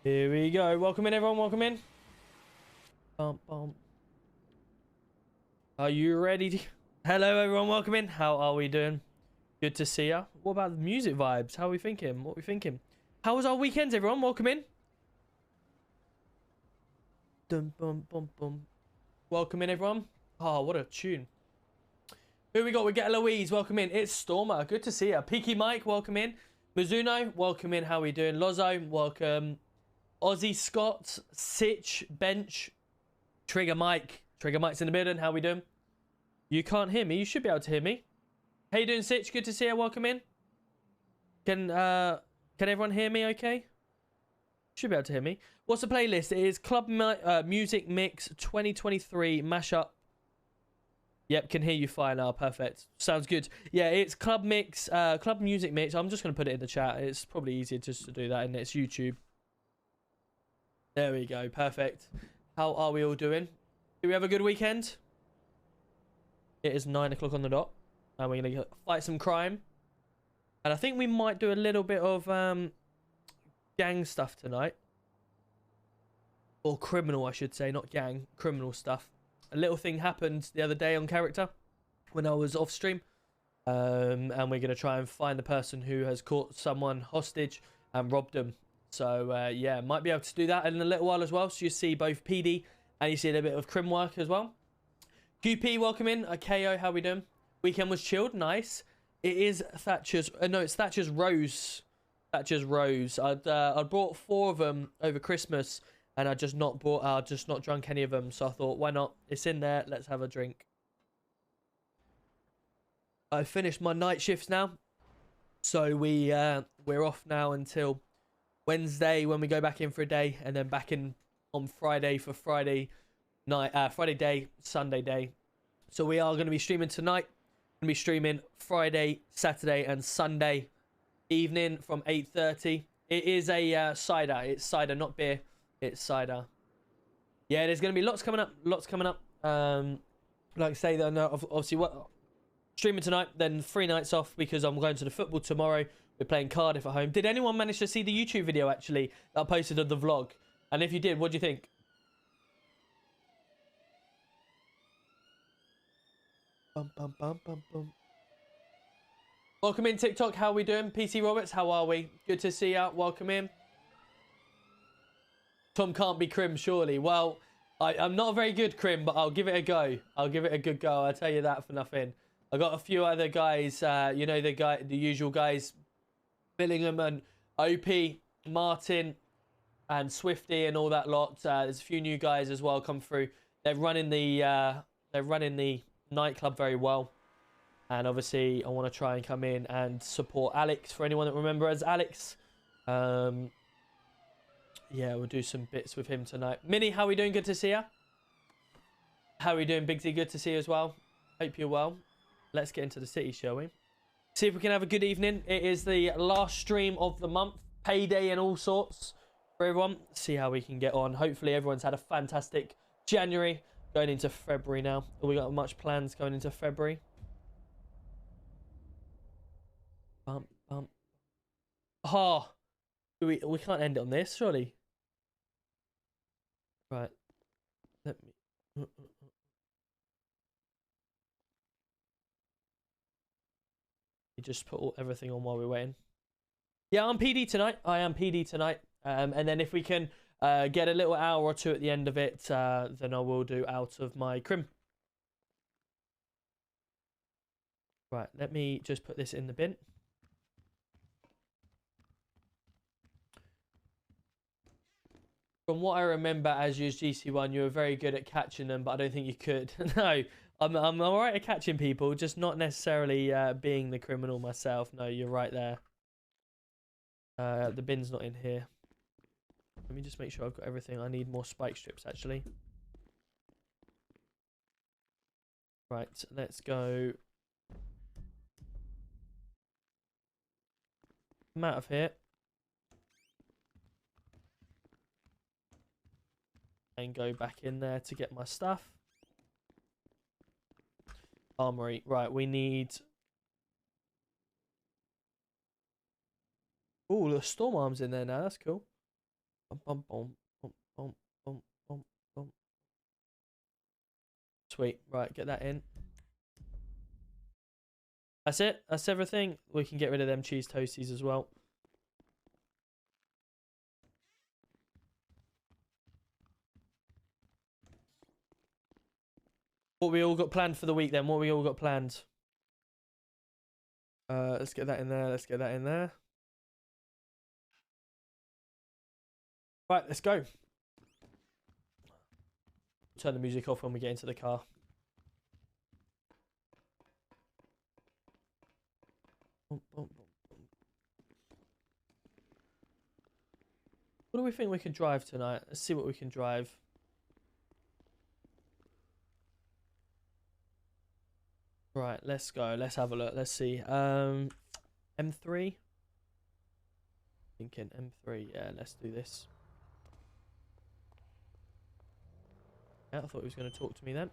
Here we go. Welcome in, everyone. Welcome in. Bum, bum. Are you ready? Hello, everyone. Welcome in. How are we doing? Good to see ya. What about the music vibes? How are we thinking? What are we thinking? How was our weekend, everyone? Welcome in. Dum, bum, bum, bum. Welcome in, everyone. Oh, what a tune. Who we got? We get Eloise. Welcome in. It's Stormer. Good to see ya. Peaky Mike. Welcome in. Mizuno. Welcome in. How are we doing? Lozo. Welcome. Aussie Scott, Sitch, Bench, Trigger Mike. Trigger Mike's in the building. How we doing? You can't hear me. You should be able to hear me. How you doing, Sitch? Good to see you. Welcome in. Can everyone hear me okay? Should be able to hear me. What's the playlist? It is Club Music Mix 2023 mashup. Yep, can hear you fine now. Perfect. Sounds good. Yeah, it's Club Music Mix. I'm just going to put it in the chat. It's probably easier just to do that, and it's YouTube. There we go. Perfect. How are we all doing? Did we have a good weekend? It is 9 o'clock on the dot. And we're going to fight some crime. And I think we might do a little bit of gang stuff tonight. Or criminal, I should say. Not gang. Criminal stuff. A little thing happened the other day on character. When I was off stream. And we're going to try and find the person who has caught someone hostage and robbed them. So, yeah, might be able to do that in a little while as well. So you see both PD and you see a little bit of crim work as well. QP, welcome in. KO, how we doing? Weekend was chilled. Nice. It is Thatcher's... no, it's Thatcher's Rose. Thatcher's Rose. I bought 4 of them over Christmas and I just not drunk any of them. So I thought, why not? It's in there. Let's have a drink. I finished my night shifts now. So we're off now until Wednesday when we go back in for a day, and then back in on Friday for Friday night, Friday day, Sunday day. So we are going to be streaming tonight. Going to be streaming Friday, Saturday, and Sunday evening from 8:30. It is a cider. It's cider, not beer. It's cider. Yeah, there's going to be lots coming up. Lots coming up. Like I say, though, no, obviously what streaming tonight, then 3 nights off because I'm going to the football tomorrow. We're playing Cardiff at home. Did anyone manage to see the YouTube video, actually, that I posted of the vlog? And if you did, what do you think? Bum, bum, bum, bum, bum. Welcome in, TikTok. How are we doing? PC Roberts, how are we? Good to see you. Welcome in. Tom can't be crim, surely. Well, I'm not a very good crim, but I'll give it a go. I'll give it a good go. I'll tell you that for nothing. I got a few other guys, you know, the usual guys, Billingham and OP, Martin and Swifty and all that lot. There's a few new guys as well come through. They're running the nightclub very well. And obviously I want to try and come in and support Alex, for anyone that remembers Alex. Yeah, we'll do some bits with him tonight. Minnie, how are we doing? Good to see you. How are we doing, Big T? Good to see you as well. Hope you're well. Let's get into the city, shall we? See if we can have a good evening. It is the last stream of the month. Payday and all sorts for everyone. See how we can get on. Hopefully everyone's had a fantastic January. Going into February now. Have we got much plans going into February? Bump, bump. Oh, we can't end it on this, surely. Right. Let me... You just put everything on while we're waiting. Yeah, I'm PD tonight. I am PD tonight. And then if we can get a little hour or two at the end of it, then I will do out of my crim. Right, let me just put this in the bin. From what I remember as you GC1, you were very good at catching them, but I don't think you could. No, I'm all right at catching people, just not necessarily being the criminal myself. No, you're right there. The bin's not in here. Let me just make sure I've got everything. I need more spike strips, actually. Right, let's go. I'm out of here. And go back in there to get my stuff. Armory. Right, we need... Oh, the storm arm's in there now. That's cool. Bum, bum, bum, bum, bum, bum, bum, bum. Sweet. Right, get that in. That's it. That's everything. We can get rid of them cheese toasties as well. What we all got planned for the week then? What we all got planned? Let's get that in there. Let's get that in there. Right, let's go. Turn the music off when we get into the car. What do we think we can drive tonight? Let's see what we can drive. Right, let's go. Let's have a look. Let's see. M3? Thinking M3. Yeah, let's do this. Yeah, I thought he was going to talk to me then.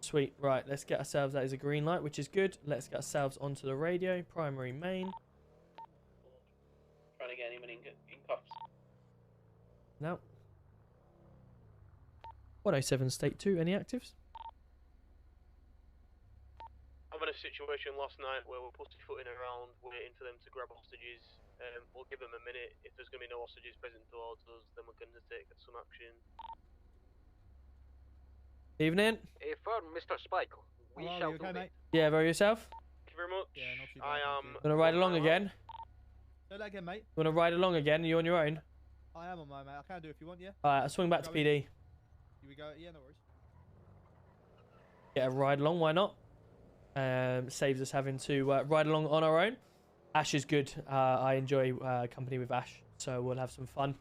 Sweet. Right, let's get ourselves, that is a green light, which is good. Let's get ourselves onto the radio. Primary main. Trying to get anyone in cuffs. No. 107 state 2, any actives? I'm in a situation last night where we're pussyfooting around, waiting for them to grab hostages. We'll give them a minute. If there's going to be no hostages present towards us, then we're going to take some action. Evening. For Mr. Spike, we shall do it. Yeah, very yourself? Thank you very much. Yeah, not too bad, I am. thank Want to ride along again? Say that again, mate. You want to ride along again? Are you on your own? I am on my mate. I can do if you want, yeah? Alright, I'll swing back to PD. Here we go. Yeah, no worries. Get a ride along, why not? Saves us having to ride along on our own. Ash is good. I enjoy company with Ash, so we'll have some fun.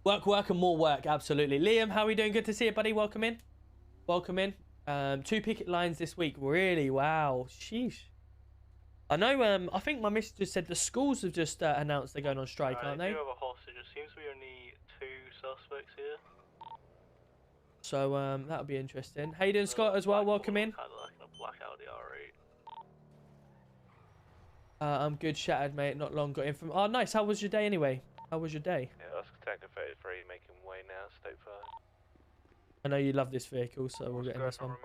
Work, work, and more work, absolutely. Liam, how are we doing? Good to see you, buddy. Welcome in. Welcome in. 2 picket lines this week. Really? Wow. Sheesh. I know, I think my miss just said the schools have just announced they're going on strike, aren't they? We do have a hostage. It seems we only 2 suspects here. So, that'll be interesting. How you doing, Scott, as well? Welcome in. Black Audi R8. I'm good, shattered, mate. Not long got in from... Oh, nice. How was your day anyway? How was your day? Yeah, that's Detective 33 making way now, state 5. I know you love this vehicle, so we'll get in this one.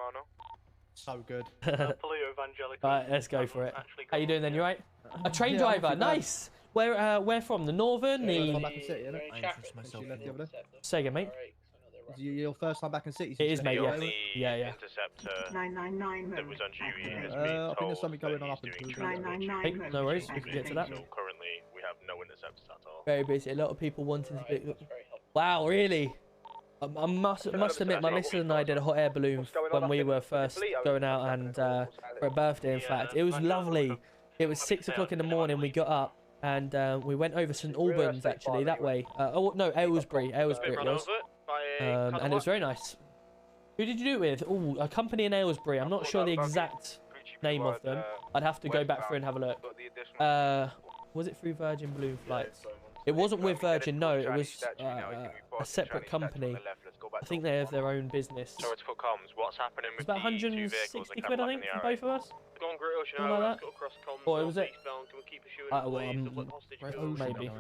So good. Polio Evangelical. Right, let's go for it. How you doing then? You right? A train driver, nice. Where from? The Northern? I'm The... back in City, innit? I introduced myself. Say again, mate. Is it your first time back in City? It is, mate. Yeah. Yeah. Interceptor 999. that was on duty has I been think told there's something going on that up he's until doing transport 999. duty. Hey, no worries, we can get to that. So currently we have no interceptors at all. Very busy. A lot of people wanting to be... Wow, really? I must admit, my missus and I did a hot air balloon when we were first going out and for a birthday, in fact. It was lovely. It was 6 o'clock in the morning. We got up and we went over St Albans, actually, that way. Oh, no, Aylesbury it was. And it was very nice. Who did you do it with? Oh, a company in Aylesbury. I'm not sure the exact name of them. I'd have to go back through and have a look. Was it through Virgin Blue Flights? It wasn't with Virgin, no. It was a separate company. I think they have their own business. So it's for comms. What's happening with It's about 160 quid, I think, for both of us. Something like that. Or was it? Maybe.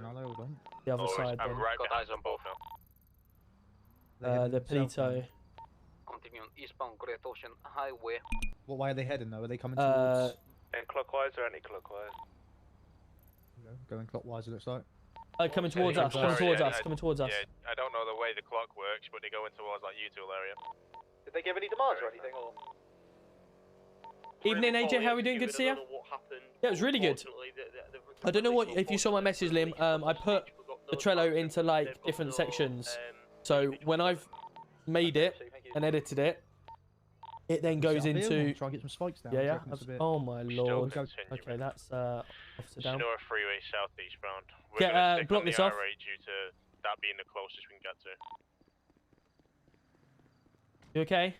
The other side then. Got eyes on both now. The Polito. Continuing eastbound Great Ocean Highway. What way are they heading though? Are they coming towards... Clockwise or anti-clockwise? Going clockwise, it looks like. Coming towards us, coming towards us, coming towards us. Yeah, I don't know the way the clock works, but they're going towards like U-Tool area. Did they give any demands or anything? Or? Evening, AJ, how are we doing? Good to see you. Yeah, it was really good. I don't know what if you saw my message, Lim. I put the Trello into like different sections. So when I've made it and edited it, it then goes into. Try and get some spikes down. Yeah. Oh my lord. Okay, that's officer down. Sonora Freeway southeastbound. Get block this off. Due to that being the closest we can get to. You okay?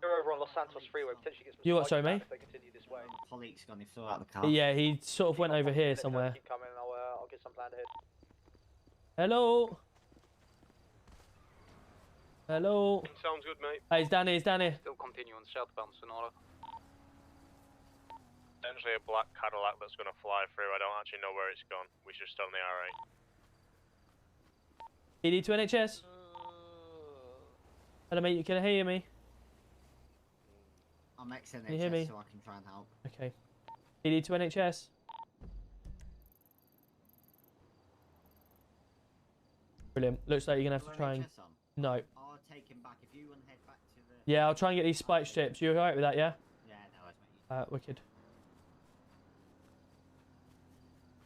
They're over on Los Santos Freeway. Potentially get some You what? Sorry, mate. if they continue this way. Colleague's gone, he flew out the car. Yeah, he sort of went over here somewhere. Keep coming. I'll get some planned ahead. Hello. Hello. Sounds good, mate. Hey, it's Danny. Still continuing southbound Sonora. potentially a black Cadillac that's going to fly through. I don't actually know where it's gone. We should still in the RA. ED to NHS. Hello, mate. You can hear me? I'm ex-NHS, Can you hear me? so I can try and help. Okay. ED to NHS. Brilliant. Looks like you're gonna have to try and. NHS on? No. I'll take him back. If you want to head back to the... Yeah, I'll try and get these spike strips. You alright with that? Yeah. Yeah, no, I mate. Wicked.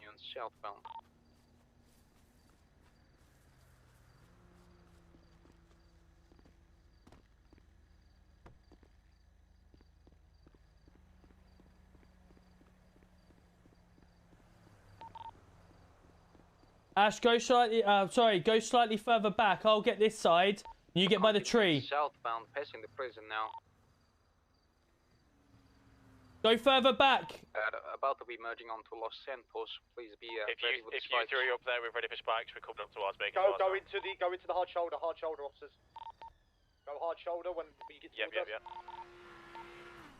Union southbound. Ash, go slightly. Go slightly further back. I'll get this side. You get by the tree. Southbound, passing the prison now. Go further back. About to be merging onto Los Santos. Please be If ready you with the if you spikes. three up there, we're ready for spikes. We're coming up towards Bacon. Go into the hard shoulder, officers. Go hard shoulder when you get towards us. Yep.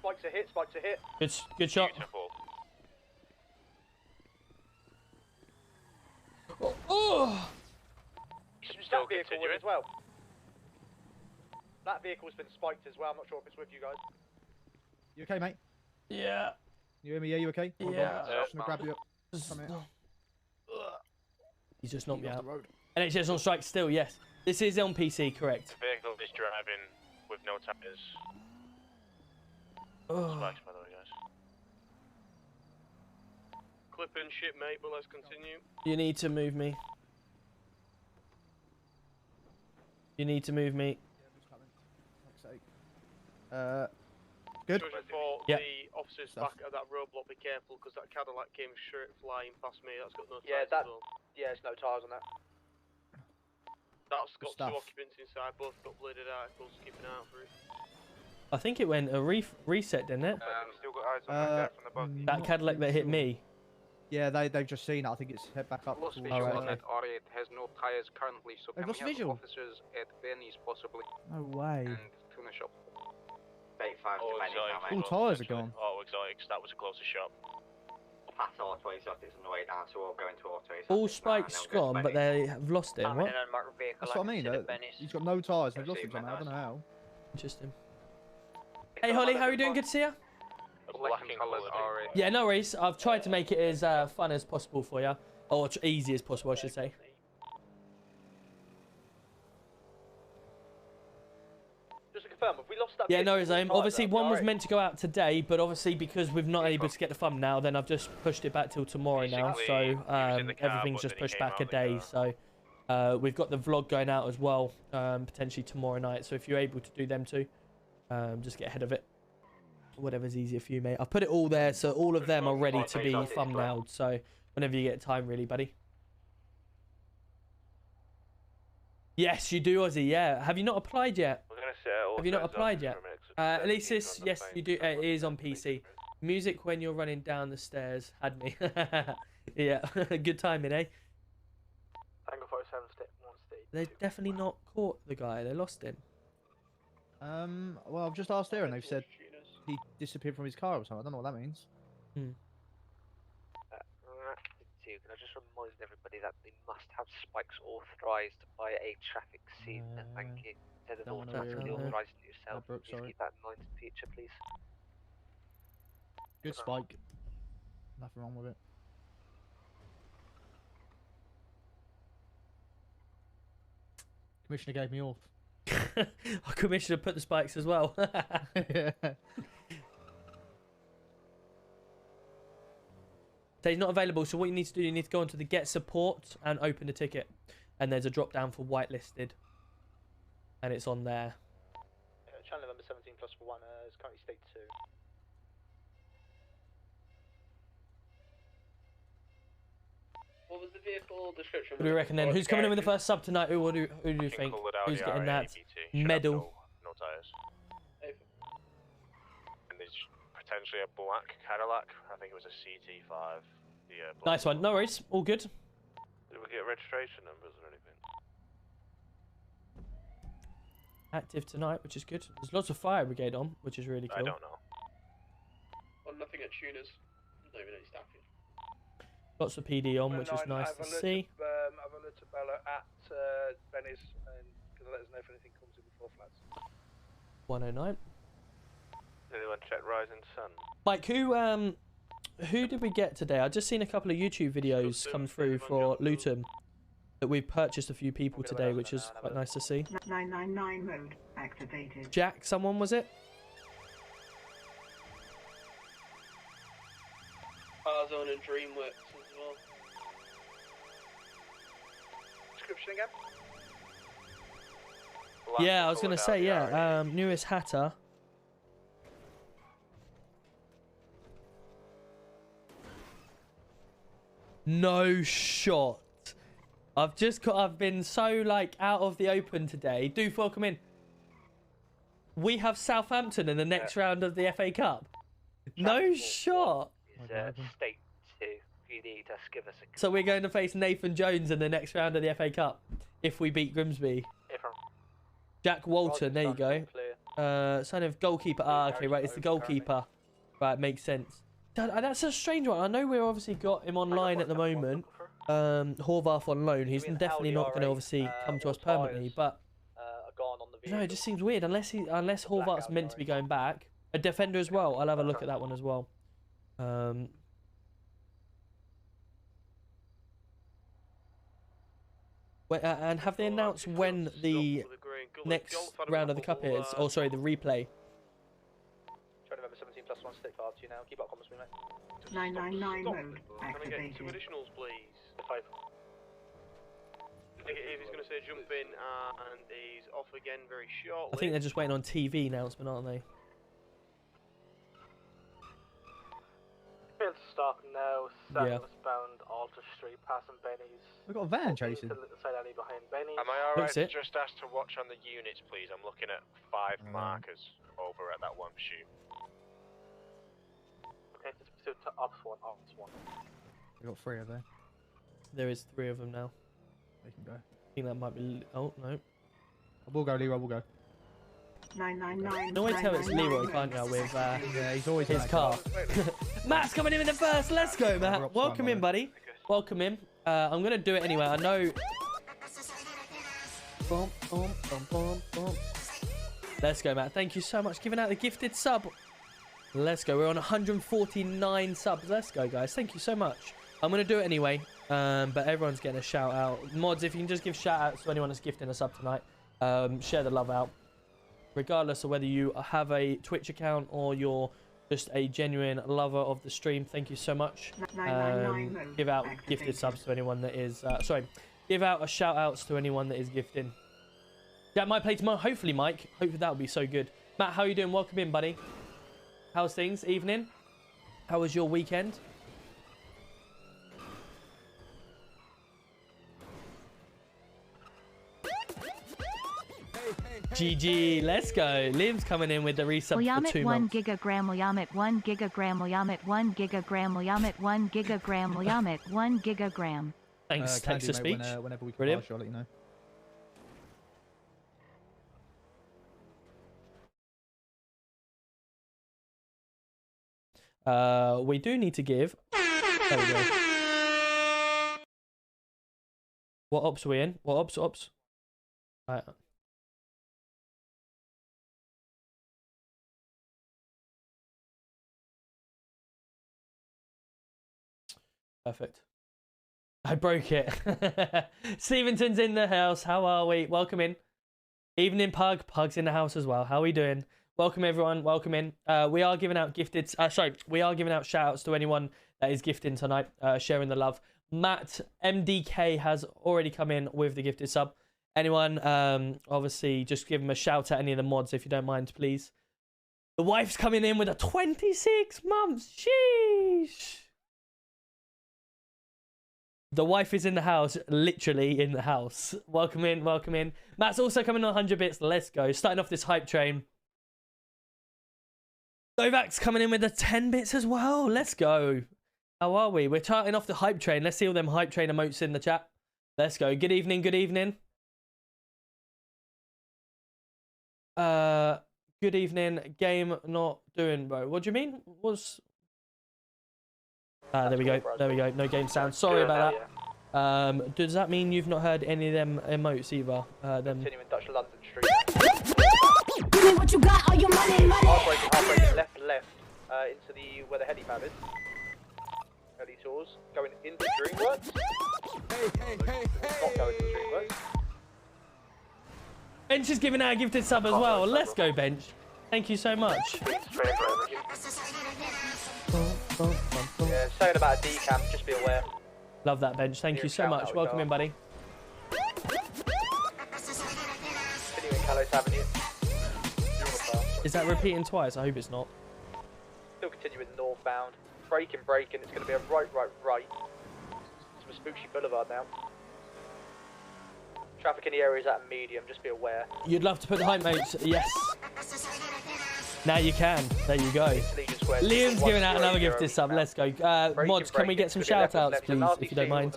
Spikes are hit. Good shot. Beautiful. Oh. Still That vehicle continuing. as well. That vehicle's been spiked as well. I'm not sure if it's with you guys. You okay, mate? Yeah. You hear me? Yeah, you okay? Hold on. Yeah. I'm just gonna grab you up. Come here. He's just knocked me Off out. the road. NHS on strike still. Yes. This is on PC. Correct. The vehicle is driving with no tires. Oh. Spikes, by the way, guys. Clipping shit, mate, but let's continue. You need to move me. You need to move me. Good. For Yep. the officers Stuff. back at that roadblock, be careful because that Cadillac came straight flying past me. That's got no tires. Yeah, as well. Yeah, there's no tyres on that. That's got stuff. two occupants inside. Both got bladed articles. Keep an eye out for it. I think it went a reset, didn't it? Still got eyes on that guy from the buggy. That Cadillac that hit me. Yeah, they've just seen it. I think it's head back up. Lost towards- visual Alright, on okay. that area. It has no tires currently, so They've can lost we have visual? officers at Benny's possibly No way. and tuna shop. Bay 5 All to Benny exotics. now, All mate. tyres are gone. All exotics. That was the closest shop. Pass auto exotics on the way down, so we'll go into auto exotics. All now, spikes and then we'll gone, go but to Benny. they have lost it. What? That's what I mean. He's got no tyres. They've lost it somehow. I don't know how. Interesting. Hey Holly, how are you doing? Good to see you. Black and colours are Yeah, no worries. I've tried to make it as fun as possible for you, or easy as possible, I should say. Just to confirm, have we lost that Yeah, vehicle? no worries. Tyres Obviously, out? one was Alright. meant to go out today, but obviously because we've not able to get the thumbnail, then I've just pushed it back till tomorrow now. Basically, So he was in the car, everything's but just then he pushed came back out a of the day. car. So we've got the vlog going out as well, potentially tomorrow night. So if you're able to do them too, just get ahead of it. Whatever's easier for you, mate. I've put it all there, so all of them are ready to be thumbnailed. So whenever you get time, really, buddy. Yes, you do, Ozzy. Yeah. Have you not applied yet? We're gonna set Have you not applied yet? Elysis, yes, you do. It is on PC. Music when you're running down the stairs had me. Yeah, good timing, eh? Tango 47 step 1 stage. They definitely not caught the guy. They lost him. Well, I've just asked there, and they've said he disappeared from his car or something. I don't know what that means. Can I just remind everybody that they must have spikes authorised by a traffic scene. Thank you. Instead of Don't wanna automatically really- authorising it yourself. Brooke, Please sorry. keep that in mind in future, please. Good spike. Nothing wrong with it. Commissioner gave me off. Our commissioner put the spikes as well. Yeah. So he's not available. So what you need to do, you need to go onto the get support and open the ticket, and there's a drop down for whitelisted, and it's on there. Channel number 17 plus 1 is currently state 2. What was the vehicle description? What do you reckon then? Who's coming in with the first sub tonight? Who do you think? Who's getting that medal? No tires. And there's potentially a black Cadillac. I think it was a CT5. Nice one. No worries. All good. Did we get registration numbers or anything? Active tonight, which is good. There's lots of fire brigade on, which is really cool. I don't know. Oh, nothing at tuners. Not even any staffing. Lots of PD on, which is nice to see. Have a look to Bella at Benny's and let us know if anything comes in before flats. 109. Anyone check Rising Sun? Mike, who did we get today? I just seen a couple of YouTube videos come through for Luton that we've purchased a few people today, which is quite nice to see. 999 mode activated. Jack, someone was it? Farzone and DreamWorks as well. Description again? Yeah, I was gonna say newest Hatter. No shot. I've been so like out of the open today. Do welcome in. We have Southampton in the next round of the FA Cup. No shot. State 2. You need to give us a... So we're going to face Nathan Jones in the next round of the FA Cup if we beat Grimsby. Jack Walton, there you go. Son of goalkeeper. Ah, okay, right, it's the goalkeeper. Right, makes sense. That's a strange one. I know we've obviously got him online at the moment. Horvath on loan. He's definitely not going to obviously come to us permanently, but no, it just seems weird. Unless Horvath's meant to be going back. A defender as well. I'll have a look at that one as well. And have they announced when the next round of the cup is? Oh, sorry, the replay. Trying to remember 17 plus 1 stick card to you now. Keep up comments with me, mate. 999 mode Can I get 2 activated. additionals, please? 5. If he's going to say jump in and he's off again very shortly. I think they're just waiting on TV announcement, aren't they? Field stock now, Yeah. southbound Alter Street, passing Benny's. We've got a van chasing. Side alley behind Benny's. Am I alright Looks to it. just ask to watch on the units, please? I'm looking at 5 markers over at that one shoot. Okay, just pursuit to ops 1, ops 1. We've got 3 of them. There is 3 of them now. They can go. I think that might be... Oh, no. We'll go, Leroy, we'll go. 999. You can always tell it's Leroy, can't you, with Yeah, he's always his in that car. Matt's coming in with the first. Let's go, Matt. Rock Welcome star, in, buddy. Welcome in. I'm going to do it anyway. I know... Boom, boom, boom, boom, boom. Let's go, Matt. Thank you so much. Giving out the gifted sub. Let's go. We're on 149 subs. Let's go, guys. Thank you so much. I'm going to do it anyway. But everyone's getting a shout out. Mods, if you can just give shout outs to anyone that's gifting a sub tonight. Share the love out. Regardless of whether you have a Twitch account or you're just a genuine lover of the stream, thank you so much. Give out gifted subs to anyone that is... give out a shout outs to anyone that is gifting. That might play tomorrow. Hopefully, Mike. Hopefully that will be so good. Matt, how you doing? Welcome in, buddy. How's things? Evening? How was your weekend? GG, let's go. Liv's coming in with the resub for 2 1 months. gigagram, Williamit 1 gigagram, Williamit 1 gigagram, Williamit 1 gigagram, Williamit 1 gigagram. Thanks, text to speech. Whenever we can Brilliant. pass you, I'll let you know. We do need to give... There we go. What ops are we in? What ops? Right. Perfect. I broke it. Stevenson's in the house. How are we? Welcome in. Evening, Pug. Pug's in the house as well. How are we doing? Welcome, everyone. Welcome in. We are giving out gifted... we are giving out shout-outs to anyone that is gifting tonight, sharing the love. Matt MDK has already come in with the gifted sub. Anyone, obviously, just give him a shout at any of the mods if you don't mind, please. The wife's coming in with a 26 months. Sheesh. The wife is in the house, literally in the house. Welcome in, welcome in. Matt's also coming on 100 bits. Let's go. Starting off this hype train. Novak's coming in with the 10 bits as well. Let's go. How are we? We're starting off the hype train. Let's see all them hype train emotes in the chat. Let's go. Good evening, good evening. Good evening. Game not doing, bro. What do you mean? There we go. There we go. No game sound. Sorry about that. Does that mean you've not heard any of them emotes either? Them. Continuing Dutch London Street. Give me what you got, all your money, money. Half left, into the where the helipad is. Heli tours going into DreamWorks. Hey. Not going to DreamWorks. Bench is giving out a gifted sub as well. Let's go, Bench. Thank you so much. Yeah, saying about a decam, just be aware. Love that, Bench. Thank you so much. Welcome in, buddy. Continuing Calais Avenue. Is that repeating twice? I hope it's not. Still continuing northbound. Braking. It's going to be a right. It's Vespucci Boulevard now. Traffic in the area is at a medium, just be aware. You'd love to put the hype mates? Yes. Now you can. There you go. Liam's giving out another gifted sub. Let's go. Mods, can we get some shout outs, please, if you don't mind?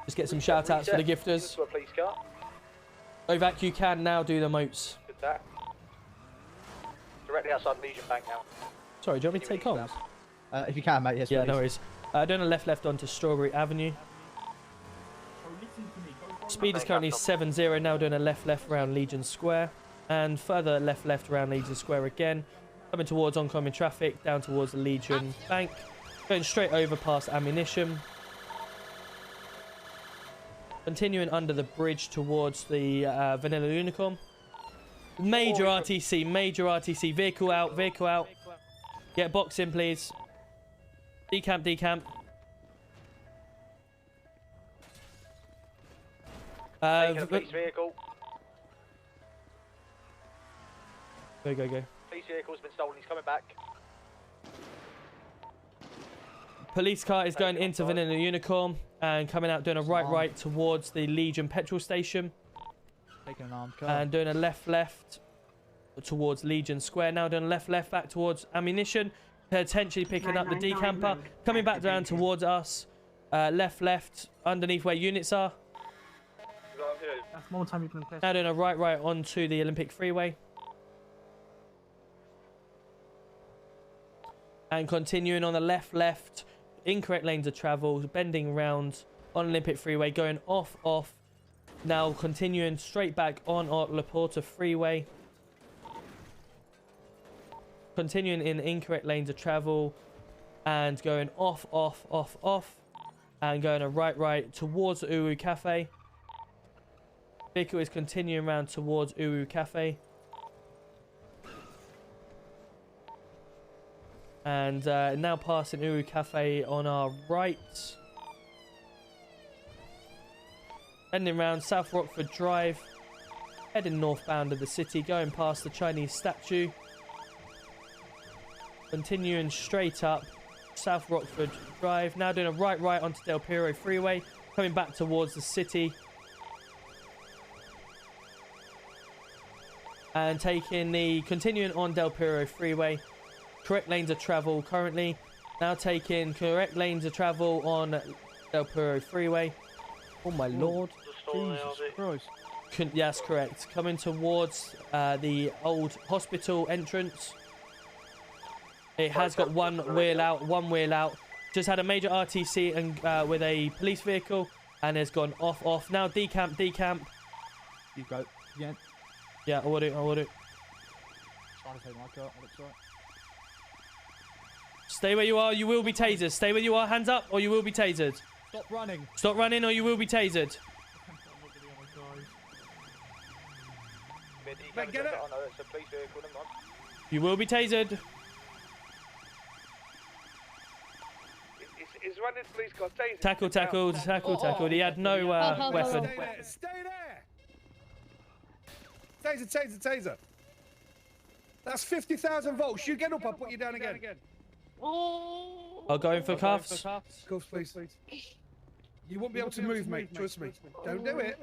Just get some shout outs for the gifters. Ovac, you can now do the moats. Good that. Directly outside Legion Bank now. Sorry, do you want me to take comms? If you can, mate, yes, yeah, please. no worries. Doing a left onto Strawberry Avenue. Speed is currently 70, now doing a left around Legion Square. And further left around Legion Square again. Coming towards oncoming traffic, down towards the Legion Bank. Going straight over past Ammunition. Continuing under the bridge towards the Vanilla Unicorn. Major RTC. Vehicle out. Get box in, please. Decamp. Police vehicle. Go. Police vehicle's been stolen. He's coming back. Police car is going into Vanilla Unicorn and coming out doing a right towards the Legion petrol station. Taking an armed car. And doing a left towards Legion Square. Now doing a left back towards Ammunition. Potentially picking up the decamper. Coming back down towards us. Left underneath where units are. That's more time you can play. Now doing a right onto the Olympic Freeway. And continuing on the left. Incorrect lanes of travel. Bending round on Olympic Freeway. Going off. Now continuing straight back on La Porta Freeway. Continuing in incorrect lanes of travel. And going off. And going a right towards the Uru Cafe. Vehicle is continuing around towards Uru Cafe. And now passing Uru Cafe on our right. Heading around South Rockford Drive. Heading northbound of the city, going past the Chinese statue. Continuing straight up South Rockford Drive. Now doing a right onto Del Piero Freeway. Coming back towards the city. And continuing on Del Piero Freeway. Correct lanes of travel currently. Now taking correct lanes of travel on Del Piero Freeway. Oh my lord. Jesus Christ. Yes, correct. Coming towards the old hospital entrance. It has got one wheel out. Just had a major RTC and with a police vehicle and has gone off. Now decamp. You go. Yeah. Yeah, I would it. Trying to take my car. Looks right. Stay where you are, you will be tasered. Stay where you are, hands up, or you will be tasered. Stop running, or you will be tasered. Get it. Oh no, it's a police vehicle. Never mind. You will be tasered. Is one of the police car tasered? Tackled. He had no weapon. Stay there. Taser. That's 50,000 volts. You get up, I'll put you down again. I'll go in for cuffs. Cuffs, please. You won't be able to move, mate. Trust me. Don't do it.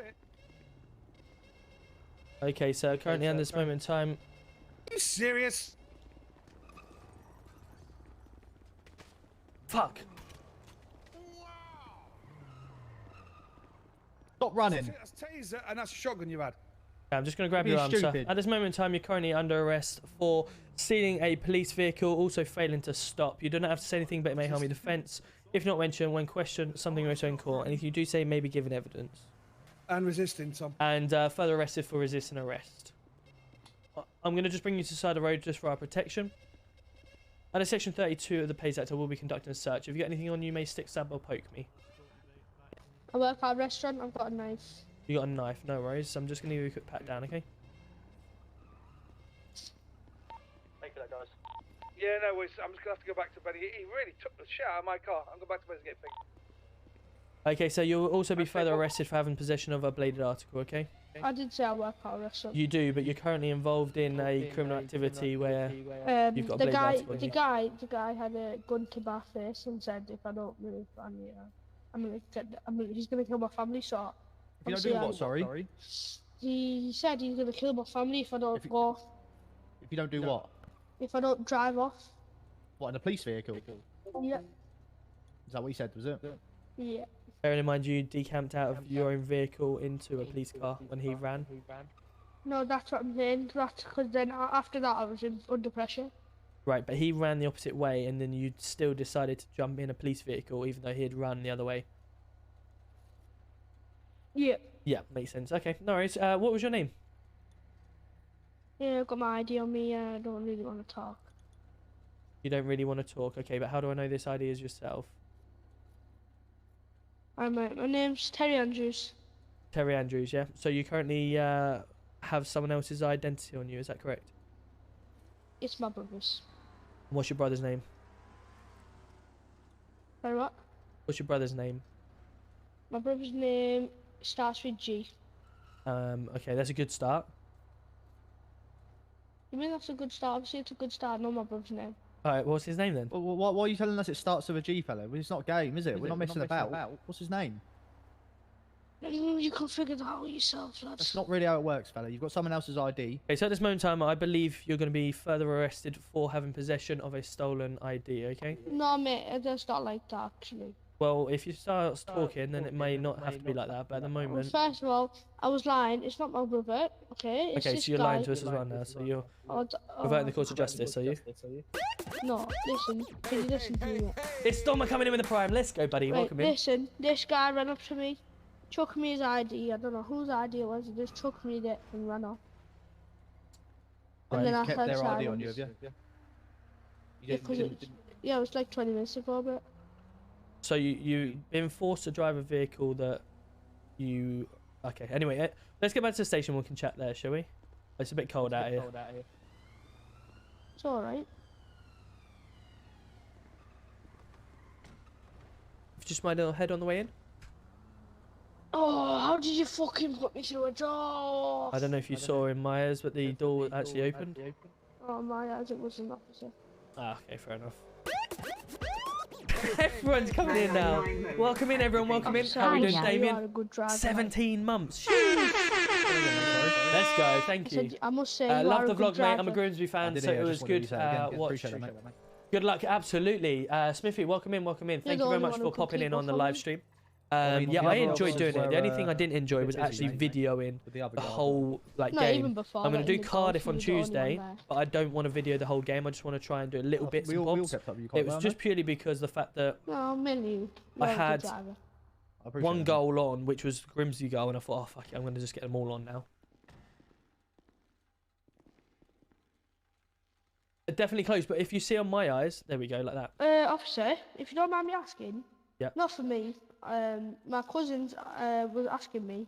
Okay, so currently at this moment in time. Are you serious? Fuck. Stop running. That's taser and that's a shotgun you had. I'm just going to grab your arm, sir. At this moment in time, you're currently under arrest for stealing a police vehicle, also failing to stop. You do not have to say anything, but it may harm your defence. If not mentioned, when questioned, something may in court. And if you do say, may be given evidence. And resisting, Tom. And further arrested for resisting arrest. I'm going to just bring you to the side of the road just for our protection. Under Section 32 of the Pays Act, I will be conducting a search. If you got anything on you, may stick, stab, or poke me. I work at a restaurant. I've got a knife. You got a knife, no worries. So I'm just going to give you a quick pat down, okay? Thank you, guys. Yeah, no worries. I'm just going to have to go back to Benny. He really took the shit out of my car. I'm going back to Benny to get fixed. Okay, so you'll also be further arrested for having possession of a bladed article, okay? I did say I work at a restaurant. You do, but you're currently involved in a criminal activity where you've got a bladed article. The guy had a gun to my face and said, if I don't move, he's gonna kill my family. So If you don't do what? Sorry. He said he's gonna kill my family if I don't go. If you don't do what? If I don't drive off. What, in a police vehicle? Yeah. Is that what he said? Was it? Yeah. Bearing in mind you decamped out of your own vehicle into a police car when he ran. No, that's what I'm saying. That's because then after that I was under pressure. Right, but he ran the opposite way and then you still decided to jump in a police vehicle even though he had run the other way. Yeah. Yeah, makes sense. Okay, no worries. What was your name? Yeah, I've got my ID on me. I don't really want to talk. You don't really want to talk, okay, but how do I know this ID is yourself? My name's Terry Andrews. Terry Andrews, yeah? So you currently have someone else's identity on you, is that correct? It's my brother's. What's your brother's name? Sorry, what? What's your brother's name? My brother's name starts with G. Okay, that's a good start. You mean that's a good start? Obviously it's a good start. I know my brother's name. Alright, what's his name then? Why are you telling us it starts with a G, fella? Well, it's not a game, is it? We're not messing about. What's his name? You can figure that out yourself, lads. That's not really how it works, fella. You've got someone else's ID. Okay, so at this moment in time, I believe you're going to be further arrested for having possession of a stolen ID, okay? No, mate, it's not like that, actually. Well, if you start talking, then it may not have to be like that, but at the moment... Well, first of all, I was lying. It's not my brother, okay? It's okay, this so you're guy. lying to us as well now, so you're perverting the course of justice, are you? No, listen. Can you listen to me? It's Stormer coming in with the prime. Let's go, buddy. Wait, Welcome in. listen. This guy ran up to me, took me his ID. I don't know whose ID it was. He just took me it and ran off. And then I kept their ID on you, have you? Yeah, it was like 20 minutes ago, but... So you've been forced to drive a vehicle that you... Okay, anyway, let's get back to the station. We can chat there, shall we? It's a bit cold out here. It's alright. Just my little head on the way in? Oh, how did you fucking put me through a door? I don't know if you saw in my eyes, but the door actually opened. Oh, my eyes, it was an officer. Ah, okay, fair enough. Everyone's coming in now. Welcome in, everyone. Welcome in. How are we doing, Damien? 17 months. Let's go. Thank you. I must say, love the vlog, mate. I'm a Grimsby fan, so it was good. Watch. Good luck. Absolutely. Smithy, welcome in. Welcome in. Thank you very much for popping in on the live stream. Yeah, I enjoyed doing it. The only thing I didn't enjoy was actually videoing the whole game. I'm going to do Cardiff on Tuesday, but I don't want to video the whole game. I just want to try and do a little bits and bobs. It was just purely because the fact that I had one goal on, which was Grimsby goal, and I thought, oh fuck it, I'm going to just get them all on now. Definitely close, but if you see on my eyes, there we go, like that. Officer, if you don't mind me asking, not for me. My cousins was asking me.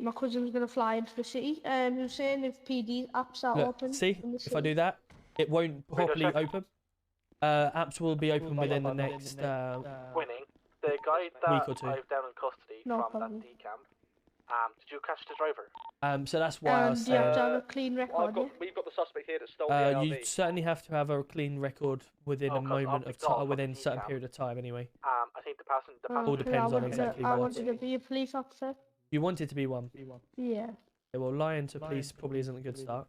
My cousin was gonna fly into the city. He was saying if PD apps are open. See, if I do that, it won't properly open. Apps will be open within the next Winning. The guy that week or two. I have down in custody from that decamp. Did you catch the driver? So that's why I was do you have to have saying. a clean record? We've got the suspect here that stole the ARV. You certainly have to have a clean record within a moment of time, within a certain period of time, anyway. I think the passenger. All depends on exactly I what. wanted to be a police officer. You wanted to be one. Yeah. Okay, well, lying to police probably isn't a good start.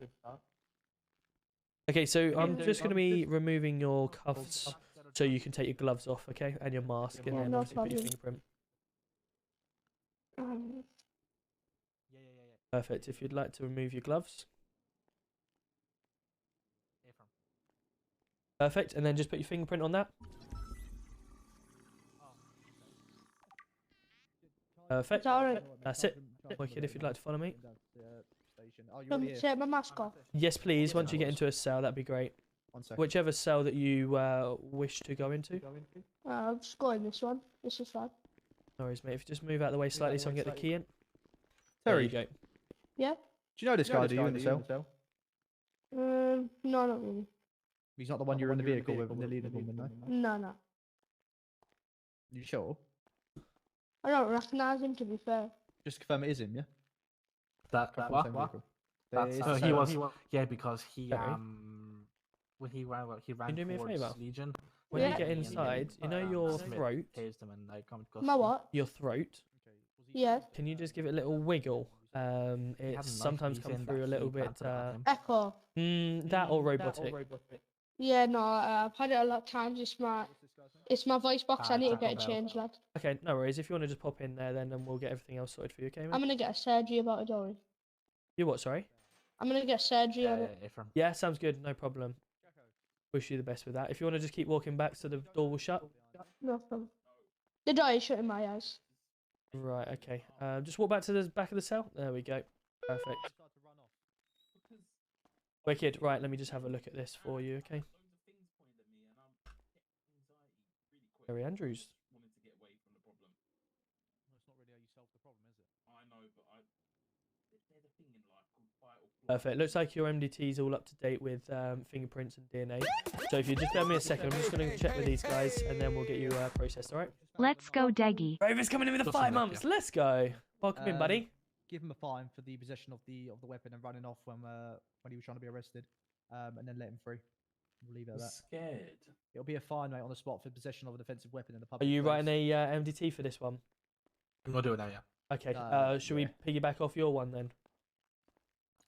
Okay, so I'm just going to be removing your cuffs so you can take your gloves off, okay, and your mask, and then obviously put your fingerprint. Perfect. If you'd like to remove your gloves. Perfect. And then just put your fingerprint on that. Perfect. Is that alright? That's it. Wicked, if you'd like to follow me. Take my mask off. Yes, please. Once you get into a cell, that'd be great. 1 second. Whichever cell that you wish to go into. I'll just go in this one. This is fine. No worries, mate. If you just move out of the way slightly so I can get the key in. Terry, There you go. Yeah? do you know this guy? Do you in the cell? No, not really. He's not the one you were in the vehicle with, the leader woman, no? No. You sure? I don't recognise him, to be fair. Just to confirm it is him, yeah? That Same what? vehicle. That's, It's so the he same. was yeah, because he Sorry. when he ran Can you do me a towards favour? Legion. When Yeah. you get inside, you know your Smith throat? tased him and like come My what? Your throat. Yeah. Can you just give it a little wiggle? It's sometimes come through a little bit. Echo. That or robotic. Yeah, no, I've had it a lot of times. It's my voice box. I need to get it changed, lad. Okay, no worries. If you want to just pop in there, then we'll get everything else sorted for you. Okay, mate? I'm gonna get a surgery about it, don't worry. You what? Sorry. I'm gonna get surgery on it. Yeah, sounds good. No problem. Wish you the best with that. If you want to just keep walking back, so the door will shut. No problem. The door is shut in my eyes. Right. Okay. Just walk back to the back of the cell. There we go. Perfect. Wicked. Right. Let me just have a look at this for you. Okay. Harry Andrews. Perfect. Looks like your MDT is all up to date with fingerprints and DNA. So if you just bear me a second, I'm just going to check with these guys and then we'll get you processed, alright? Let's go, Deggy. Rover's coming in with the 5 months. Let's go. Welcome in, buddy. Give him a fine for the possession of the weapon and running off when he was trying to be arrested, and then let him free. We'll leave it at that. Scared. It'll be a fine, mate, on the spot for possession of a defensive weapon in the public Are you place. writing a MDT for this one? I'm gonna do it now, yeah. Okay. Should we piggyback off your one then?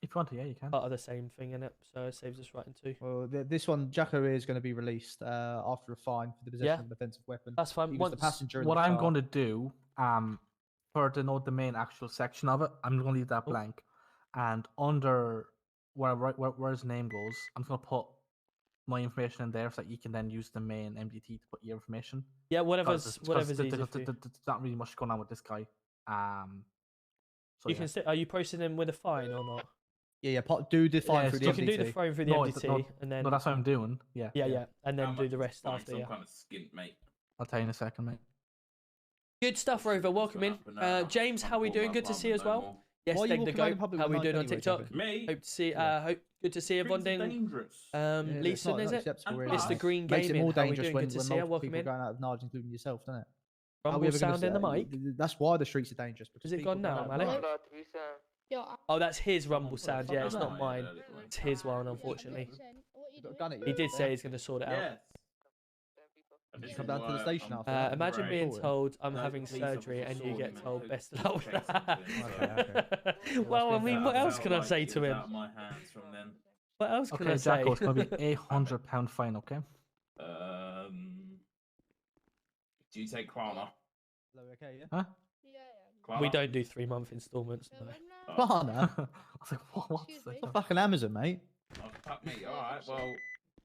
If you want to, yeah, you can. Part of the same thing, innit? So it saves us writing two. Well, this one, Jacko is going to be released after a fine for the possession of a defensive weapon. That's fine. He was the passenger in What the I'm car. going to do, for the main actual section of it, I'm going to leave that blank, and under where his name goes, I'm just going to put my information in there so that you can then use the main MDT to put your information. Yeah, whatever's easy for you. There's not really much going on with this guy. So You can are you processing him with a fine or not? Yeah, do the fine through the You MDT. can do the fine through the MDT and then. No, that's what I'm doing. Yeah. Yeah, and then do the rest Fine, after. some Yeah. kind of skint, mate. I'll tell you in a second, mate. Good stuff, Rover. Welcome in. James, how are we doing? Good to see you as well. Yes, Why are you Deg the walking around in Goat. public How are with we a doing knife on anyway, TikTok? Me? Hope to see. Good to see everyone Things are doing. dangerous. It's Lisa, not is it? acceptable, really. Mr. Green Makes it Gaming. more How are we dangerous doing? when Good to see you. multiple Welcome people in. going out of knowledge, including yourself, doesn't it? How are Rumble we ever gonna sound in the say- mic. That's why the streets are dangerous. Because Is it people gone go now, out of Malik? knowledge. Oh, that's his rumble sound. Yeah, it's not Yeah, mine. yeah, yeah. It's his one, unfortunately. You got a gun at you? He did say he's going to sort it out. Yes. You come down to the station after. Imagine being Right. told I'm No, having police surgery officer and you saw get him and told took- best of luck with chased that. him. Well, I mean, what else can I Like, say it to was him? out of my hands from then. What else can I Okay, say? Jacko, it's going to be £800 fine, okay? Do you take Klarna? Hello, okay, yeah? Huh? Klarna? We don't do 3-month installments. No. Klarna? I was like, what's Excuse that? Fucking Amazon, mate. Oh, fuck me. Alright, well,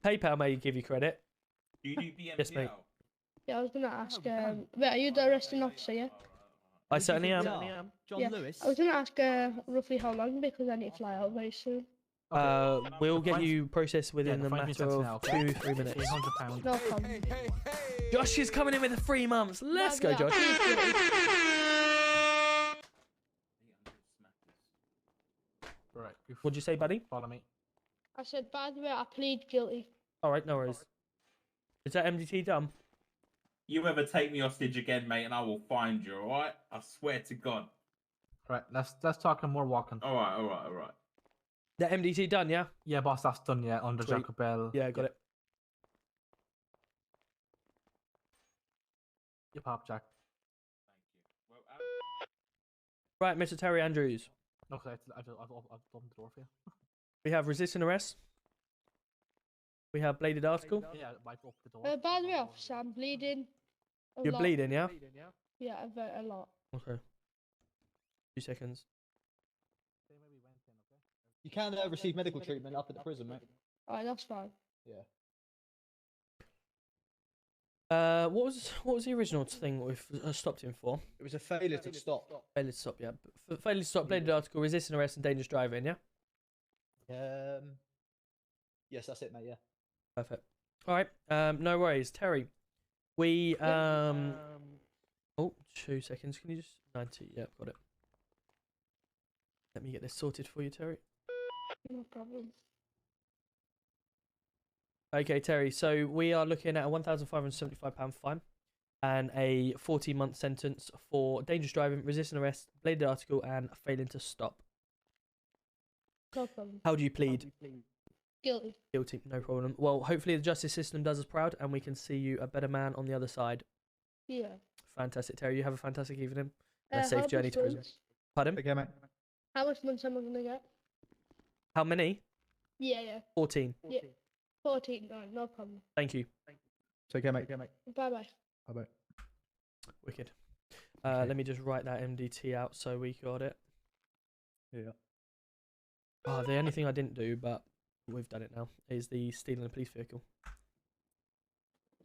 PayPal may give you credit. do you do BNPL? Yes, mate. Yeah, I was gonna ask. Wait, are you the arresting officer? Yeah. I certainly am. John Yeah. Lewis. I was gonna ask roughly how long because I need to fly out very soon. We'll get you processed within the a fine matter consents of now, okay? 2-3 minutes. £800. No problem. Josh is coming in with the 3 months. Let's go, Josh. Right. What'd you say, buddy? Follow me. I said, by the way, I plead guilty. All right, no worries. Is that MDT done? You ever take me hostage again, mate, and I will find you, alright? I swear to God. Right, let's talk and more walking. Alright. The MDT done, yeah? Yeah, boss, that's done, yeah, under Sweet. Jacob Bell. Yeah, got it. You pop, Jack. Right, Mr. Terry Andrews. Okay, I've opened the door for you. We have resisting arrest. We have bladed article. Yeah, I opened the door. By the way, officer, I'm bleeding. A You're lot. bleeding, yeah? Yeah, a lot. Okay. 2 seconds. You can receive medical treatment up at the prison, mate. Alright, that's fine. Yeah. What was the original thing we've stopped him for? It was a failure to stop. Failure to stop, yeah. Failure to stop, bladed article, resisting arrest and dangerous driving, yeah? Yes, that's it, mate. Yeah. Perfect. All right. No worries, Terry. We Oh, 2 seconds. Can you just 90? Yeah, got it. Let me get this sorted for you, Terry. No problem. Okay, Terry. So we are looking at a £1,575 fine and a 14-month sentence for dangerous driving, resisting arrest, bladed article, and failing to stop. No problem. How do you plead? Guilty. Guilty, no problem. Well, hopefully the justice system does us proud and we can see you a better man on the other side. Yeah. Fantastic, Terry. You have a fantastic evening. And a How safe much journey to prison. months? Pardon? Okay, mate. How much months am I gonna get? How many? Yeah. 14. Yeah. 14. No problem. Thank you. Take care, mate. Bye bye. Bye. Wicked. Let me just write that MDT out so we got it. Yeah. Oh, the only thing I didn't do, but we've done it now, is the stealing a police vehicle.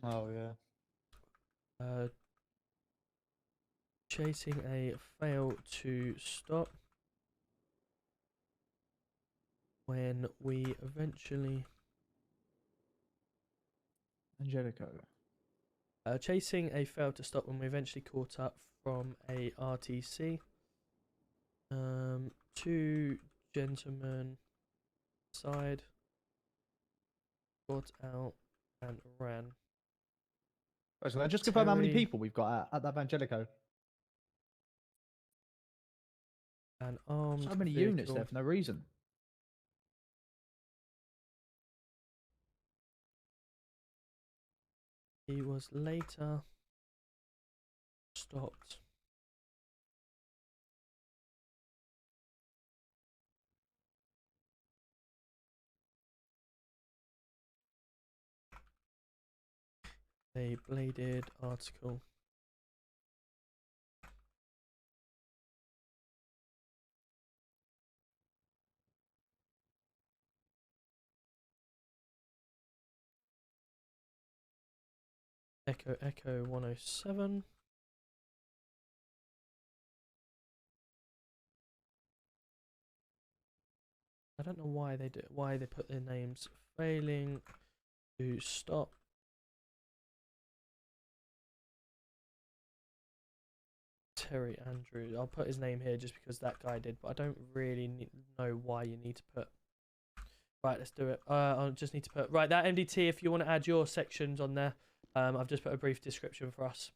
Oh yeah. Chasing a fail to stop when we eventually... Angelico. Chasing a fail to stop when we eventually caught up from a RTC. 2 gentlemen side got out and ran. Right, so just confirm how many Terry- people we've got at that Angelico. An armed So many vehicle. units there for no reason. He was later stopped. A bladed article. Echo 107. I don't know why they put their names. Failing to stop. Terry Andrews. I'll put his name here just because that guy did, but I don't really know why you need to put. Right, let's do it. I'll just need to put right that MDT. If you want to add your sections on there, I've just put a brief description for us.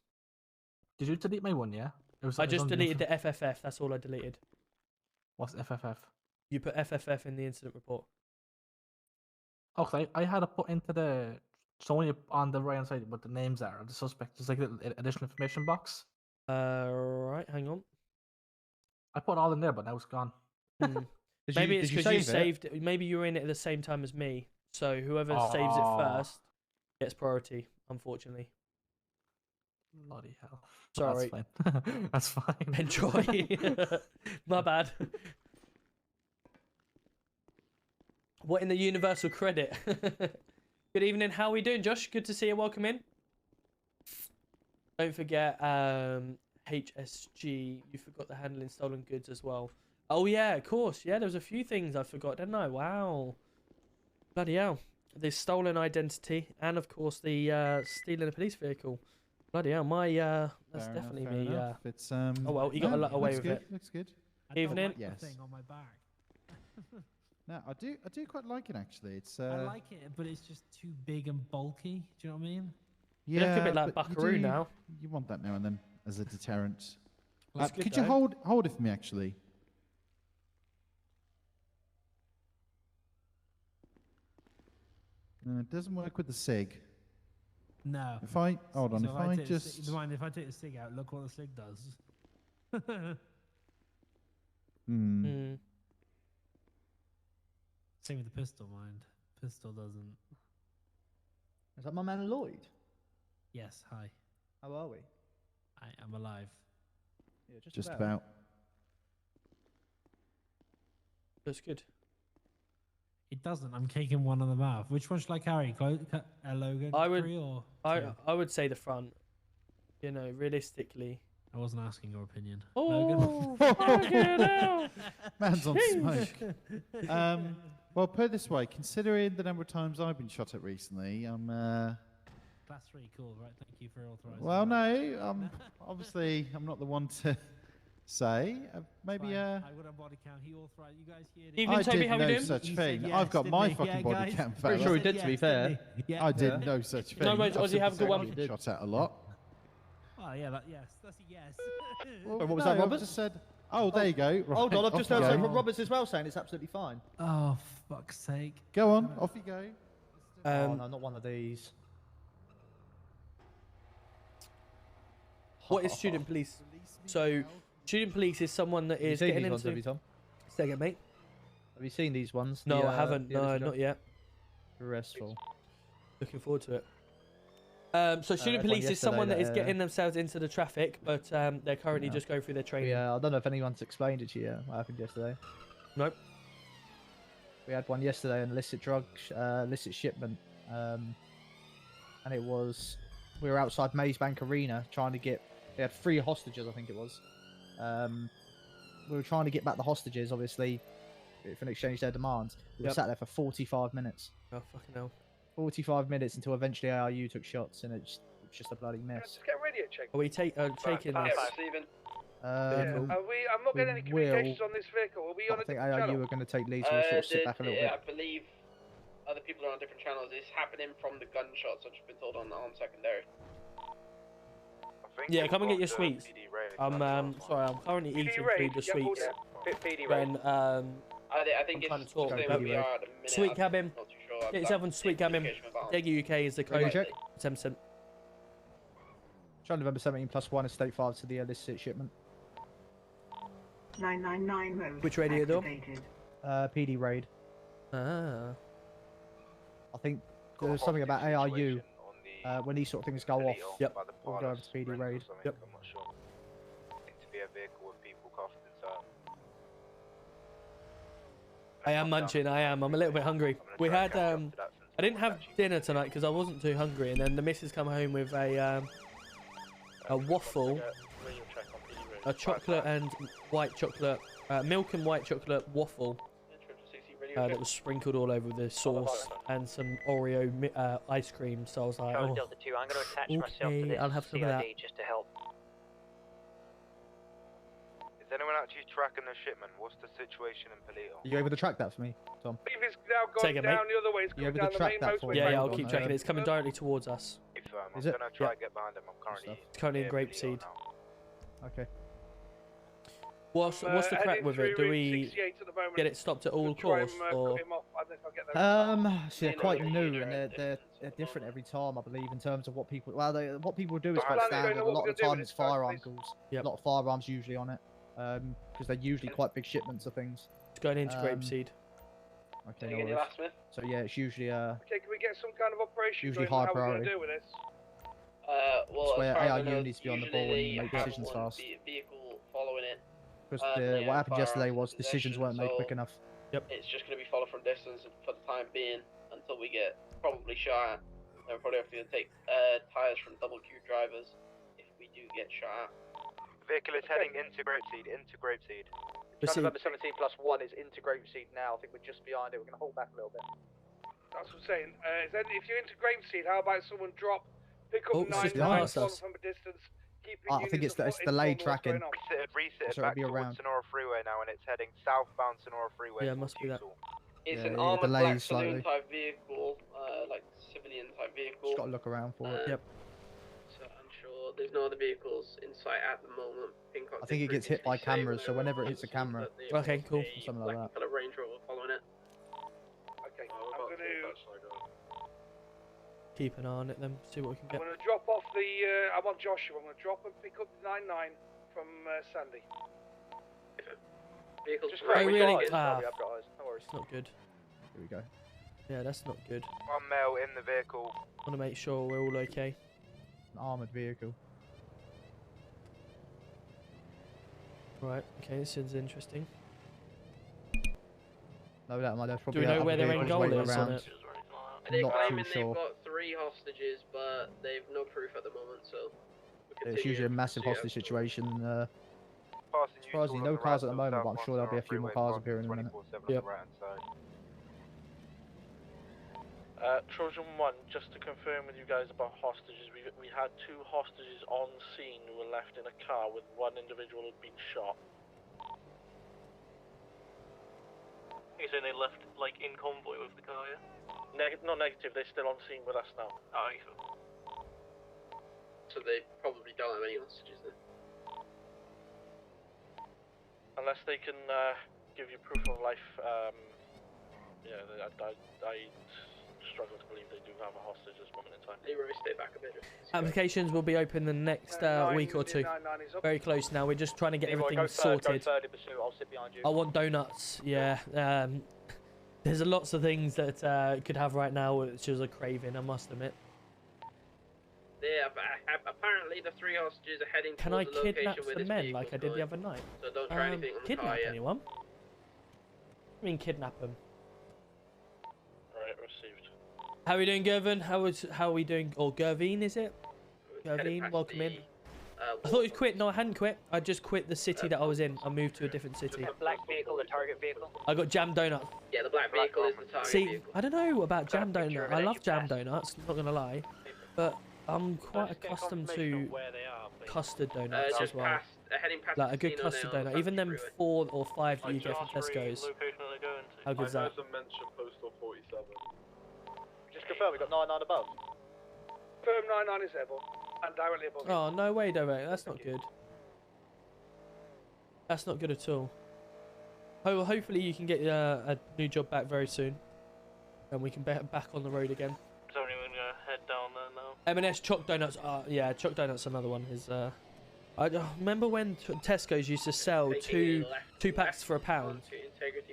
Did you delete my one? Yeah. I just deleted the FFF. That's all I deleted. What's FFF? You put FFF in the incident report. Okay, I had to put into the only on the right hand side what the names are of the suspects. There's like a little additional information box. Right, hang on. I put all in there, but now it's gone. Maybe it's because you saved it. Maybe you were in it at the same time as me. So whoever saves it first gets priority, unfortunately. Bloody hell. Sorry. That's fine. That's fine. Enjoy. My bad. What in the universal credit? Good evening. How are we doing, Josh? Good to see you. Welcome in. Don't forget HSG. You forgot the handling stolen goods as well. Oh yeah, of course. Yeah, there was a few things I forgot, didn't I? Wow. Bloody hell. The stolen identity and of course the stealing a police vehicle. Bloody hell, my that's Fair definitely enough, fair me. enough. It's Oh well, you got a lot away with it. Looks good. Evening. Yes. Thing on my back. No, I do quite like it actually. It's I like it, but it's just too big and bulky. Do you know what I mean? You look a bit like but you Buckaroo now. You want that now and then as a deterrent. Well, it's good could you though. hold it for me actually? It doesn't work with the SIG. No. If I hold on, So if I take just if I take the SIG out, look what the SIG does. Same with the pistol, mind. Pistol doesn't. Is that my man Lloyd? Yes. Hi. How are we? I am alive. Yeah, just about. Looks good. It doesn't. I'm kicking one on the mouth. Which one should I carry? Logan? I would. Three or I would say the front. You know, realistically. I wasn't asking your opinion. Oh, Logan. fucking hell. Man's on Jeez. smoke. Well, put it this way, considering the number of times I've been shot at recently, I'm Class 3, cool, right? Thank you for authorizing. well, no, obviously I'm not the one to say. Maybe I got a body count. He authorized. You guys hear this? Evening, I Toby, did how we no doing? such He thing. said I've yes, got didn't my he? fucking Yeah, body guys. cam. Pretty sure he fella. did, to be fair. Yeah. I did no such thing. No worries, I've Ozzy, have a good simply one. said I've been shot at a lot. Oh, yeah, yes. That's a yes. Well, What was no, that, I've Robert? just said. Oh, there you go. Hold on, Right, I've just off heard you go. Roberts as well saying it's absolutely fine. Oh, fuck's sake. Go on, off you go. Oh no, not one of these. What is student police? So, student police is someone that Have you is seen getting these ones, have into. you, Tom? Say again, mate. Have you seen these ones? No, The, I haven't. the No, other not yet. Restful. Looking forward to it. So, student one police is someone that yesterday is that, getting themselves into the traffic, but they're currently Yeah. just going through their training. Yeah, I don't know if anyone's explained it to you yet, what happened yesterday. Nope. We had one yesterday, an illicit illicit shipment, and it was, we were outside Maze Bank Arena trying to get, they had 3 hostages, I think it was. We were trying to get back the hostages, obviously, for an exchange their demands. We were Yep. sat there for 45 minutes. Oh, fucking hell. 45 minutes until eventually ARU took shots, and it's just a bloody mess. Just get a radio check. Are we taking Yeah, this? Stephen. Vehicle? I'm not getting any we communications will- on this vehicle. Are we on I a think different ARU channel? are going to take lead, so we'll sort of sit back a little bit. I believe other people are on different channels. It's happening from the gunshots. I've just been told on secondary. Yeah, come and get your sweets. I'm sorry, I'm currently eating through the sweets. When I think I'm trying it's to talk. stay where we are at the minute. Sweet I'm cabin. not too sure. Get yourself on sweet cabin. Degu UK is the code. 10%. Trying November 17 plus 1 is state 5 to the illicit shipment. 999 mode. Which radio door? activated. PD raid. Ah. I think there's something about ARU. When these sort of things go off, yep. We'll go over to PD raid. Yep. I'm not sure. Seems to be a vehicle with people cuffed inside. I am munching. I am. I'm a little bit hungry. We had I didn't have dinner tonight because I wasn't too hungry, and then the missus come home with a waffle, a chocolate and white chocolate, milk and white chocolate waffle that was sprinkled all over the sauce, and some Oreo ice cream. So I was like, oh, Delta 2, I'm going to attach myself to okay, this I'll have some of that. CID just to help. Is anyone actually tracking the shipment? What's the situation in Palito? Are you able to track that for me, Tom? I believe it's now Say gone again, down mate. the other way. It's You going able down to the track main that motorway. for Yeah, me? I'll Hold keep on, checking. It's coming directly towards us. I'm Is it? gonna try Yep. and get behind him. I'm currently. It's currently in near Grapeseed. Palito now. Okay. What's the crack heading with it? through Do Route we 68 at the moment. get it stopped at all Try and, course, cut or him off. I don't know if I'll get those. See, they're quite new and they're different every time, I believe, in terms of what people. Well, what people do is quite Plan, they don't standard. know A what lot we're of the gonna do time with it's it, guys, firearm please. calls. Yep. A lot of firearms usually on it, because they're usually quite big shipments of things. it's going into Um, Grapeseed? Okay, Did no you get your worries. last, Smith? So yeah, it's usually Okay, can we get some kind of operation Usually going on high how we're priority. going to deal with this? Well, It's where as far as I ARU know, needs to be on the usually ball and they make have decisions one fast. vehicle following it. Because they what have happened yesterday firearms was in decisions possession, weren't made so quick enough. It's just going to be followed from distance for the time being until we get probably shot at. Then we'll probably have to take tires from double Q drivers if we do get shot at. Vehicle is heading into Grapeseed. Into Grapeseed. November 17 plus 1 is into Grapeseed now. I think we're just behind it. We're going to hold back a little bit. That's what I'm saying. If you're into Grapeseed, how about someone pick up Oh, it's just 9-9, past follow us. from a distance, keep I think it's delayed tracking. Reset So it'll back be towards around. Sonora Freeway now, and it's heading southbound Sonora Freeway. Yeah, it must be that. It's Yeah, an it armored delays black slightly. saloon type vehicle, like civilian type vehicle. Just got to look around for it. Yep. So I'm sure there's no other vehicles in sight at the moment. I think it gets hit by cameras, so whenever it hits a camera, Okay, cool. something like that. Colour Range Rover following it. Okay, I'm going to Keep an eye on it then. See what we can get. drop off the. I want Joshua. I'm going to drop and pick up the 9-9 from Sandy. Vehicles Just Oh, really? I've Ah, got eyes. No worries. it's not good. Here we go. Yeah, that's not good. One male in the vehicle. Want to make sure we're all okay. An armored vehicle. Right. Okay, this is interesting. No doubt, there's Do probably we know other where their end vehicles goal waiting is on around. it? They're Not claiming too they've sure. got 3 hostages, but they've no proof at the moment, so... It's usually a massive hostage situation. As far as you know, cars at the moment, but I'm sure there'll be a few more cars appearing in a minute. Yep. Trojan 1, just to confirm with you guys about hostages, we had 2 hostages on scene who were left in a car with 1 individual who had been shot. You're saying they left, like, in convoy with the car, yeah? Not negative, they're still on scene with us now. Oh, So they probably don't have any hostages then. Unless they can give you proof of life, yeah, I struggle to believe they do have a hostage at this moment in time. Leroy, stay back a bit. Applications will be open the next week or 2. Very close now. We're just trying to get everything sorted. I'll sit behind you. I want donuts. Yeah. There's lots of things that could have right now, which is a craving, I must admit. Yeah, apparently the 3 hostages are heading Can I towards the location kidnap where the this men like I vehicle's did the going. other night? So don't try anything on the Kidnap car yet. anyone? I mean, kidnap them. Right, received. How are we doing, Gervin? How are we doing? Or Gervin, is it? Gervin, welcome in. I thought you quit. No, I hadn't quit. I just quit the city that I was in. I moved to a different city. The black vehicle, the target vehicle. I got jam donut. Yeah, the black vehicle is the target See, vehicle. I don't know about jam donut. I love jam donuts, not gonna lie, but I'm quite accustomed to custard donuts as Just well. heading past Like the a good casino custard now, donut, even them 4 or 5 that you get from Tesco's. How good's that? Postal 47. Just confirm, we got 99 above. Firm 99 is airborne. And directly above you. Oh no way, Derek. That's not good. That's not good at all. Hopefully you can get a new job back very soon, and we can be back on the road again. Is anyone gonna head down there now? M&S choc donuts. Yeah, choc donuts. Another one is. I remember when Tesco's used to sell two packs for £1.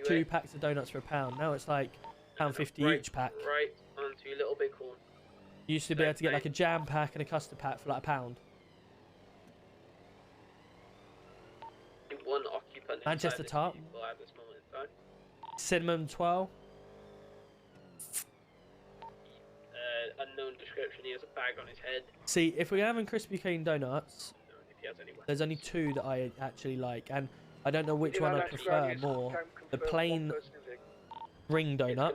2 packs of donuts for £1. Now it's like £1.50 each pack. Right onto Little Bighorn. You used to be able to get like a jam pack and a custard pack for like £1. One occupant Manchester inside tart. this vehicle at this moment in time. Cinnamon twirl. Unknown description. He has a bag on his head. See, if we're having Krispy Kreme donuts, If he has any there's only 2 that I actually like, and I don't know which one I prefer more. The plain ring donut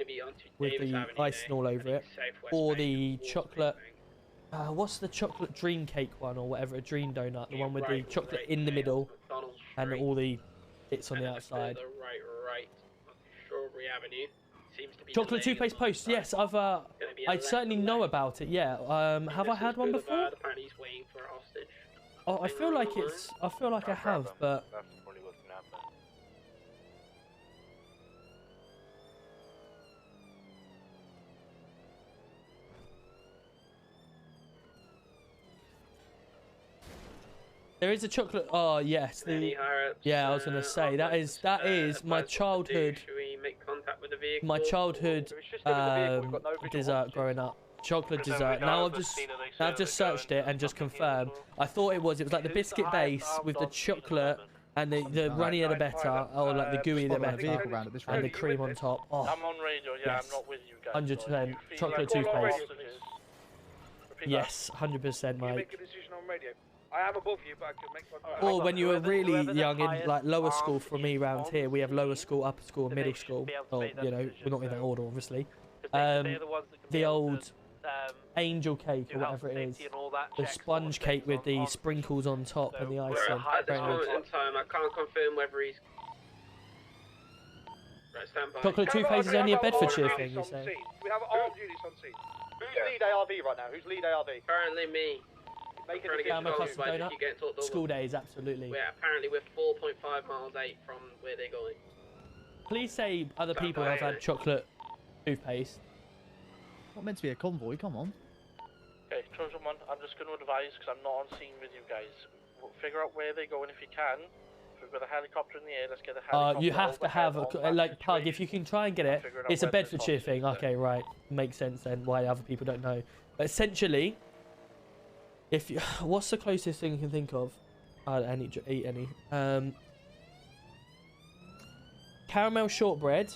with the icing all over it, or the chocolate. What's the chocolate dream cake one, or whatever, a dream donut, the one with the chocolate in the middle and all the bits on the outside. Right on Strawberry Avenue. Seems to be Chocolate delaying toothpaste post. Yes, I certainly know about it. Yeah. Have I had one before? Apparently he's waiting for a hostage. Oh, I feel like it's. I feel like I have, but. There is a chocolate. Oh yes, yeah. I was gonna say that is my childhood. Should we make contact with the vehicle? My childhood dessert growing up. Chocolate dessert. Now I've just searched it and just confirmed. I thought it was like the biscuit base with the chocolate and the runnier the better, or like the gooey the better, and the cream on top. Oh, I'm on radio, yeah, yes. I'm not with you guys. 100% chocolate toothpaste. Yes, 100%, You mate. make a decision on radio. I am above you, but I can make my... Or when you were really young in like lower school, for me around here, we have lower school, upper school, and middle school. Or you know, we're not in that order, obviously. The old angel cake or whatever it is, the sponge cake with the sprinkles on top and the icing. At this Very moment nice. in time, I can't confirm whether he's... Right, stand by. Chocolate toothpaste is only a Bedfordshire thing, you say? We have armed units on scene. Who's lead ARV right now? Who's lead ARV? Currently me. Make Trying to get Caramel custard notified if donut. you get talked over. School days, absolutely. Apparently we're 4.5 miles out from where they're going. Please say other people have had chocolate toothpaste. Not meant to be a convoy, come on. Okay, Trojan 1, I'm just going to advise, because I'm not on scene with you guys. Figure out where they're going if you can. If we've got a helicopter in the air, let's get a helicopter. You have to have like Pug. If you can try and get it, it's a Bedfordshire thing. Okay, right, makes sense then. Why other people don't know, but essentially, if you, what's the closest thing you can think of? Eat any. Caramel shortbread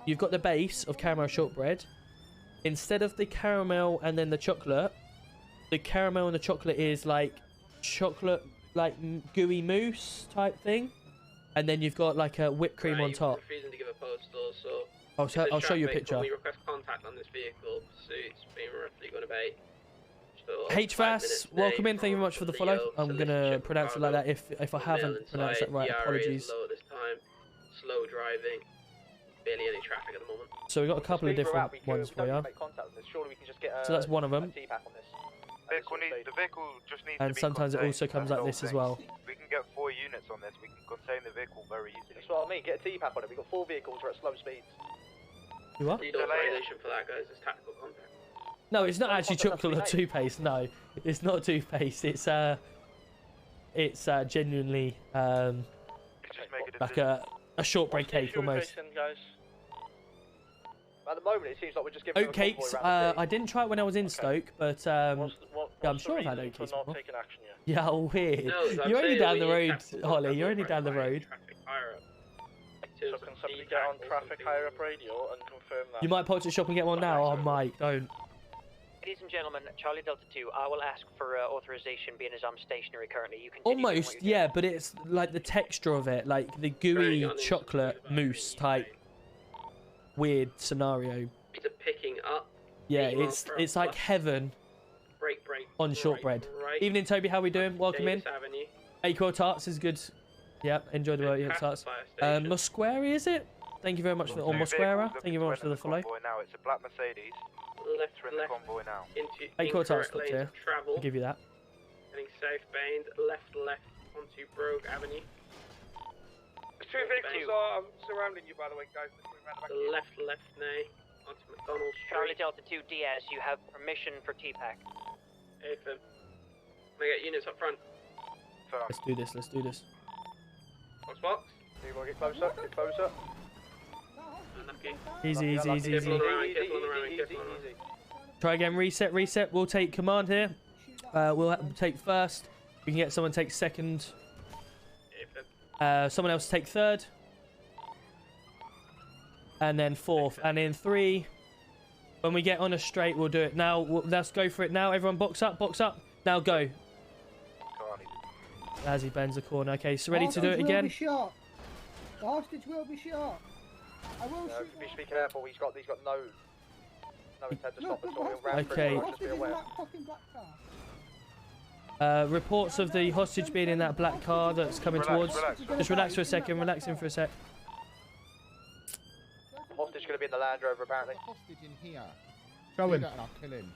you've got the base of caramel shortbread. Instead of the caramel and then the chocolate, the caramel and the chocolate is like chocolate, like gooey mousse type thing, and then you've got like a whipped cream on top. Refusing to give a postal, so I'll show you a traffic, picture. when we request contact on this vehicle, pursuit's been roughly going to be. HVAS, welcome in. Thank you very much for the follow. I'm gonna pronounce it like that if I haven't pronounced that right. Apologies. Low at this time. Slow driving. Barely any traffic at the moment. So we've got a couple of different ones for you. So that's one of them. The vehicle just needs And to be sometimes it contained, also comes that's like this all as well. We can get 4 units on this. We can contain the vehicle very easily. That's what I mean. Get a T-pack on it. We've got 4 vehicles. We're at slow speeds. You what? Need authorization for that, guys. It's tactical contact. No, it's not actually chocolate or toothpaste. No, it's not toothpaste. It's genuinely like a shortbread cake almost. At the moment, it seems like we're just giving Oat cakes. I didn't try it when I was in Stoke, but yeah, I'm sure I've had oat cakes before. Yeah, weird. No, I'm You're only saying down we the need road, tactical Holly. contact You're only down the road. So can somebody get on traffic higher up radio and confirm that? You might pop to the shop and get one now. Oh, Mike, don't. Ladies and gentlemen, Charlie Delta 2, I will ask for authorization being as I'm stationary currently. You continue doing Almost, what you're yeah, but it's like the texture of it, like the gooey chocolate mousse type weird scenario. It's a picking up. Yeah, it's like heaven Break. on shortbread. Evening, Toby. How we doing? Welcome in. Avenue. Aqua Tarts is good. Yep, enjoy the work. Tarts. Musquari, is it? Thank you very much for, or Musquera. Thank you very much for the follow. Now it's a black Mercedes. Left, in the convoy now. Aqua Tarts Incorrect stopped lanes here. of travel. I'll give you that. Heading southbound, left onto Brogue Avenue. There's 2 vehicles are surrounding you, by the way, guys. Left now onto McDonald Charlie Street. Delta 2 Diaz, you have permission for T-Pack. AFM. Can I get units up front? Let's do this. Let's do this. Box. You want to get closer? Get closer. Unlucky. Easy. Careful on the ramming. Try again. Reset. We'll take command here. We'll take first. We can get someone take second. Someone else take third. And then fourth. And in 3. When we get on a straight, we'll do it. Now, let's go for it now. Everyone box up. Now go. As he bends the corner. Okay, so ready to do it again? The hostage will be shot. I will shoot. Be careful. He's got no intent to stop us. So we'll ram Okay. through. Just be aware. Reports of the hostage being in that black car that's coming towards. Just relax for a second. Relax in for a sec. Hostage going to be in the Land Rover apparently. Hostage in here. Show him. And I'll kill him.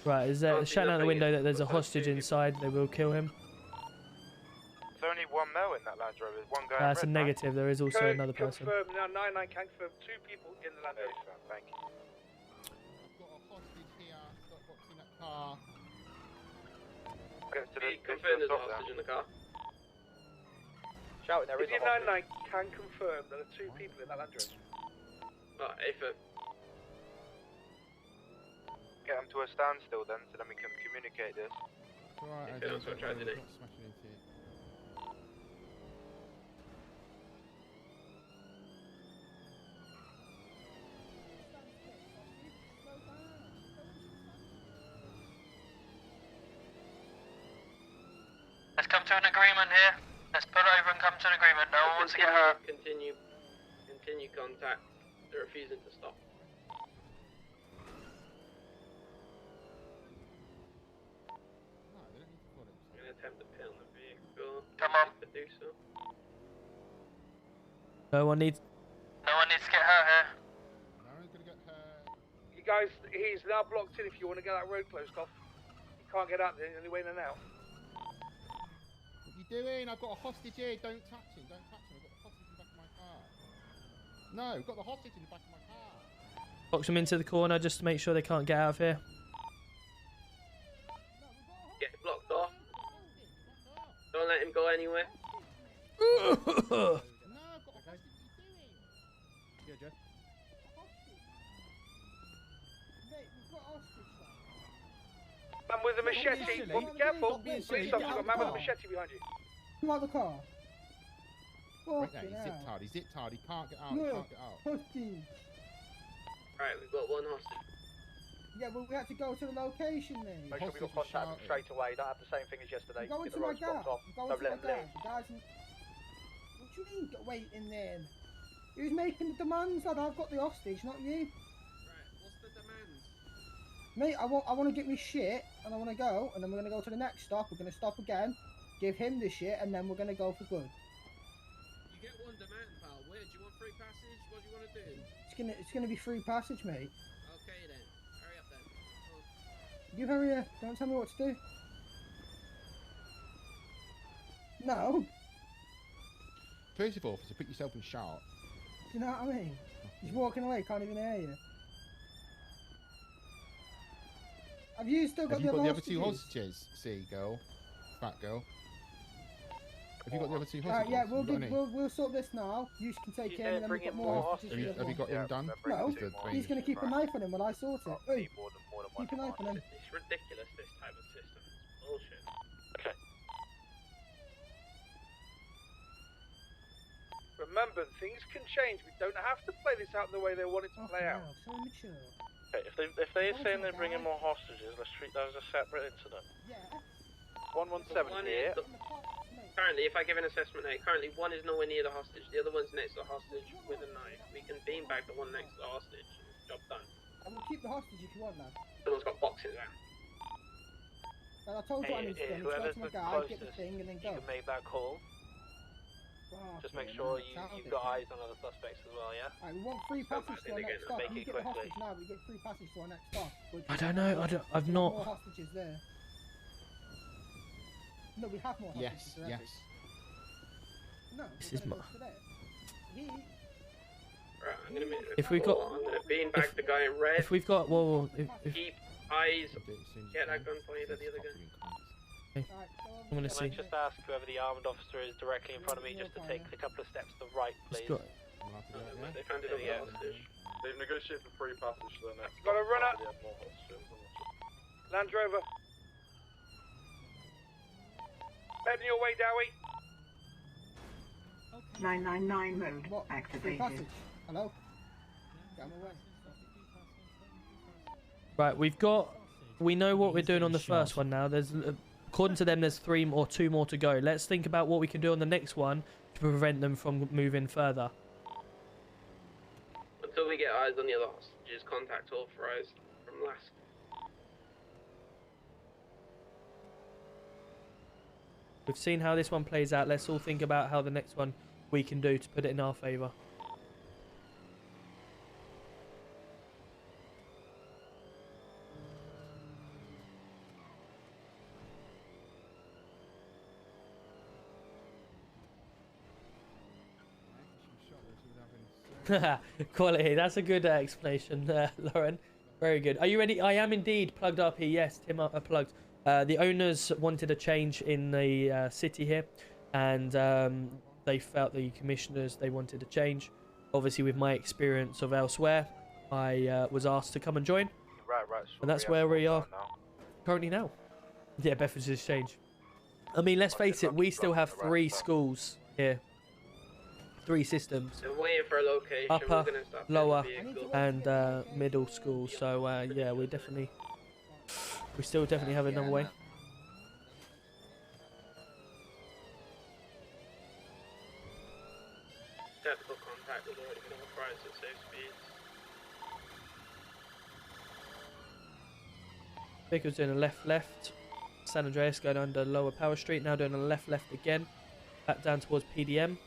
Right, is there shouting out the window that there's a hostage inside? They will kill him. There's only 1 male in that Land Rover. One guy. That's a negative. There is also another person. Confirm now. 99 can confirm 2 people in the Land Rover. Thank you. I've got a hostage here. Stop boxing that car. Confirm there's a hostage in the car. Shouting there is a Indian hostage. 99 can confirm there are 2 people in that Land Rover. Oh, AFM. Get them to a standstill then, so then we can communicate this. Right, Okay, that's what I tried to do. Smashing into it. Let's come to an agreement here. Let's pull over and come to an agreement. No one wants to get hurt. Continue contact. They're refusing to stop. I'm gonna attempt to pin the vehicle. Come on. To do so. No one needs. No one needs to get hurt here. No one's gonna get hurt. You guys, he's now blocked in if you want to get that road closed off. You can't get out there, the only way in and out. What are you doing? I've got a hostage here. Don't touch him. Don't touch him. I've got the hostage in the back of my car. No, I've got the hostage in the back of my car. Box them into the corner just to make sure they can't get out of here. Get blocked off. Don't let him go anywhere. No, I've got a hostage. What are you doing? Yeah, Joe. Man with a machete. Be careful. Don't be Police silly. officer, Get out got a of man the with a car. machete behind you. Come out of the car. Wait there, Fucking he's zipped hell. hard, he can't get out, he Look, can't get out. hostage. Right, we've got one hostage. Yeah, but we had to go to the location, mate. Make sure we got contact with them straight away. Don't have the same thing as yesterday. I'm going Get to the my ropes blocked guy. off. I'm going Don't to let my them guy. leave. The guy's in... What do you mean, wait in there? He was making the demands, lad. I've got the hostage, not you. Right, what's the demands? Mate, I want to get me shit, and I want to go, and then we're going to go to the next stop. We're going to stop again, give him the shit, and then we're going to go for good. You get one demand, pal. Where do you want free passage? What do you want to do? It's gonna be free passage, mate. Okay then. Hurry up then. Oh. You hurry up. Don't tell me what to do. No. First officer, put yourself in shot. Do you know what I mean? He's walking away, can't even hear you. Have you still got Have you got the other two hostages? hostages? See, girl. Fat girl. Have you got the other two hostages? Alright, yeah, Have you got any? we'll sort this now. You can take care, and then we've got more hostages. Have you got them done? No, Just the he's going to keep a knife on him while I sort it. Hey, keep a knife on him. It's ridiculous, this type of system. It's bullshit. Okay. Remember, things can change. We don't have to play this out the way they want it to play out. So immature. Okay, if they're saying they're bringing more hostages, let's treat that as a separate incident. Yeah. 117 One here. is currently, if I give an assessment A, currently one is nowhere near the hostage, the other one's next to the hostage with a knife. We can beanbag the one next to the hostage. Job done. I will keep the hostage if you want, lad. Someone's got boxes out. And I told you I need to do. Go to my guy, get the thing, and then go. You can make that call. Just make sure you've got eyes on other suspects as well, yeah? Alright, we want free passage to our next stop. Make You it get the quickly. hostage now, we get free passage to our next stop. I don't know. I've not. More hostages there. No, we have more hostages. Yes, already. yes. No, This we're is gonna my- go to there. He... Right, I'm gonna make If we got- I'm gonna beanbag the guy in red. If we've got, well, if Keep eyes. Get that gun pointed at the other gun. I'm gonna Can I see. just ask whoever the armed officer is directly in front of me just to take a couple of steps to the right, It's please? got- They've handed over the hostage. They've negotiated for free passage to the next. Got a runner. They have more hostages. Land Rover. Heading your way, Dowie. 999 mode What? Free activated. passage. Hello? Get him away. Right, we know what we're doing on the first one now. There's, according to them, there's 3 or 2 more to go. Let's think about what we can do on the next one to prevent them from moving further. Until we get eyes on the other hostages, contact authorized from last. We've seen how this one plays out. Let's all think about how the next one we can do to put it in our favour. Quality. That's a good explanation, Lauren. Very good. Are you ready? I am indeed plugged up here. Yes, Tim, plugged. The owners wanted a change in the city here, and they felt, the commissioners, they wanted a change. Obviously, with my experience of elsewhere, I was asked to come and join, Right. and that's where we are currently now. Yeah, Bedfordshire Exchange. I mean, let's face it, we still have 3 schools here. 3 systems. They're waiting for a location. Upper, We're gonna stop lower, the vehicle. and middle school. So yeah, we still definitely have another way. Technical contact has already been authorized at safe speeds. Vehicle's doing a left. San Andreas going under Lower Power Street. Now doing a left again. Back down towards PDM.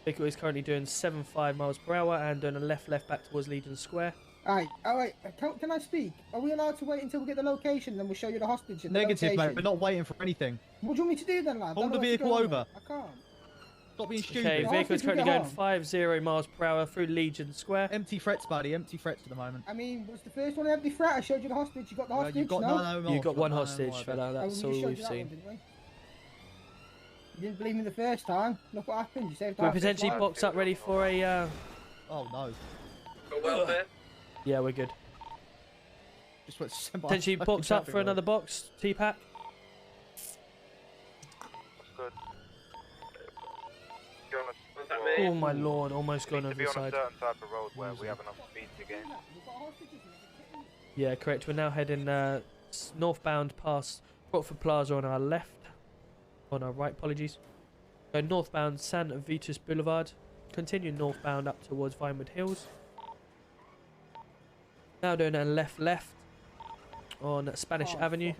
Vehicle is currently doing 75 miles per hour and doing a left back towards Legion Square. Alright, can I speak? Are we allowed to wait until we get the location, then we'll show you the hostage? Negative, location? mate. We're not waiting for anything. What do you want me to do then, lad? Hold the I don't know vehicle what's going over. on. I can't. Stop being stupid. Okay, The vehicle is hostage will currently get going home. 50 miles per hour through Legion Square. Empty threats, buddy. Empty threats at the moment. I mean, was the first one an empty threat? I showed you the hostage. You got the Well, hostage? you got no. You got one no, hostage, no, fella. That's we all just showed we've you that one, seen. didn't we? You didn't believe me the first time. Look what happened. You saved We're our potentially life. boxed up, ready for a. Oh no. For welfare. Yeah, we're good. Just went semi- Potentially boxed up for another box. T-pack. Good. Oh my lord, almost gone over To be the on a side. certain type of road where we have enough speed to gain. Yeah, correct. We're now heading northbound past Rockford Plaza on our left. On our right, apologies. Go northbound San Vitus Boulevard. Continue northbound up towards Vinewood Hills. Now doing a left on Spanish Avenue.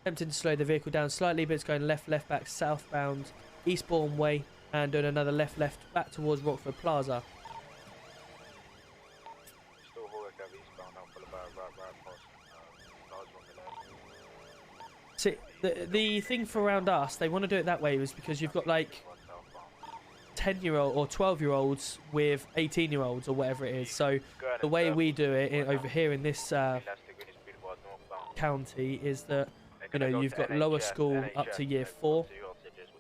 Attempting to slow the vehicle down slightly, but it's going left back southbound Eastbourne Way, and doing another left back towards Rockford Plaza. Still Horwick Ave eastbound, now Boulevard, right past See, the thing for around us, they want to do it that way, was because you've got like 10-year-old or 12-year-olds with 18-year-olds or whatever it is. So the way we do it over here in this county is that, you know, you've got lower school up to year 4,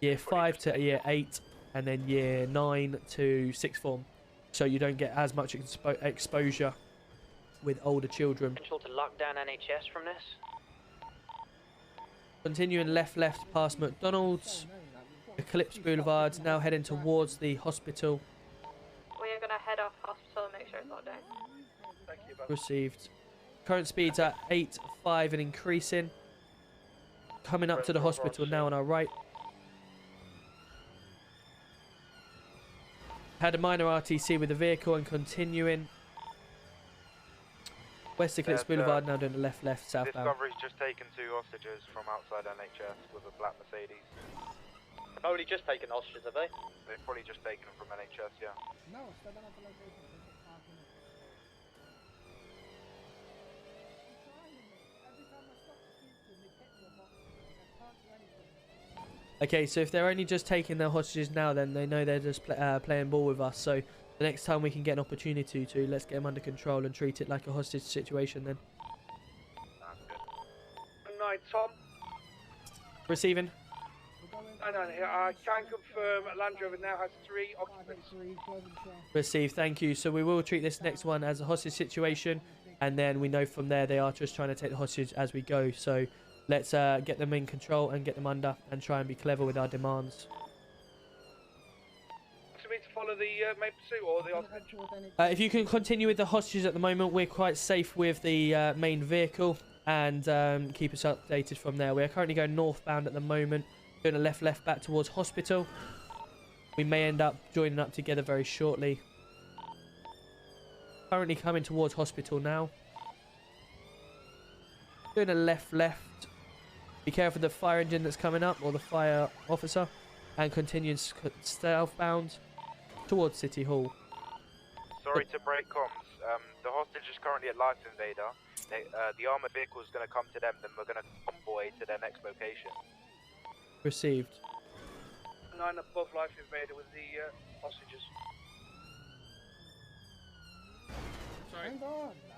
year 5 to year 8, and then year 9 to 6th form. So you don't get as much exposure with older children. Potential to lock down NHS from this? Continuing left past McDonald's, Eclipse Boulevard, now heading towards the hospital. We are going to head off hospital and make sure it's locked down. Thank you, bud. Received. Current speeds at 8.5 and increasing. Coming up to the hospital now on our right. Had a minor RTC with the vehicle and continuing. West Eclipse Boulevard, now doing the left southbound. Discovery's just taken 2 hostages from outside NHS with a black Mercedes. Only just taken hostages, have they? They've probably just taken them from NHS, yeah. No, still don't have the location. Okay, so if they're only just taking their hostages now, then they know they're just playing ball with us. So the next time we can get an opportunity to, let's get them under control and treat it like a hostage situation then. Good night, Tom. Receiving. I can confirm Land Rover now has 3 occupants. Received, thank you. So we will treat this next one as a hostage situation, and then we know from there they are just trying to take the hostage as we go. So let's get them in control and get them under and try and be clever with our demands. To me to follow the main pursuit or the hostage? If you can continue with the hostages at the moment, we're quite safe with the main vehicle, and keep us updated from there. We are currently going northbound at the moment, doing a left back towards hospital. We may end up joining up together very shortly. Currently coming towards hospital now. Doing a left. Be careful of the fire engine that's coming up, or the fire officer, and continuing southbound towards City Hall. Sorry to break comms. The hostage is currently at Life Invader. The armoured vehicle is going to come to them, then we're going to convoy to their next location. Received. 9 above Life Invader with the hostages. Sorry.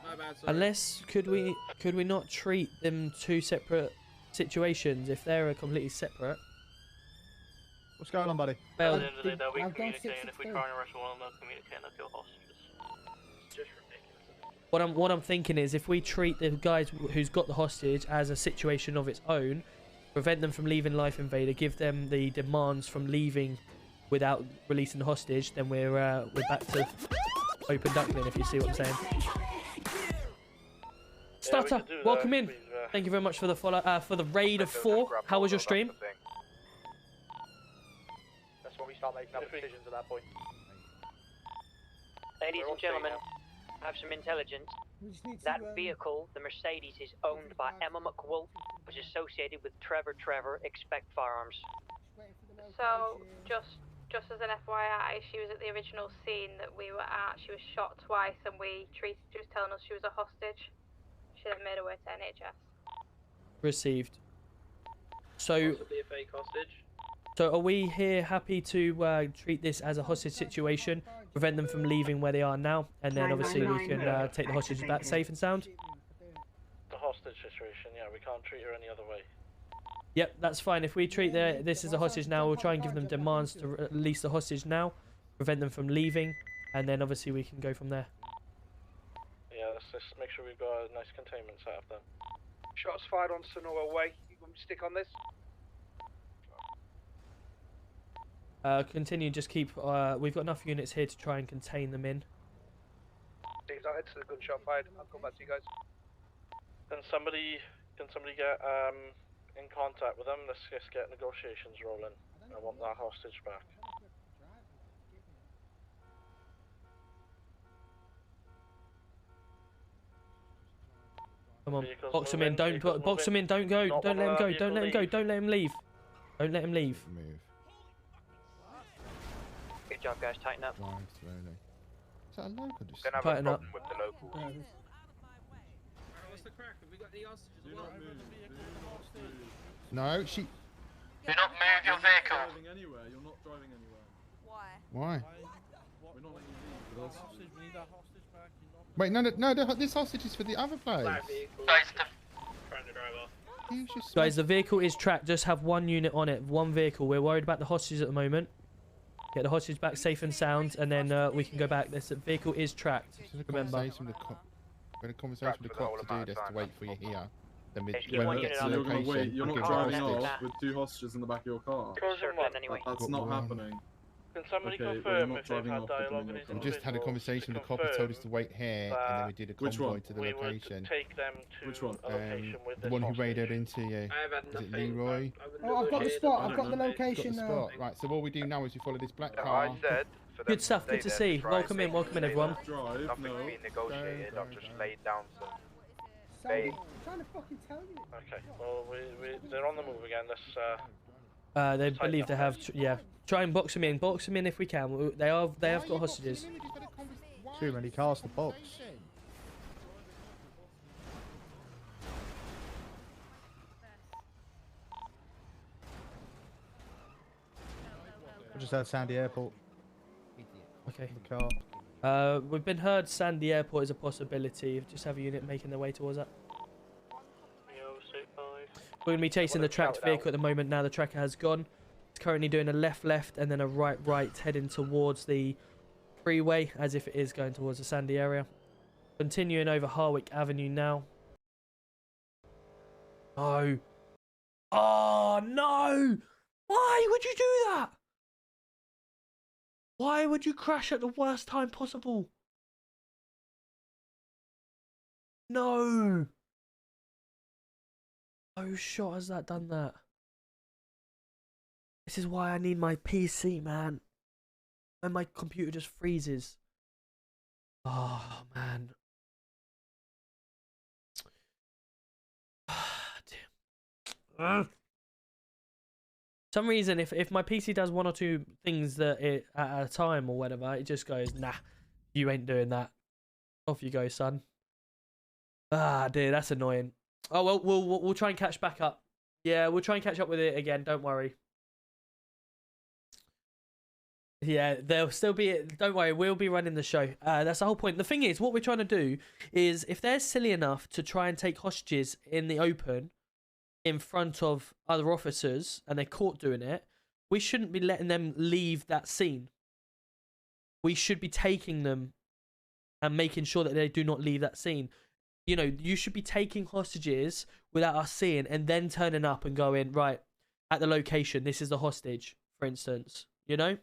My bad, sorry. Unless could we not treat them 2 separate situations if they're completely separate? What's going on, buddy? At the end of the day, they'll be communicating. If we try and arrest one of them, they'll communicate and they'll kill hostages. It's just ridiculous. What I'm thinking is, if we treat the guys who's got the hostage as a situation of its own, prevent them from leaving Life Invader, give them the demands from leaving without releasing the hostage, then we're back to open duckling, if you see what I'm saying. Starter, welcome in. Thank you very much for the follow for the raid of 4. How was your stream? That's when we start making other decisions at that point. Ladies and gentlemen, I have some intelligence. That vehicle, the Mercedes, is owned by Emma McWolf, which is associated with Trevor. Expect firearms. So, just as an FYI, she was at the original scene that we were at. She was shot twice, and she was telling us she was a hostage. She then made her way to NHS. Received. So, Possibly a fake hostage. So are we here happy to treat this as a hostage situation, prevent them from leaving where they are now, and then obviously we can take the hostages back safe and sound? The hostage situation, yeah, we can't treat her any other way. Yep, that's fine. If we treat this as a hostage now, we'll try and give them demands to release the hostage now, prevent them from leaving, and then obviously we can go from there. Yeah, let's just make sure we've got a nice containment set up then. Shots fired on Sonora Way. You want me to stick on this? Continue, just keep, we've got enough units here to try and contain them in. These are the gunshot fired. I'll come back to you guys. Can somebody get in contact with them? Let's just get negotiations rolling. I want that hostage back. Come on, Vehicles box them moving, in, vehicles box them moving. in, don't go, Not don't let one him of go, that don't let him vehicle go, don't let him leave. Don't let him leave. Move. Good job, guys. Tighten up. Drive slowly. Is that a local? Just Gonna have Tighten a up. problem with the locals. What's the crack? Have we got any hostages? No, she. Do not move your vehicle. Anywhere. You're not driving anywhere. Why? We're not letting you leave. The hostage. We need that hostage back. Wait, no. This hostage is for the other place. Guys, Trying to drive off. You just Guys, the vehicle is tracked, just have one unit on it, one vehicle. We're worried about the hostages at the moment. Get the hostage back safe and sound, and then we can go back. This vehicle is tracked, remember. We're in a conversation with the cop to do this, to wait for you here. Then Yeah, when we get to the you're gonna location, wait. You're we'll not give you a driving hostage. off with 2 hostages in the back of your car. That's not happening. Can somebody Okay, well, you're confirm not if they've driving had off with them dialogue in with your these car. We just had a conversation with the cop who told us to wait here, and then we did a Which convoy one? to the we location. would take them to Which one? a location with The this one who hostage. radioed into you. I have had Is it nothing. Leroy? Oh, I've got the spot. I've got the Got location the now. spot. Right, so all we do now is we follow this black I car. said for them Good stuff, stay good to there see. try Welcome and in, welcome in, stay everyone. there. Drive, Nothing's no. been negotiated. I've just laid down some. So, Hey. I'm trying to fucking tell you. Okay, well, they're on the move again. Let's They believe they have, yeah. Try and box them in if we can. They have got hostages. Too many cars to box. I just heard Sandy Airport. Okay. The car. We've been heard Sandy Airport is a possibility. Just have a unit making their way towards that. We're going to be chasing the tracked vehicle at the moment now. The tracker has gone. It's currently doing a left and then a right heading towards the freeway as if it is going towards the Sandy area. Continuing over Harwick Avenue now. No. Oh, no. Why would you do that? Why would you crash at the worst time possible? No. No shot has that done that. This is why I need my PC, man. When my computer just freezes. Oh, man. Damn. Some reason, if my PC does 1 or 2 things that it at a time or whatever, it just goes, nah, you ain't doing that. Off you go, son. Ah, dear, that's annoying. Oh well, we'll try and catch back up. Yeah, we'll try and catch up with it again. Don't worry. Yeah, there'll still be. Don't worry, we'll be running the show. That's the whole point. The thing is, what we're trying to do is, if they're silly enough to try and take hostages in the open, in front of other officers, and they're caught doing it, we shouldn't be letting them leave that scene. We should be taking them and making sure that they do not leave that scene. You know, you should be taking hostages without us seeing, and then turning up and going, right, at the location, this is the hostage, for instance. You know?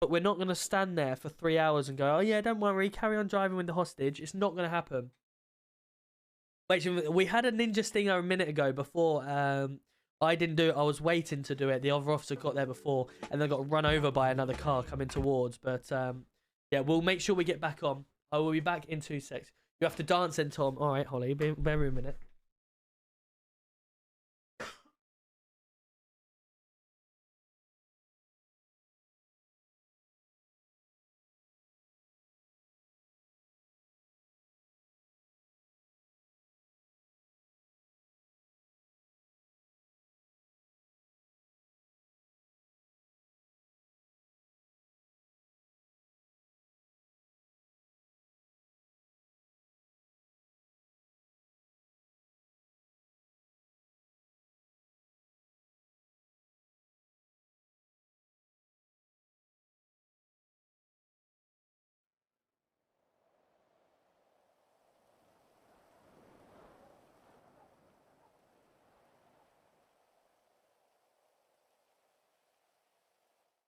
But we're not going to stand there for 3 hours and go, oh yeah, don't worry, carry on driving with the hostage. It's not going to happen. Wait, we had a ninja stinger a minute ago before I didn't do it. I was waiting to do it. The other officer got there before and then got run over by another car coming towards. But yeah, we'll make sure we get back on. I will be back in 2 secs. You have to dance in, Tom. All right, Holly, bear with me a minute.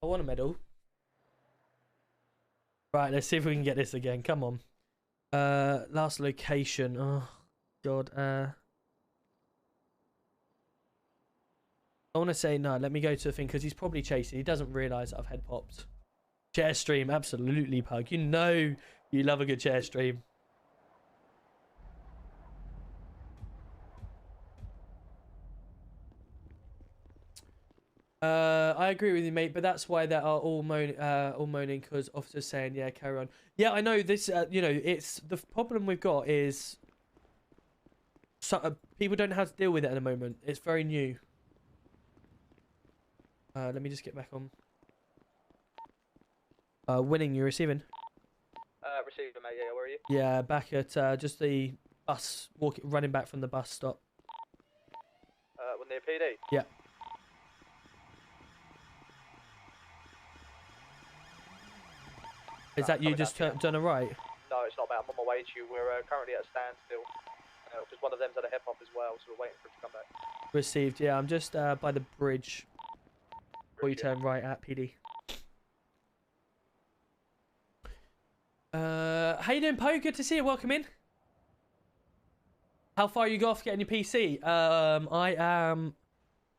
I want a medal. Right, let's see if we can get this again. Come on. Last location. Oh, God. I want to say no. Let me go to the thing because he's probably chasing. He doesn't realise I've head popped. Chair stream, absolutely, Pug. You know you love a good chair stream. I agree with you, mate, but that's why they are all moaning because officers saying, yeah, carry on. Yeah, I know this. You know, it's the problem we've got is people don't know how to deal with it at the moment. It's very new. Let me just get back on. Winning, you're receiving. Received, mate. Yeah, where are you? Yeah, back at just the bus, running back from the bus stop. When near PD. Yeah. Is that you just done a right? No, it's not, mate. I'm on my way to you. We're currently at a standstill. Because one of them's at a hip hop as well, so we're waiting for him to come back. Received, yeah. I'm just by the bridge. Before you turn right at PD. How you doing, Poe? Good to see you. Welcome in. How far you got off getting your PC? I am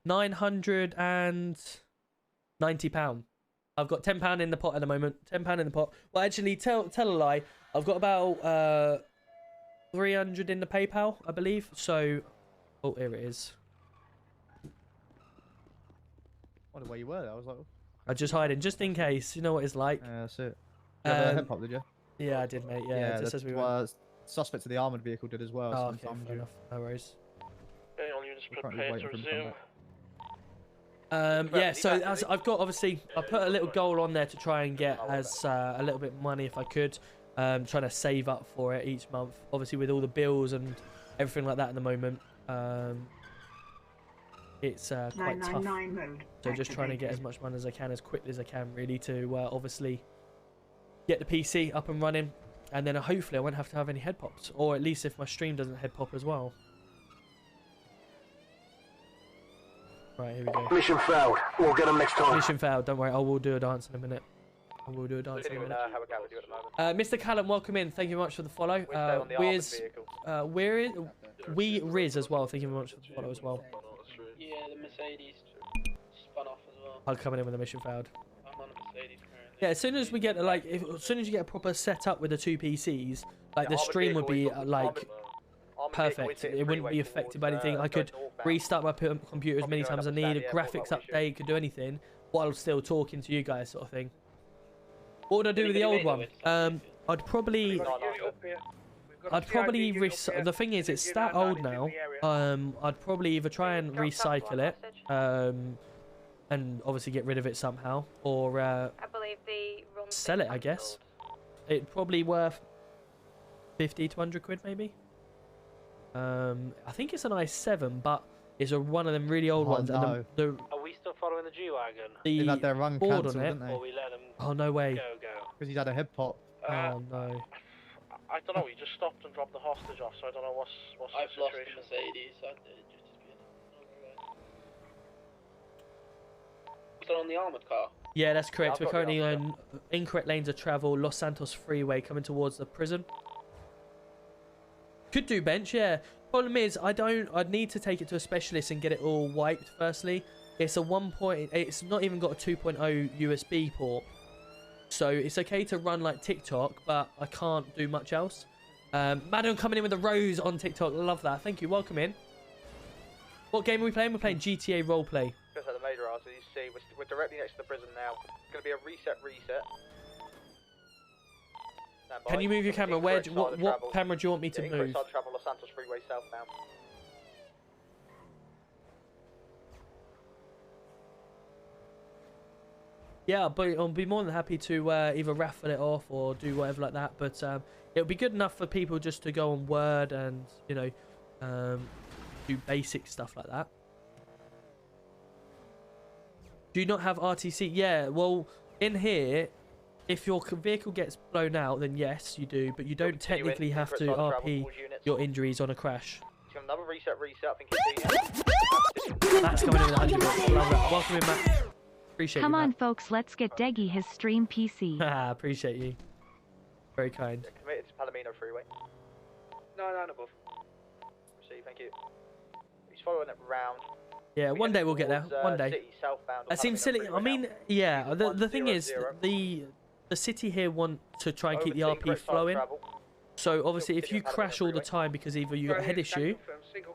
£990. I've got £10 in the pot at the moment. £10 in the pot. Well, actually, tell a lie. I've got about 300 in the PayPal, I believe. So, oh, here it is. I wonder where you were. I was like, I just hiding, just in case. You know what it's like. Yeah, that's it. You have a head pop, did you? Yeah, I did, mate. Yeah, just as we went. Suspect to the armoured vehicle did as well. Oh, okay, fair enough. No worries. Okay, all units prepare to resume. Yeah, so as I've got, obviously, I put a little goal on there to try and get as a little bit of money if I could. Trying to save up for it each month. Obviously, with all the bills and everything like that at the moment, it's quite tough. So just trying to get as much money as I can, as quickly as I can, really, to obviously get the PC up and running. And then hopefully I won't have to have any head pops. Or at least if my stream doesn't head pop as well. Right, here we go. Mission failed. We'll get them next time. Mission failed. Don't worry. I will do a dance in a minute. I will do a dance in a minute. Mr. Callum, welcome in. Thank you very much for the follow. We Riz as well. Thank you very much for the follow as well. Yeah, the Mercedes spun off as well. I'm coming in with a mission failed. I'm on a Mercedes currently. Yeah, as soon as we get as soon as you get a proper setup with the two PCs, like the stream would be like perfect. It wouldn't be affected by anything. I could restart my computer as many times as I need. A graphics update, could do anything while still talking to you guys, sort of thing. What would I do with the old one? I'd probably the thing is, it's that old now. I'd probably either try and recycle it, and obviously get rid of it somehow, or I believe the sell it. I guess it'd probably worth 50 to 100 quid maybe. I think it's an i7, but it's one of them really old ones. No. And the Are we still following the G-Wagon? They had their run board cancelled, on it. didn't they? Or we let them Oh, no way. go. Because he's had a head pop. Oh no. I don't know. He just stopped and dropped the hostage off, so I don't know what's I've the lost situation. the Mercedes. So still on the armoured car? Yeah, that's correct. We're currently on incorrect lanes of travel, Los Santos Freeway, coming towards the prison. Could do bench, yeah. Problem is, I'd need to take it to a specialist and get it all wiped. Firstly, it's a 1. It's not even got a 2.0 USB port, so it's okay to run like TikTok, but I can't do much else. Madam coming in with a rose on TikTok. Love that. Thank you. Welcome in. What game are we playing? We're playing GTA Roleplay. Just at the major artery, you see, we're directly next to the prison now. It's going to be a reset. Can you move your camera? What camera do you want me to move? Travel, Los Santos Freeway southbound. Yeah, but I'll be more than happy to either raffle it off or do whatever like that. But it'll be good enough for people just to go on Word and, you know, do basic stuff like that. Do you not have RTC? Yeah, well, in here, if your vehicle gets blown out, then yes, you do. But you don't technically have to RP your injuries on a crash. Another reset. I think it's That's coming in with 100 bucks. Love that. Welcome in, Matt. Appreciate Come you, on, Matt. folks, let's get Deggy his stream PC. Appreciate you. Very kind. Yeah, committed to Palomino Freeway. 99 above. Receive, thank you. He's following it round. Yeah, one day we'll get there. One day. City, southbound That seems silly. I mean, yeah. The thing is, the city here want to try and keep the RP flowing. So obviously, if you crash all the time because either you got a head issue,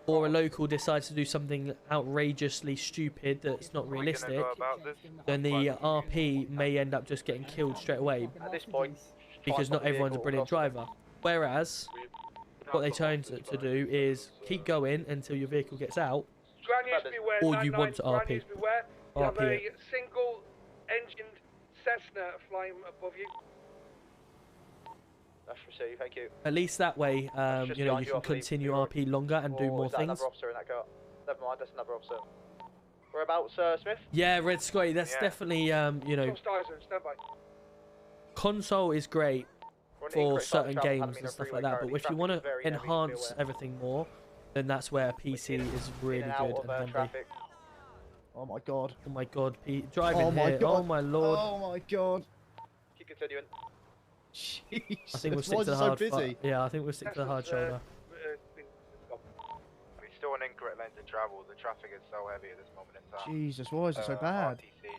or a local decides to do something outrageously stupid that's not realistic, then the RP may end up just getting killed straight away. At this point, Because not everyone's a brilliant driver. Whereas, what they tend to do is keep going until your vehicle gets out, or you want to RP. Beware. You have RP a it. single engined Cessna flying above you. That's received, thank you. At least that way, you know, you can continue RP longer and do more is that things. another officer in that car? Never mind, that's another officer. Whereabouts, Smith? Yeah, Red Scotty, that's definitely, you know, Stand by. console is great We're on for incorrect side of certain travel, games Palomino and stuff Freeway like that. But currently. if you want to Traffic is very heavy, enhance beware. everything more, then that's where PC is really In and out good of, and handy. traffic. Oh my god. Oh my god, Pete, driving Oh my here. god. Oh my lord. Oh my god. Keep continuing. Jesus. I think we'll stick Why to is the it so hard. busy? Yeah, I think we'll stick to the hard shoulder. We're still on incorrect lanes of travel. The traffic is so heavy at this moment in time. Jesus, why is it so bad? RTC.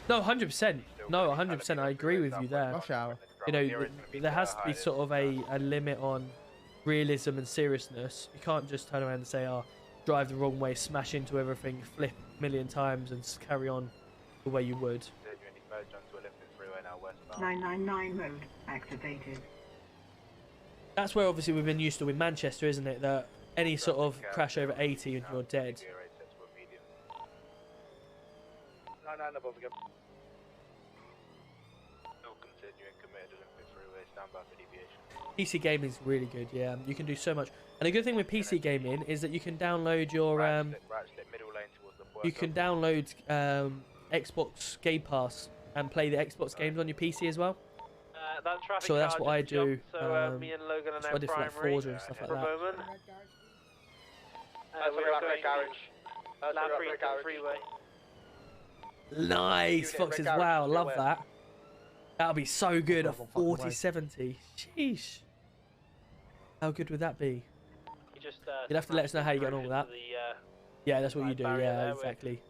No, 100%. No, 100%. I agree with you there. Rush hour. You know, there has to be sort of a limit on realism and seriousness. You can't just turn around and say, "Oh, drive the wrong way, smash into everything, flip a million times, and carry on the way you would." Continuing merge onto Olympic Freeway now westbound. 999 mode activated. That's where obviously we've been used to in Manchester, isn't it? That any sort of crash over 80 and you're dead. 99 above again. Still continuing committed Olympic Freeway. Stand by for deviation. PC gaming is really good, yeah. You can do so much. And the good thing with PC gaming is that you can download your Right slip, middle lane towards the you can download Xbox Game Pass and play the Xbox games on your PC as well. That traffic So that's car what I just do. jumped, So me and Logan are That's now what I did for like primary Forza and stuff like for a that. moment. We're We're at going Red Garage. lap we're at 3 Red into the Garage. freeway. Nice, Unit, Foxes. Red Garage, Wow, stay love aware. that. That'll be so good at Fucking way. 40-70. Sheesh. How good would that be? You just, You'll have to let us know how you get on with that. Yeah, that's what you do. Yeah, exactly.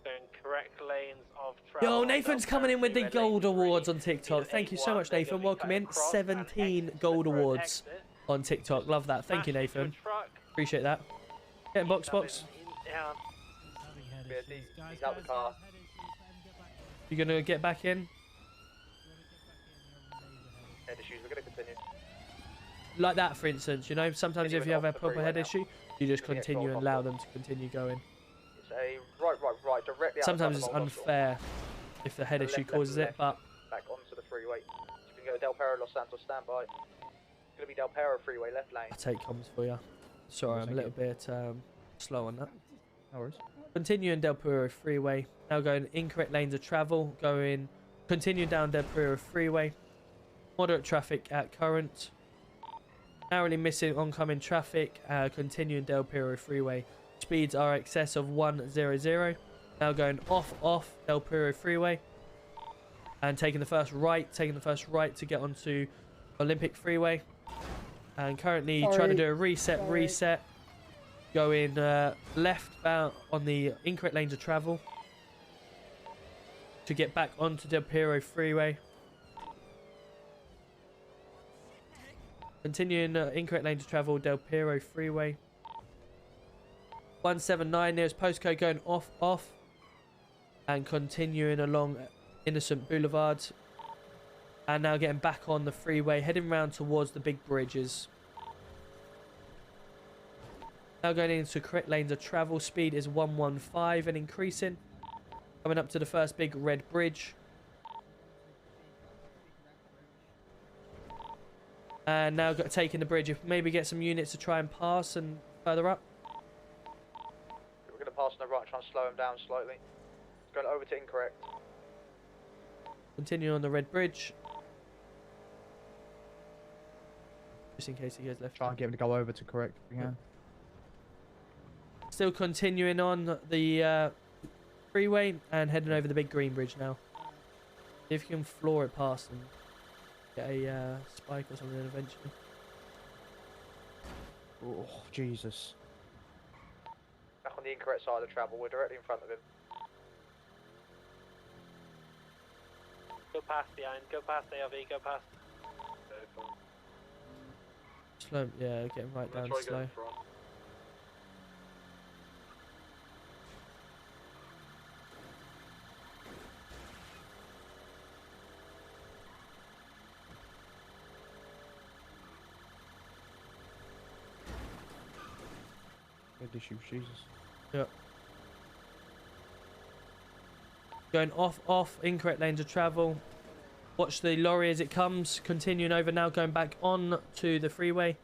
Correct lanes of travel. Yo, Nathan's coming in with the gold awards on TikTok. Thank you so much, Nathan. Welcome in. 17 gold awards on TikTok. Love that. Thank you, Nathan. Appreciate that. Get in box. He's out the car. You gonna get back in? Head issues, we're going to continue. Like that, for instance, you know, sometimes if you have a proper head issue, you just continue and allow them to continue going. It's a right, directly outside Sometimes the it's Old Hospital. unfair if the head issue causes it, but Back onto the freeway. So we can go Del Perro, Los Santos, stand by. It's going to be Del Perro freeway, left lane. I'll take comms for you. Sorry, I'm a little bit slow on that. No worries. Continuing Del Perro Freeway. Now going incorrect lanes of travel. Continuing down Del Perro Freeway. Moderate traffic at current. Narrowly missing oncoming traffic. Continuing Del Perro Freeway. Speeds are excess of 100. Now going off Del Perro Freeway. And taking the first right to get onto Olympic Freeway. And currently trying to do a reset. Going left bound on the incorrect lanes of travel to get back onto Del Perro Freeway. Continuing incorrect lanes of travel, Del Perro Freeway. 179 nearest postcode going off. And continuing along Innocent Boulevard. And now getting back on the freeway, heading round towards the big bridges. Now going into correct lanes of travel, speed is 115 and increasing. Coming up to the first big red bridge. And now taking the bridge, maybe get some units to try and pass and further up. We're going to pass on the right, try and slow him down slightly. It's going over to incorrect. Continue on the red bridge. Just in case he goes left. Try and get him to go over to correct. Yeah. Still continuing on the freeway and heading over the big green bridge now. See if you can floor it past and get a spike or something eventually. Oh, Jesus. Back on the incorrect side of the travel, we're directly in front of him. Go past behind, go past ARV, go past. Slow, yeah, getting right down slow. Good issue, Jesus. Yep. Going off, incorrect lanes of travel. Watch the lorry as it comes. Continuing over now, going back on to the freeway.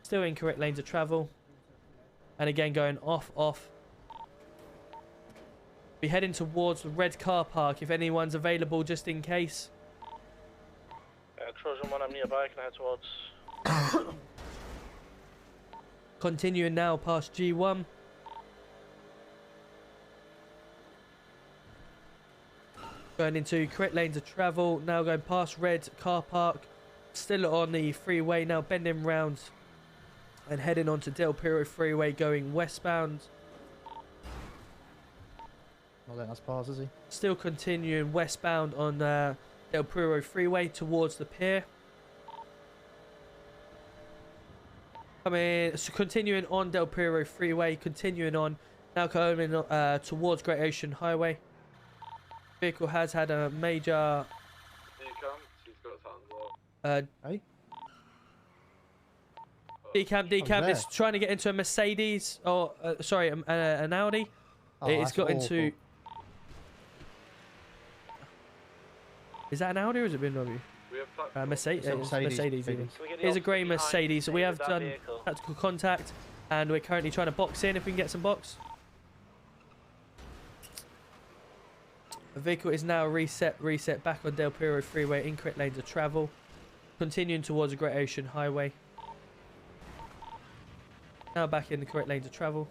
Still incorrect lanes of travel. And again, going off. Be heading towards the red car park if anyone's available, just in case. Trojan 1, I'm nearby. Can I head towards? Continuing now past G1. Going into correct lanes of travel. Now going past red car park. Still on the freeway. Now bending round and heading onto Del Piro Freeway going westbound. Not letting us pass, is he? Still continuing westbound on Del Piro Freeway towards the pier. Continuing on Del Piro Freeway, continuing on, now coming towards Great Ocean Highway. Vehicle has had a major... Here he comes, he's got his hands up. Hey? Decamp is trying to get into a Mercedes, or sorry, an Audi. Oh, It's got into... Is that an Audi or is it BMW? Mercedes even. Here's a grey Mercedes. We have done tactical contact and we're currently trying to box in if we can get some box. The vehicle is now reset back on Del Piro Freeway, incorrect lanes of travel. Continuing towards the Great Ocean Highway. Now back in the correct lanes of travel.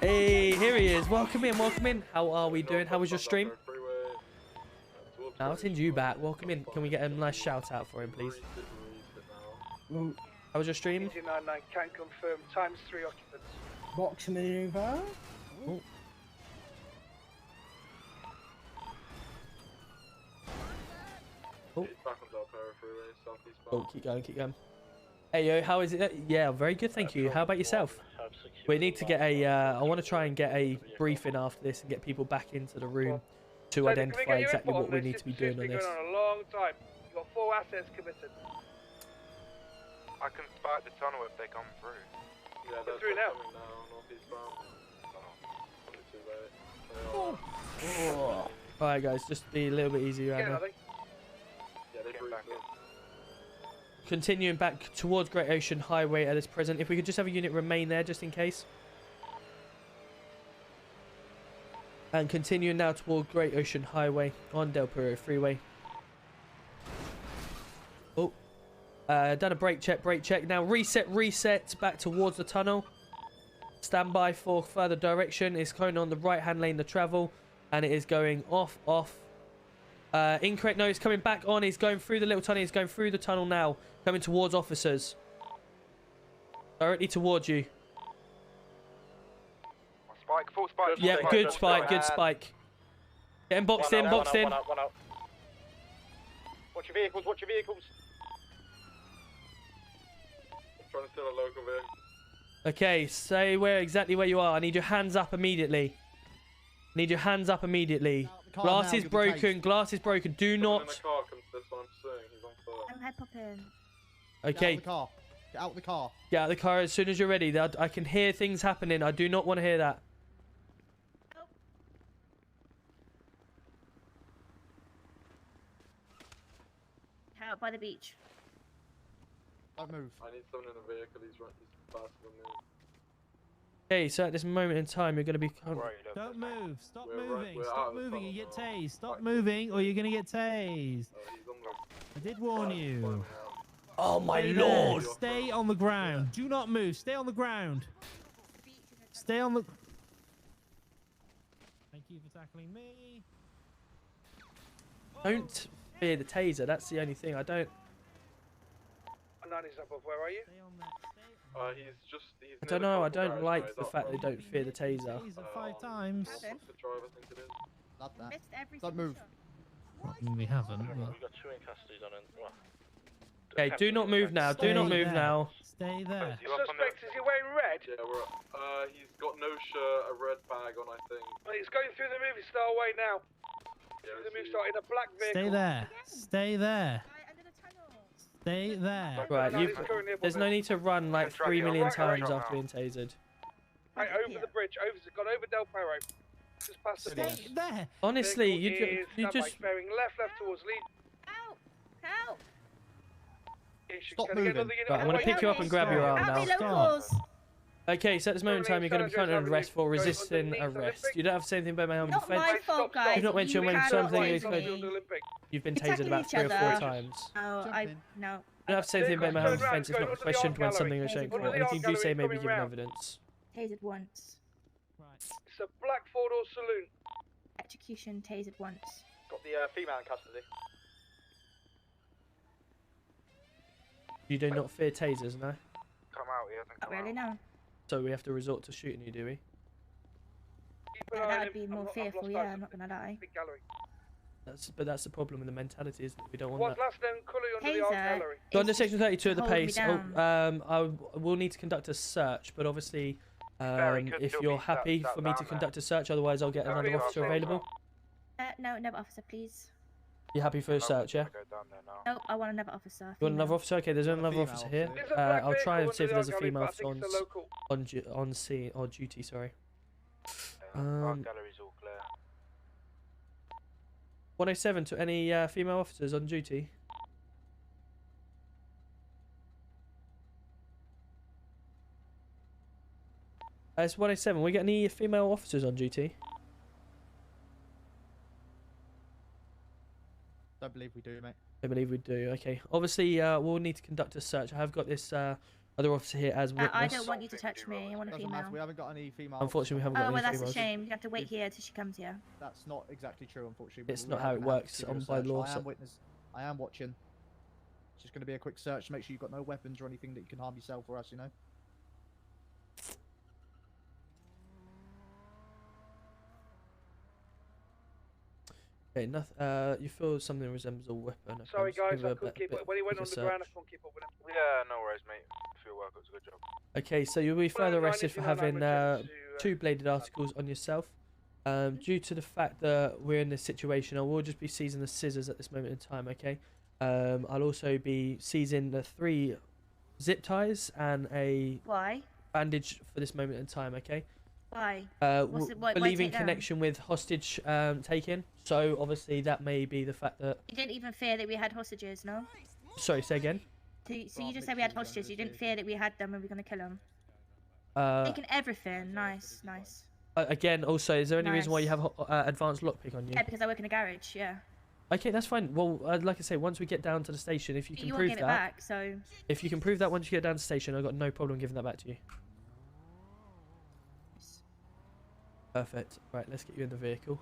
Hey, here he is. Welcome in. How are we doing? How was your stream? Now, send you back. Welcome in. Can we get a nice shout out for him, please? How was your stream? 299 can confirm times 3 occupants. Box maneuver. Oh. Oh, keep going. Hey, yo, how is it? Yeah, very good, thank you. How about yourself? We need to get a, I want to try and get a briefing after this and get people back into the room to identify exactly what we need to be doing on this. It's been going on a long time. You've got 4 assets committed. I can spike the tunnel if they come through. Yeah, they're through now. Alright guys, just be a little bit easier right now. Continuing back towards Great Ocean Highway at this present. If we could just have a unit remain there just in case. And continuing now toward Great Ocean Highway on Del Piro Freeway. Oh. Done a brake check. Now reset back towards the tunnel. Stand by for further direction. It's going on the right hand lane to travel. And it is going off. Incorrect. No, it's coming back on. He's going through the little tunnel. He's going through the tunnel now. Coming towards officers. Directly towards you. Spike, full spike. Yeah, good spike. Getting boxed in. One out. Watch your vehicles. I'm trying to steal a local vehicle. Okay, say exactly where you are. I need your hands up immediately. Glass is broken. Do not. I'm head popping. Okay. Get out of the car. Get out of the car as soon as you're ready. I can hear things happening. I do not want to hear that. Out by the beach. Don't move. I need someone in a vehicle. He's faster than me. Okay, so at this moment in time, you're going to be... Don't move. Stop moving. Stop moving. You get tased. Stop moving or you're going to get tased. I did warn you. Oh, my lord. Stay on the ground. Do not move. Stay on the ground. Stay on the... Thank you for tackling me. Don't fear the taser. That's the only thing. I don't. 90's above. Where are you? I don't know. I don't like the fact they don't fear the taser. Taser 5 times. Love that. Missed every Don't single move. shot. We haven't. We've got 2 in custody on it. Well, Okay, do not move now. Do not move now. Stay there. Suspect, is he wearing red? Yeah, he's got no shirt, a red bag on, I think. He's going through the movie star way now. Through the movie star in a black vehicle. Stay there. Stay there. Stay there. Right, there's no need to run like 3 million times after being tasered. Right, over the bridge. Gone over Del Perro. Just past the Stay there. Honestly, you just. Bearing left towards lead. Help! Help! Stop moving. Right, I'm gonna pick you up and grab your arm now. Locals! Okay, so at this moment in time, you're going to be confronted on arrest for resisting arrest. You don't have to say anything about my helmet Not defense. my fault, guys. You've not mentioned when cannot something wait is for going. me. You've been You're tasered about tackling 3 or each 4 other. times. Oh, no. You don't have to say anything about my helmet defense. It's not questioned when something is shown in court. Anything you do say may be given evidence. Tasered once. It's a black 4-door saloon. Execution, tasered once. Got the female in custody. You do not fear tasers, no? Come out, he hasn't Not come really, out. no. So we have to resort to shooting you, do we? That would be more fearful, yeah, I'm not gonna lie. But that's the problem with the mentality, isn't it? We don't want What's that. last name? Colour under the art Taser. gallery. Go under section 32 at the hold me pace. down. I will need to conduct a search, but obviously, could if still you're be happy sat for me to down conduct a search, otherwise I'll get another officer available. No, another officer, please. You happy for a search, yeah? Go down there now. No, I want another officer. You want another officer? Okay, there's another female officer here. There's a black I'll try and vehicle see if under there's the a art gallery, female but I officer think it's a local. on scene, on duty. Sorry. Art gallery's all clear. 107 to any female officers on duty. It's 107. We get any female officers on duty? Don't believe we do, mate. I believe we do. Okay. Obviously, we'll need to conduct a search. I have got this other officer here as witness. I don't want you to touch me. I want a Doesn't female. matter. We haven't got any female. Unfortunately, we haven't got Oh, well, any that's females. a shame. You have to wait here till she comes here. That's not exactly true, unfortunately. It's We not are how it gonna have works to do on a by search. law. I am witness. I am watching. It's just going to be a quick search to make sure you've got no weapons or anything that you can harm yourself or us, you know. Okay, nothing. You feel something resembles a weapon. Okay, Sorry just guys, give I a couldn't bit- keep up. When he went bit of a underground, I search. couldn't keep up with him. Yeah, no worries, mate. Feel work, it was a good job. Okay, so you'll be further Well, arrested for 99 having would just 2 bladed articles on yourself. Due to the fact that we're in this situation, I will just be seizing the scissors at this moment in time, okay? I'll also be seizing the 3 zip ties and a Why? bandage for this moment in time, okay? Why? Why Believing take down? connection with hostage taken. So obviously that may be the fact that. You didn't even fear that we had hostages, no? Sorry, say again. So you just said we had hostages. You didn't fear that we had them and we were gonna kill them. Uh, Taking everything. Nice, nice. Again, also, is there any reason why you Nice. have advanced lockpick on you? Yeah, because I work in a garage. Yeah. Okay, that's fine. Well, like I say, once we get down to the station, if you But can you won't prove give that, it back, so. if you can prove that once you get down to the station, I've got no problem giving that back to you. Perfect. Right, let's get you in the vehicle.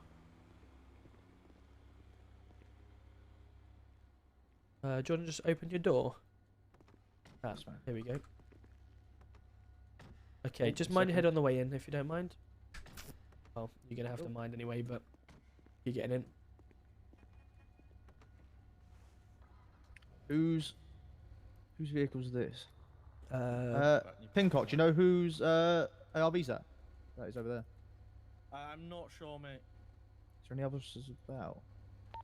Do you want to just open your door? That's fine. Here we go. Okay, Oh, just mind your head second. on the way in, if you don't mind. Well, you're going to have to mind anyway, but you're getting in. Whose vehicle's this? Pincock, do you know whose ARB's that? That is over there. I'm not sure, mate. Is there any others about?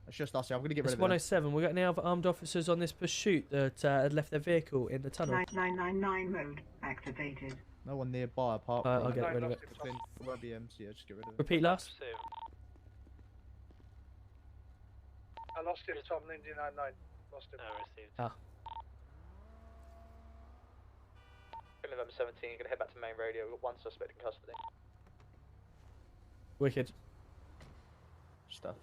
It's just us. I'm going to get rid It's of it. 107. We got any other armed officers on this pursuit that had left their vehicle in the tunnel? 999 mode activated. No one nearby apart I'll from. get rid of it. Between BMs, yeah, just get rid of it. Repeat last. I lost him, Tom, 999. Lost him. Ah. November 17, you're gonna head back to main radio. We've got 1 suspect in custody. Wicked. Stuff.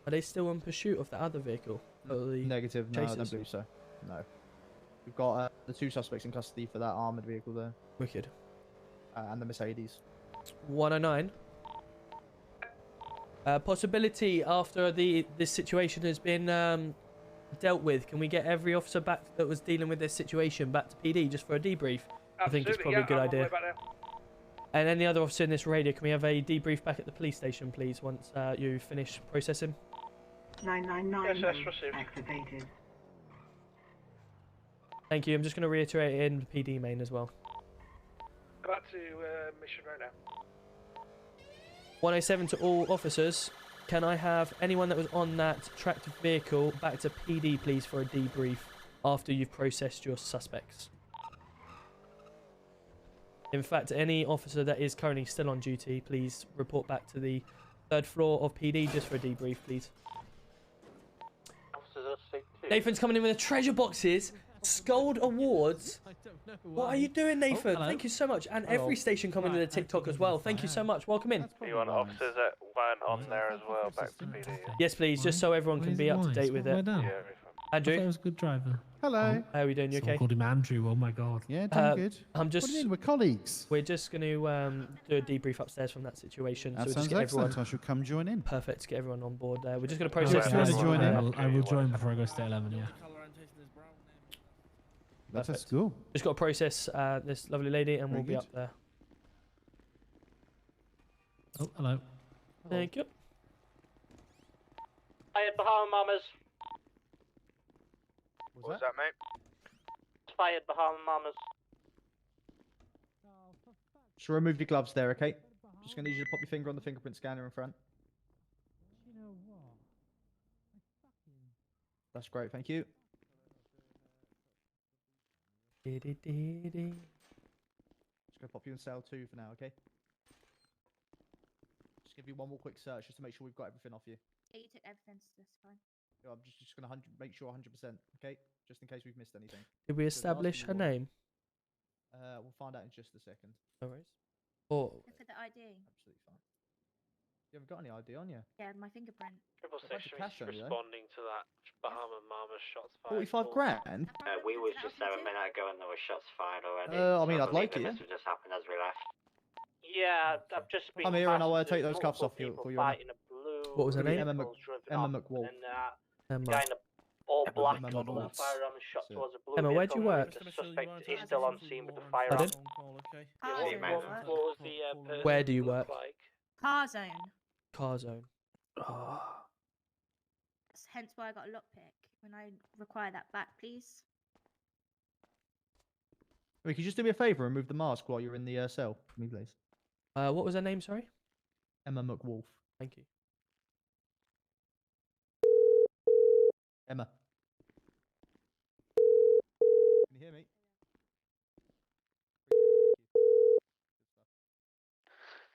Are they still in pursuit of the other vehicle? Negative. No, I don't chasers? believe so. No. We've got the 2 suspects in custody for that armored vehicle there. Wicked. and the Mercedes. 109. Possibility after this situation has been dealt with, can we get every officer back that was dealing with this situation back to PD just for a debrief? I think it's probably a good idea. And any other officer in this radio, can we have a debrief back at the police station, please, once you finish processing? 999 activated. Thank you. I'm just going to reiterate it in PD main as well. Back to mission right now. 107 to all officers. Can I have anyone that was on that tractor vehicle back to PD, please, for a debrief after you've processed your suspects? In fact, any officer that is currently still on duty, please report back to the 3rd floor of PD just for a debrief, please. Nathan's coming in with the treasure boxes. Scold Awards. What are you doing, Nathan? Thank you so much. And every station coming in the TikTok as well. Thank you so much. Welcome in. You want officers that weren't on there as well back to PD? Yes, please, just so everyone can be up to date with it. Andrew? I was a good driver. Hello. How are we doing? You okay? Someone called him Andrew. Oh my god. Yeah, doing good. I'm just. What do you mean? We're colleagues. We're just going to do a debrief upstairs from that situation. That so sounds just get excellent. everyone. I shall come join in. Perfect. To get everyone on board there. We're just going to I process. will join before I go to 11. Yeah. That's cool. Just got to process this lovely lady, and we'll be up there. Oh, hello. Thank you. Fired Bahama Mamas. What was that, mate? Fired Bahama Mamas. Just remove your gloves there, okay? Just gonna need you to pop your finger on the fingerprint scanner in front. You know what? That's great, thank you. Just gonna pop you in cell 2 for now, okay? Just give you one more quick search just to make sure we've got everything off you. Yeah, you took everything, so that's fine. Yeah, I'm just gonna make sure 100%, okay? Just in case we've missed anything. Did we establish her name? We'll find out in just a second. No worries. Or Look at the ID. Absolutely fine. You haven't got any ID on you? Yeah, my fingerprint. Triple Bunch of cash on you, though. responding to that Bahama Mama shots fired. 45 grand? We was just there a minute ago and there were shots fired already. I mean, I'd like it. This would just happened as we left. Yeah, I've just been. I'm here and I'll take those cuffs off you for you. What was her name? Emma McWolf. And guy in a all black firearm and shot towards a blue Emma, where do you work? The suspect is still on scene with the firearm. Where do you work? Car zone. Car zone. That's hence why I got a lockpick. When I require that back, please. Wait, could you just do me a favour and remove the mask while you're in the cell for me, please? What was her name, sorry? Emma McWolf. Thank you. Emma. Can you hear me?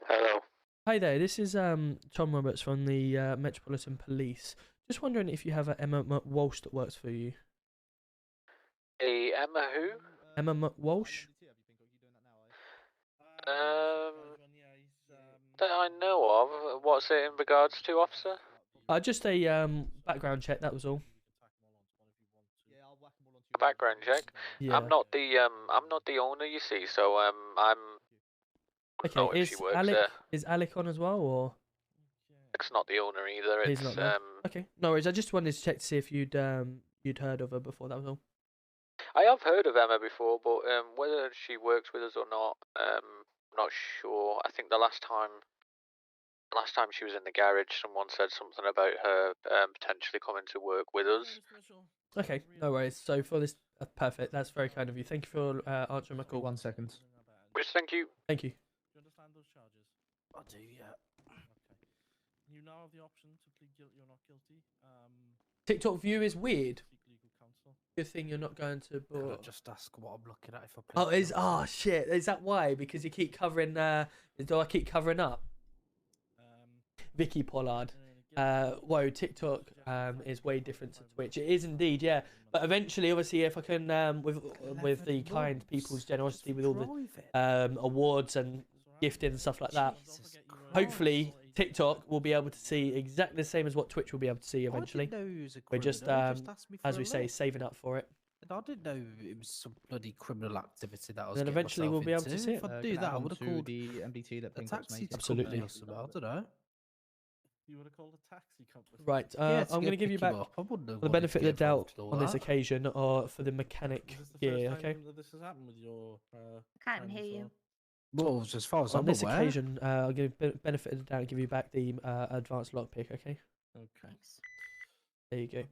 Hello. Hi there, this is Tom Roberts from the Metropolitan Police. Just wondering if you have a Emma McWalsh that works for you. A Emma who? Emma McWalsh? That I know of. What's it in regards to, officer? Just a background check, that was all. A background check. Yeah. I'm not the owner, you see. So I'm. Okay. Not if she works there. Is Alec on as well, or? It's not the owner either. He's It's not there. Okay. No worries. I just wanted to check to see if you'd heard of her before. That was all. I have heard of Emma before, but whether she works with us or not, not sure. I think the last time she was in the garage, someone said something about her potentially coming to work with us. Okay, no worries. So for this, perfect. That's very kind of you. Thank you for answering my call. 1 second. Which, thank you. Thank you. Do you understand those charges? I do, yeah. Okay. You now have the option to plead guilty or not guilty. TikTok view is weird. Seek legal counsel. Good thing you're not going to. Can I just ask what I'm looking at if I plead Shit. Is that why? Because you keep covering. Do I keep covering up? Vicky Pollard. Whoa, TikTok is way different to Twitch. It is indeed, yeah. But eventually, obviously, if I can, with the kind people's generosity, with all the awards and gifting and stuff like that, hopefully TikTok will be able to see exactly the same as what Twitch will be able to see eventually. We're just, as we say, saving up for it. I I didn't know it was some bloody criminal activity that I was Then getting eventually myself we'll be able to into. see If it. I do that, I would have called the MDT that a Pink Box taxi made. to Absolutely. company or something. I don't know. You would have called a taxi company. Right, Yeah, to I'm going to go give you pick him back up. I wouldn't have for the wanted benefit to of the get doubt involved in all on this that. occasion, or for the mechanic Is this the gear, first okay? time that this has happened with your Can't friend hear as you. well? Well, as far as On I'm this aware. occasion, I'll give benefit of the doubt and give you back the advanced lockpick, okay? Okay. There you go. Okay.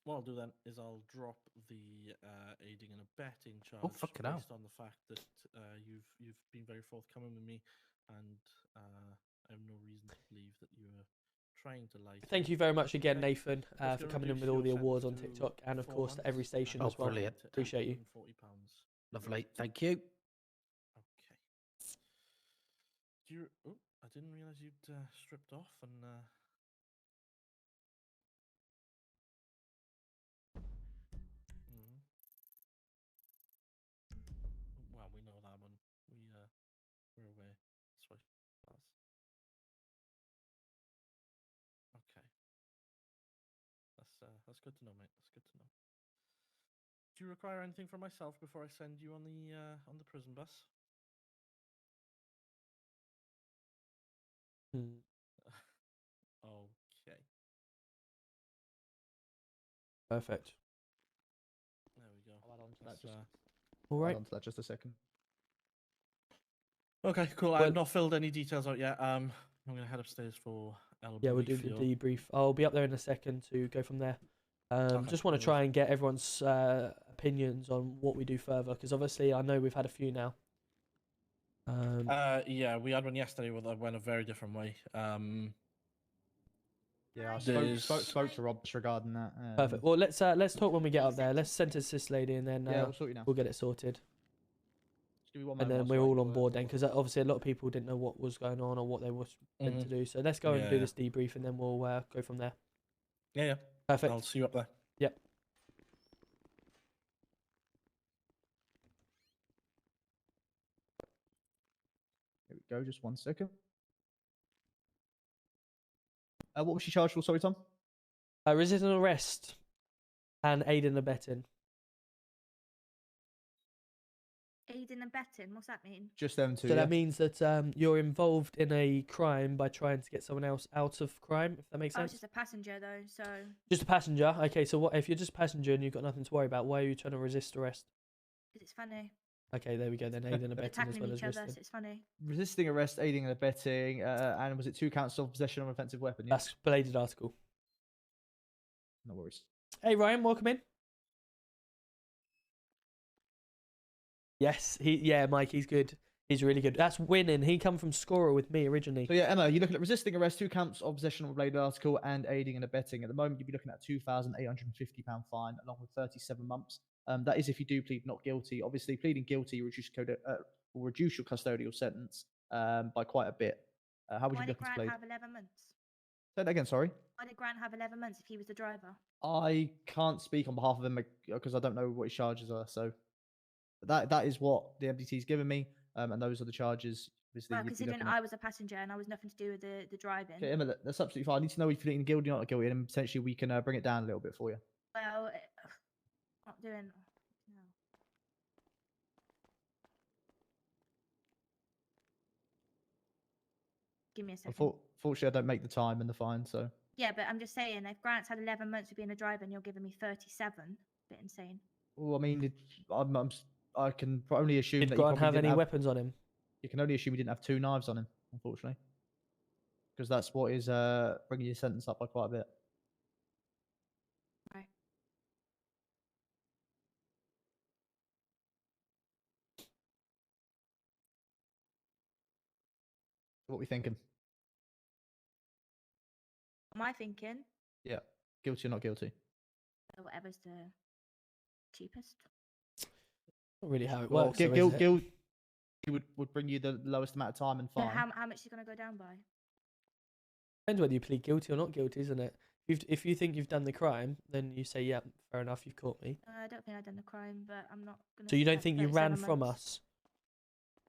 What I'll do then is I'll drop the aiding and abetting charge fucking hell. based on the fact that you've been very forthcoming with me, and I have no reason to believe that you are trying to lie to Thank me. you very much again, Okay. Nathan, That's for gonna coming in reduce with all your the awards on sentence to TikTok and, of 4 course, to every months station Oh, as well. brilliant. Appreciate you. £140. Lovely. Thank you. Okay. Do you? Oh, I didn't realize you'd stripped off and. Well, we know that one. We're aware. Sorry. Okay. That's good to know, mate. That's good to know. Do you require anything from myself before I send you on the prison bus? Okay. Perfect. There we go. I'll add on to that just. All right. Add on to that just a second. Okay, cool. Well- I've not filled any details out yet. I'm gonna head upstairs for El Yeah, we'll do the Briefio. debrief. I'll be up there in a second to go from there. Okay, Just want to no try and get everyone's opinions on what we do further, because obviously I know we've had a few now. Yeah, we had one yesterday that went a very different way. Yeah, I There's- spoke to Rob regarding that. Perfect. Well, let's talk when we get up there. Let's sentence this lady, and then Yeah, we'll sort you now. we'll get it sorted. Just give me one And moment then whilst we're I all wait on for- board then, because obviously a lot of people didn't know what was going on or what they were meant to Mhm. do. So let's go and do Yeah. this debrief, and then we'll go from there. Yeah. Perfect. I'll see you up there. Yep. Here we go. Just 1 second. What was she charged for? Sorry, Tom. Resisting arrest and aiding and abetting. Aiding and abetting, what's that mean? Just them two. So yeah? that means that you're involved in a crime by trying to get someone else out of crime, if that makes I was sense. just a passenger though, so Just a passenger. Okay, so what if you're just a passenger and you've got nothing to worry about? Why are you trying to resist arrest? because it's funny. Okay, there we go. Then aiding and We're abetting as tackling well as each other, so resisting. it's funny. Resisting arrest, aiding and abetting, and was it 2 counts of possession of an offensive weapon? Yeah? That's belated article. No worries. Hey Ryan, welcome in. Yes, Mike, he's good. He's really good. That's winning. He come from scorer with me originally. So yeah, Emma, you're looking at resisting arrest, 2 counts of possession of a bladed article, and aiding and abetting. At the moment, you'd be looking at a £2,850 fine, along with 37 months. That is if you do plead not guilty. Obviously, pleading guilty will reduce your custodial sentence by quite a bit. How would Why you did look to Grant plead? have 11 months? Say that again, sorry. Why did Grant have 11 months if he was the driver? I can't speak on behalf of him because I don't know what his charges are. So that is what the MDT's given me, and those are the charges. Obviously, Well, you'd be considering looking at- I was a passenger and I was nothing to do with the driving. Okay, Emma, that's absolutely fine. I need to know if you're guilty or not guilty, and potentially we can bring it down a little bit for you. Well, not doing. No. Give me a second. Fortunately, I don't make the time and the fine, so. Yeah, but I'm just saying, if Grant's had 11 months of being a driver and you're giving me 37, bit insane. Well, I mean, I can only assume Did that Grant he probably have didn't any weapons on him? You can only assume he didn't have 2 knives on him, unfortunately, because that's what is bringing your sentence up by quite a bit. Right. What are we thinking? Am I thinking? Yeah, guilty or not guilty? Whatever's the cheapest. Not really how it Well, works. though, is it? guilty would bring you the lowest amount of time and So fine. how much is it going to go down by? Depends whether you plead guilty or not guilty, isn't it? If you think you've done the crime, then you say, "Yeah, fair enough, you've caught me." I don't think I've done the crime, but I'm not going to. So you don't think you ran from us,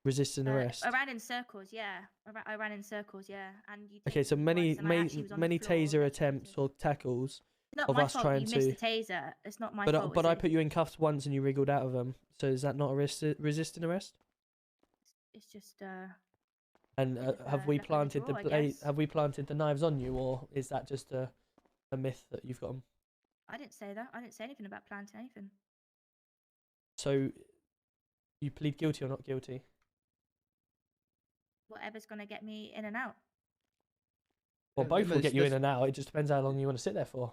resisting arrest? I ran in circles, yeah. I ran in circles, yeah. And you Okay, so many once and I actually was on the many floor. taser attempts or tackles Not of my us fault trying you to. missed the taser. It's not my But fault. but is I it? put you in cuffs once and you wriggled out of them. So is that not a resisting arrest? It's just And have we left by the planted draw, I the guess. have we planted the knives on you, or is that just a myth that you've got them? I didn't say that. I didn't say anything about planting anything. So you plead guilty or not guilty? Whatever's gonna get me in and out. Well, both will Emma, get you in and out. It just depends how long you want to sit there for.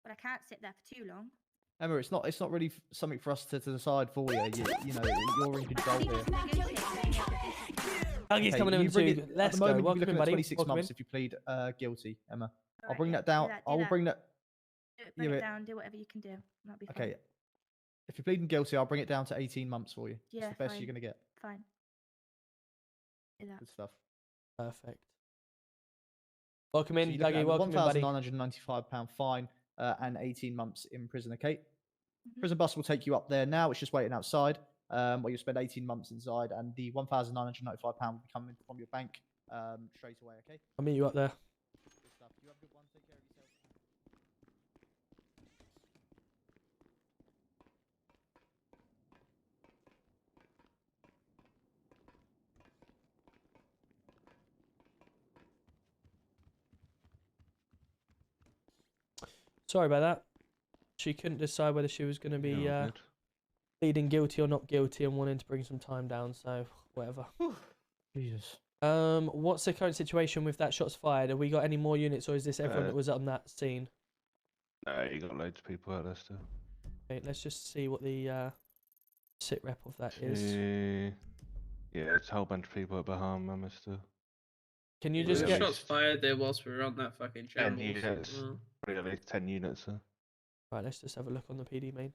But I can't sit there for too long. Emma, it's not really something for us to decide for you. You know, you're in control here. Dougie's coming in too. Let's at the go. moment, you'll Welcome be looking in, at buddy. 26 Welcome months in. if you plead guilty, Emma. I'll Alright, bring yeah, that down. do that, I will bring that. Bring Yeah, it but- down. Do whatever you can do. That'll be fine. Okay. If you're pleading guilty, I'll bring it down to 18 months for you. Yeah, It's the best fine. you're gonna get. Fine. Do that. Good stuff. Perfect. Welcome So in, you're looking Dougie. at Welcome in, buddy. £1,995 fine and 18 months in prison. Okay. Mm-hmm. Prison bus will take you up there now. It's just waiting outside, where you'll spend 18 months inside, and the £1,995 will be coming from your bank straight away. Okay. I'll meet you up there. Good stuff. You have a good one. Take care of yourself. Sorry about that. She couldn't decide whether she was going to be pleading guilty or not guilty and wanting to bring some time down. So whatever. Jesus. What's the current situation with that shots fired? Have we got any more units, or is this everyone that was on that scene? No, you got loads of people out there still. Okay, let's just see what the sit rep of that is. Yeah, it's a whole bunch of people at Bahama still. Can you just get shots fired there whilst we were on that fucking 10 shambles? units. Oh. Probably at least 10 units, sir. Right, let's just have a look on the PD main.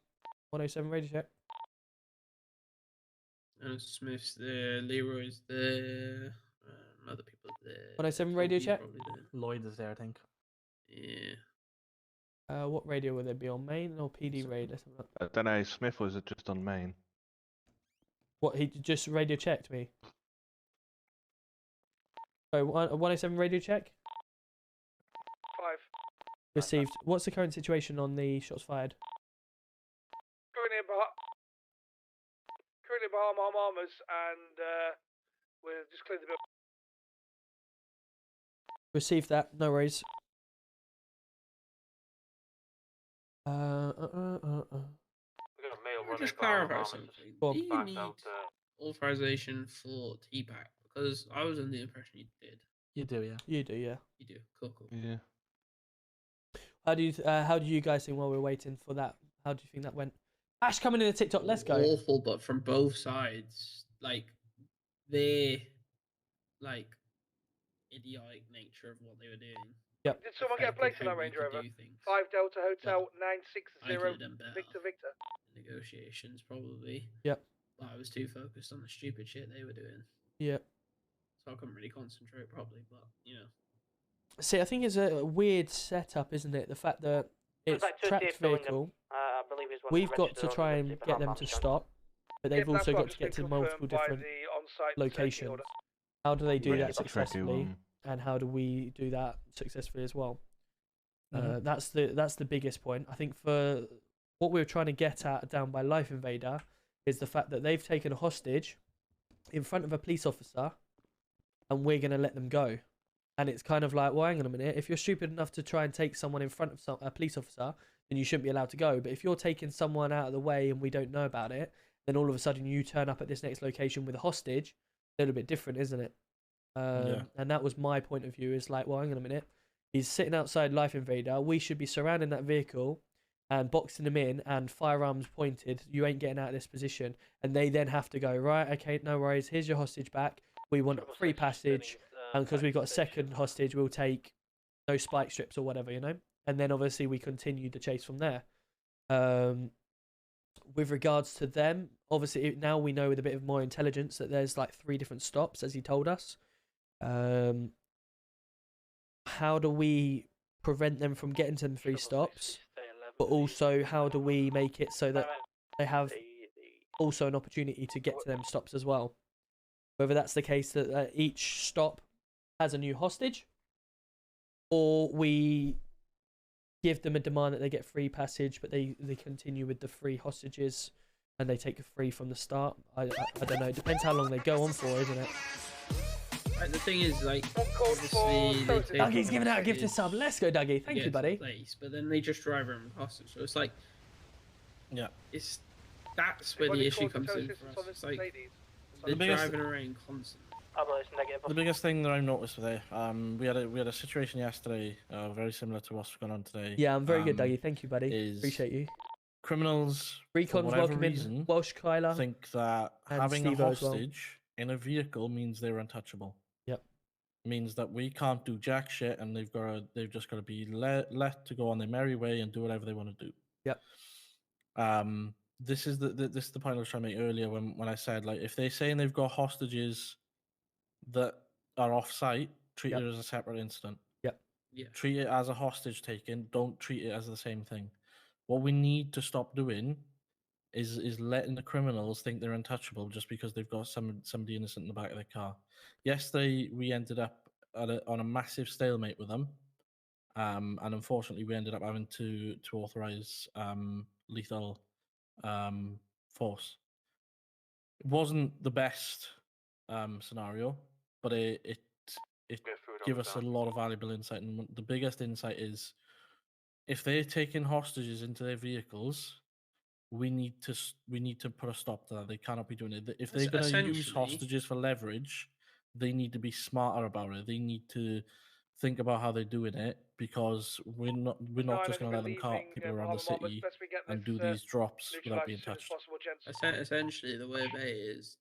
107 radio check. Smith's there, Leroy's there, other people are there. 107 radio Toby's check. probably there. Lloyd is there, I think. Yeah. What radio would they be on, main or PD radio? Let's have a look. I don't know, Smith was just on main. What, he just radio checked me? So 107 radio check. 5. Received. What's the current situation on the shots fired? Currently Bahama Armors, and we're just cleared the building. Received that. No worries. We got a mail running. Just clarify something. Go on. Do you need authorization for TPAC? Because I was under the impression you did. You do, yeah. You do, yeah. You do. Cool. Yeah. How do you guys think while we're waiting for that? How do you think that went? Ash coming in a TikTok. Let's go. Awful, but from both sides, like their like idiotic nature of what they were doing. Yep. Did someone get a plate on that Range Rover? 5 Delta Hotel 960 Victor Victor. Negotiations probably. Yep. But I was too focused on the stupid shit they were doing, Yep. so I couldn't really concentrate properly. But you know. See, I think it's a weird setup, isn't it? The fact that it's tracked vehicle. I believe is We've got to try and get them to stop, but they've also got to get to multiple different locations. How do they do that successfully, and how do we do that successfully as well? That's the biggest point. I think for what we're trying to get at down by Life Invader is the fact that they've taken a hostage in front of a police officer, and we're going to let them go. And it's kind of like, well, hang on a minute. If you're stupid enough to try and take someone in front of a police officer, then you shouldn't be allowed to go. But if you're taking someone out of the way and we don't know about it, then all of a sudden you turn up at this next location with a hostage. A little bit different, isn't it? And that was my point of view. Is like, well, hang on a minute. He's sitting outside Life Invader. We should be surrounding that vehicle and boxing him in and firearms pointed. You ain't getting out of this position. And they then have to go, right, okay, no worries. Here's your hostage back. We want free passage. And because we've got a second hostage, we'll take no spike strips or whatever, you know? And then obviously we continue the chase from there. With regards to them, obviously now we know with a bit of more intelligence that there's like 3 different stops, as he told us. How do we prevent them from getting to them 3 stops? But also, how do we make it so that they have also an opportunity to get to them stops as well? Whether that's the case that each stop has a new hostage, or we give them a demand that they get free passage, but they continue with the free hostages, and they take a free from the start. I don't know. It depends how long they go on for, isn't it? Like, the thing is, like, obviously, they take Dougie's giving out a gift to sub. Let's go, Dougie. Thank you, buddy. Place, but then they just drive around hostage. So it's like, yeah, that's where the issue comes in for us. It's like they're driving around constantly. The biggest thing that I noticed today, we had a situation yesterday, very similar to what's going on today. Yeah, I'm very good, Dougie. Thank you, buddy. Appreciate you. Criminals, Recon's for whatever welcome reason, in. Welsh Kyler. think that and having a Steve-O as well. hostage in a vehicle means they're untouchable. Yep. Means that we can't do jack shit, and they've just got to be let to go on their merry way and do whatever they want to do. Yep. This is the point I was trying to make earlier when I said, like, if they're saying they've got hostages that are off site, treat it as a separate incident. Yep. Yeah. Treat it as a hostage taken. Don't treat it as the same thing. What we need to stop doing is letting the criminals think they're untouchable just because they've got somebody innocent in the back of their car. Yesterday we ended up on a massive stalemate with them, and unfortunately we ended up having to authorize lethal force. It wasn't the best scenario, but it gave us a lot of valuable insight. And the biggest insight is, if they're taking hostages into their vehicles, we need to put a stop to that. They cannot be doing it. If they're going to use hostages for leverage, they need to be smarter about it. They need to think about how they're doing it, because we're not just going to let them cart people around the city and do these drops without being touched. Essentially, the way they is,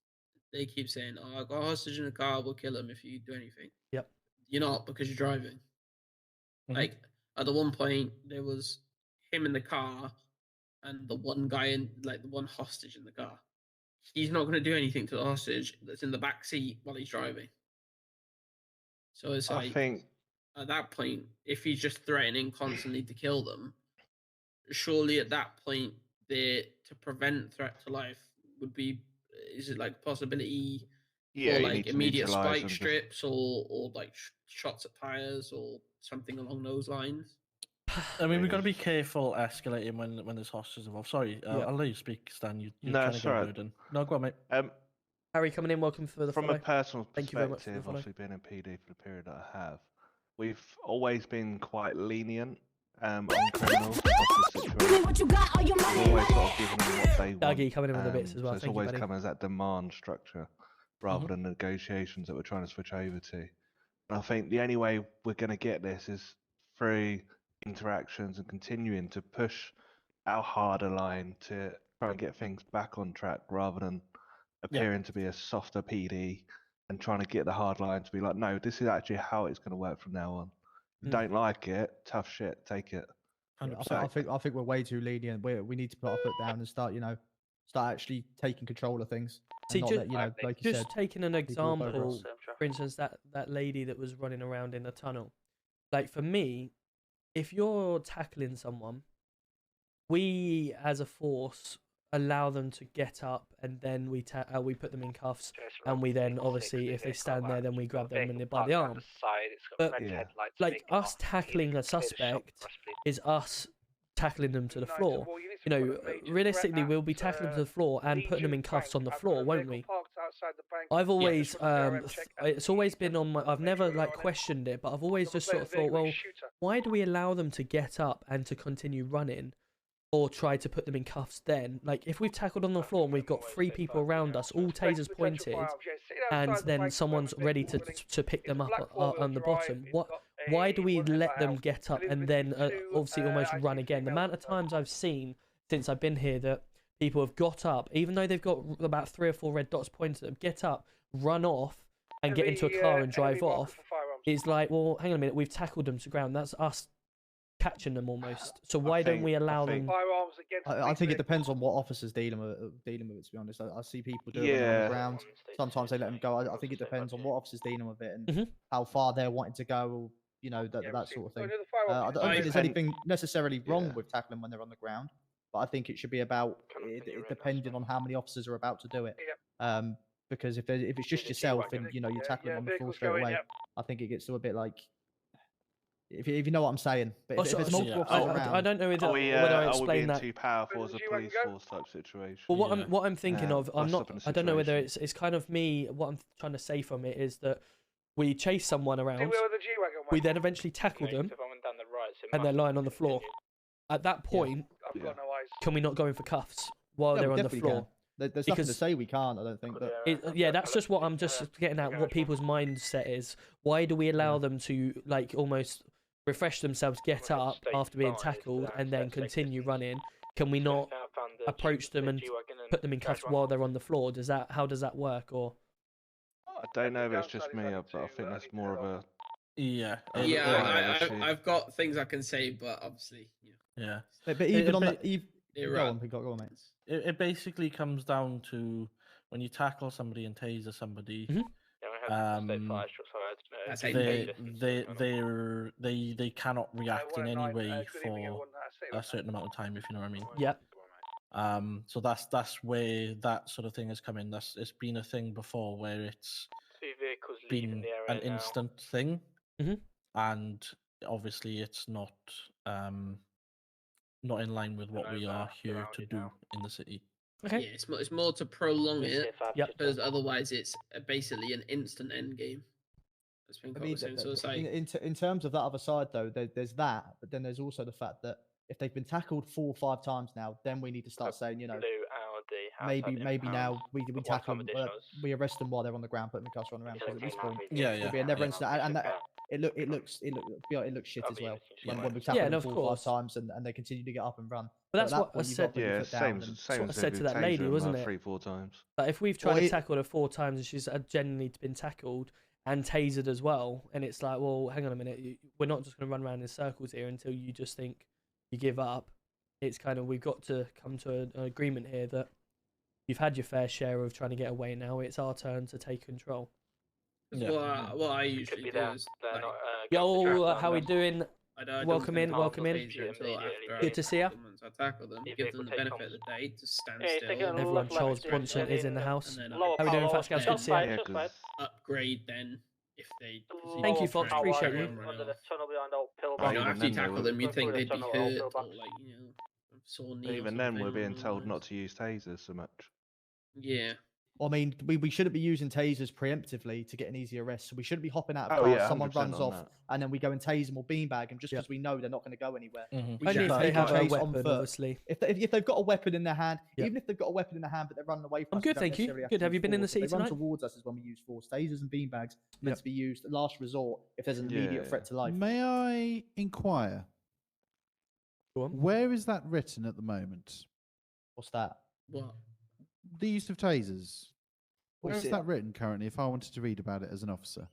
they keep saying, "Oh, I got a hostage in the car. We'll kill him if you do anything." Yep. You're not, because you're driving. Like, at the one point, there was him in the car and the one guy the one hostage in the car. He's not going to do anything to the hostage that's in the back seat while he's driving. So it's like, I think at that point, if he's just threatening constantly to kill them, surely at that point, to prevent threat to life would be, is it like possibility for like immediate spike strips or like shots at tires or something along those lines? I mean, we've got to be careful escalating when there's hostages involved. Sorry, I'll let you speak, Stan. You're trying to get a word in. No, go on, mate. Harry coming in, welcome for the From follow. a personal Thank you very much for the perspective, follow. obviously being in PD for the period that I have, we've always been quite lenient on criminals. We've always sort of given them what they want. Dougie coming in with the bits as well. So it's Thank always you, buddy. come as that demand structure rather than negotiations that we're trying to switch over to. And I think the only way we're going to get this is through interactions and continuing to push our harder line to try and get things back on track, rather than appearing to be a softer PD and trying to get the hard line to be like, no, this is actually how it's going to work from now on. If you don't like it, tough shit, take it. I think we're way too lenient. We need to put our foot down and start actually taking control of things. See, and just, not let, like you said, taking an people walk over example, us. for instance, that lady that was running around in the tunnel. Like, for me, if you're tackling someone, we as a force allow them to get up, and then we put them in cuffs, and we then obviously, if they stand there, then we grab them by the arm. But like, us tackling a suspect is us tackling them to the floor. You know, realistically, we'll be tackling them to the floor and putting them in cuffs on the floor, won't we? I've always, it's always been on my, I've never like questioned it, but I've always just sort of thought, well, why do we allow them to get up and to continue running, or try to put them in cuffs then? Like, if we've tackled on the floor and we've got 3 people around us, all tasers pointed, and then someone's ready to pick them up on the bottom, why do we let them get up and then obviously almost run again? The amount of times I've seen since I've been here that people have got up, even though they've got about 3 or 4 red dots pointed at them, get up, run off, and get into a car and drive off. It's like, well, hang on a minute, we've tackled them to ground. That's us catching them almost. So why don't we allow them? I think it depends on what officer's dealing with it, to be honest. I see people doing it on the ground. Sometimes they let them go. I think it depends on what officer's dealing with it and how far they're wanting to go, or, you know, that sort of thing. I don't think there's anything necessarily wrong with tackling when they're on the ground, but I think it should be about it depending on how many officers are about to do it. Because if it's just yourself and, you know, you're tackling on the floor straight away, I think it gets to a bit like, If you know what I'm saying. But if there's multiple I officers around, don't know whether, Are we, whether I are we explained being that. too powerful as a police force type situation? Well, what I'm thinking of, I'm bust not. up in a I don't know whether situation. it's kind of me. What I'm trying to say from it is that we chase someone around. where the G-Wagon We went? then eventually tackle them, If I went down the right, so it and they're must lying on the floor. continue. At that point, I've got no eyes. can we not go in for cuffs while Yeah, they're we on the definitely floor? can. There's nothing to say we can't. I don't think. But Yeah, that's just what I'm just getting at. What people's mindset is. Why do we allow them to like almost refresh themselves, get up after being tackled, and then continue running? Can we not approach them and put them in cuffs while they're on the floor? How does that work? Or I don't know if it's just me, but I think that's more of a Yeah. I've got things I can say, but obviously, Yeah. But even on that, You're go right. on, go on, mate. It basically comes down to when you tackle somebody and taser somebody. They cannot react in any way for a certain amount of time, if you know what I mean. Yeah. So that's where that sort of thing has come in. It's been a thing before where it's Two vehicles leaving been the area an now. instant thing, Mhm. and obviously it's not in line with what we are here to do in the city. Okay. Yeah, it's more to prolong Let's see it, if I've Yep. because otherwise it's basically an instant end game. That's been I mean, saying. So it's like, in terms of that other side, though, there's that, but then there's also the fact that if they've been tackled 4 or 5 times now, then we need to start saying, Blue Audi. maybe outside now we impound. tackle One them, time additionals. we arrest them while they're on the ground, put them in cuffs, run around. Because at this point, Yeah, it'll be a never ending. And that it looks shit as well when we tackle them of 4 or 5 course. times and they continue to get up and run. But that's at that what I point, you've said. got to put your Yeah, foot down same and- That's what I as said if to we that taser lady, them, wasn't like, it? 3-4 times. But if we've tried to tackle her 4 times and she's genuinely been tackled and tasered as well, and it's like, well, hang on a minute, we're not just going to run around in circles here until you just think you give up. It's kind of, we've got to come to an agreement here that you've had your fair share of trying to get away. Now it's our turn to take control. what I usually do is like, Yo, how we doing? I don't Welcome in, think welcome I'll in. taser until after Good to see ya. once I tackle them, give them the benefit of the day to stand still. Everyone, Charles Bronson is in the house. And then How we doing, Fat Scouts? Good to see ya. Yeah, upgrade then if they. Thank you, Fox. Appreciate you. Under the tunnel behind Old Pill Oh, You know, even after you then they tackle were- them, you'd think they'd be Tunnel, Old hurt Pill or back. like sore knee. or even then, we're something being along told those not lines. to use tasers so much. Yeah. I mean, we shouldn't be using tasers preemptively to get an easy arrest. So we shouldn't be hopping out of Oh, cars, yeah, someone 100% runs on off, that. and then we go and tase them or beanbag them just because we know they're not going to go anywhere. Mhm. We Only should if they take have a chase on weapon, foot. obviously. If they've got a weapon in their hand, even if they've got a weapon in their hand but they're running away from I'm us, good, we don't thank you. necessarily Good. to Have use you been in the force. If city they run tonight? towards us is when we use force. Tasers and beanbags meant to be used last resort if there's an immediate threat to life. May I inquire? Where is that written at the moment? What's that? What? The use of tasers. Where Well, is see, that written currently? If I wanted to read about it as an officer,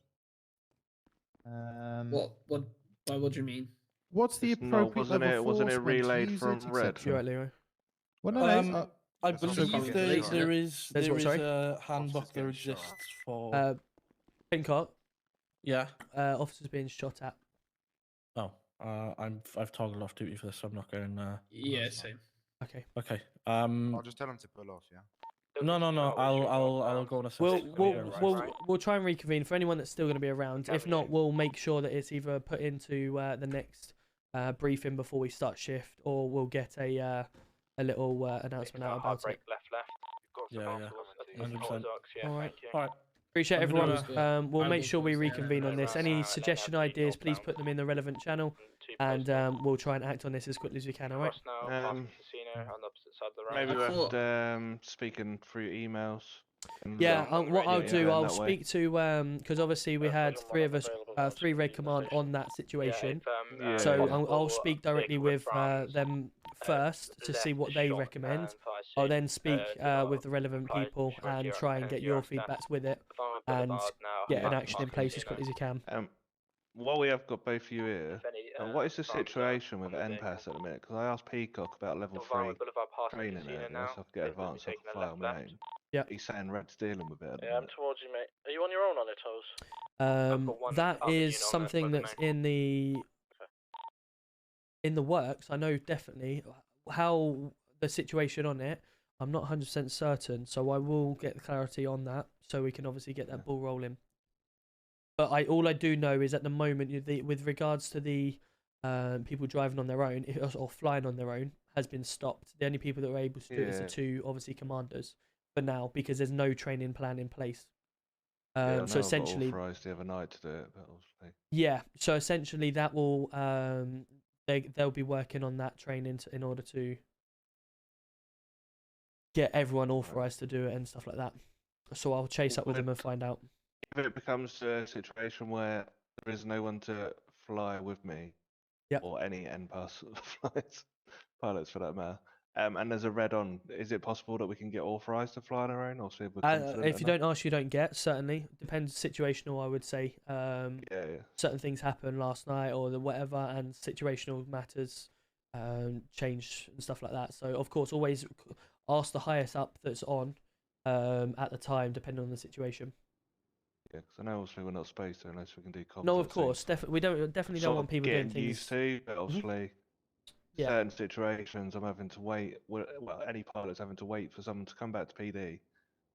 What? What do you mean? what's the It's not- appropriate wasn't level it- of wasn't force it when to relayed use from it, Red? etc.? You're right, Leroy. Well, no, I That's also believe common there police, isn't it? is There's what, sorry? a handbook that exists for. Pincock. Yeah. Officers being shot at. Oh, I've toggled off duty for this, so I'm not going. Yeah, same. Okay. Okay. I'll just tell him to pull off. Yeah. No. I'll go on a. We'll try and reconvene for anyone that's still going to be around. If not, we'll make sure that it's either put into the next briefing before we start shift, or we'll get a little announcement out about it. Yeah. 100%. All right. All right. Appreciate I'm gonna everyone. do We'll I make will sure we post it and reconvene on then this. Any suggestion ideas, please put them in the relevant channel, and we'll try and act on this as quickly as we can. All right. Casino on the opposite side of the road. Maybe worth speaking through emails. and, Yeah, what I'll yeah, do, going I'll that way. speak to because obviously we had 3 of us, 3 Red Command on that situation. Yeah, So yeah. I'll speak directly with them first to see what they recommend. I'll then speak with the relevant people and try and get your feedbacks with it, and get an action in place as quickly as you can. While we have got both of you here, what is the situation with NPAS at the minute? Because I asked Peacock about level 3 training earlier, so I could get advanced so I could file my name. Yeah. He's saying Red's dealing with it. At the Yeah, I'm minute. towards you, mate. Are you on your own on it, Toes? That is something that's in the works. I know definitely how the situation on it. I'm not 100% certain, so I will get clarity on that, so we can obviously get that ball rolling. But all I do know is at the moment, with regards to the people driving on their own or flying on their own, has been stopped. The only people that are able to do it is the two, obviously, commanders for now, because there's no training plan in place. I so know essentially, I got authorised the other night to do it, but obviously. yeah. So essentially, that will they'll be working on that training in order to get everyone authorised to do it and stuff like that. So I'll chase up with them and find out. If it becomes a situation where there is no one to fly with me, or any NPAS flights, pilots for that matter, and there's a red on, is it possible that we can get authorised to fly on our own, or see if we're confident If you enough? don't ask, you don't get. Certainly depends situational. I would say. Certain things happened last night or the whatever, and situational matters change and stuff like that. So of course, always ask the highest up that's on at the time, depending on the situation. Yeah, because I know obviously we're not supposed to unless we can do comms. No, of course, we definitely don't want people doing things. Used to, but obviously, certain situations I'm having to wait. Well, any pilot's having to wait for someone to come back to PD,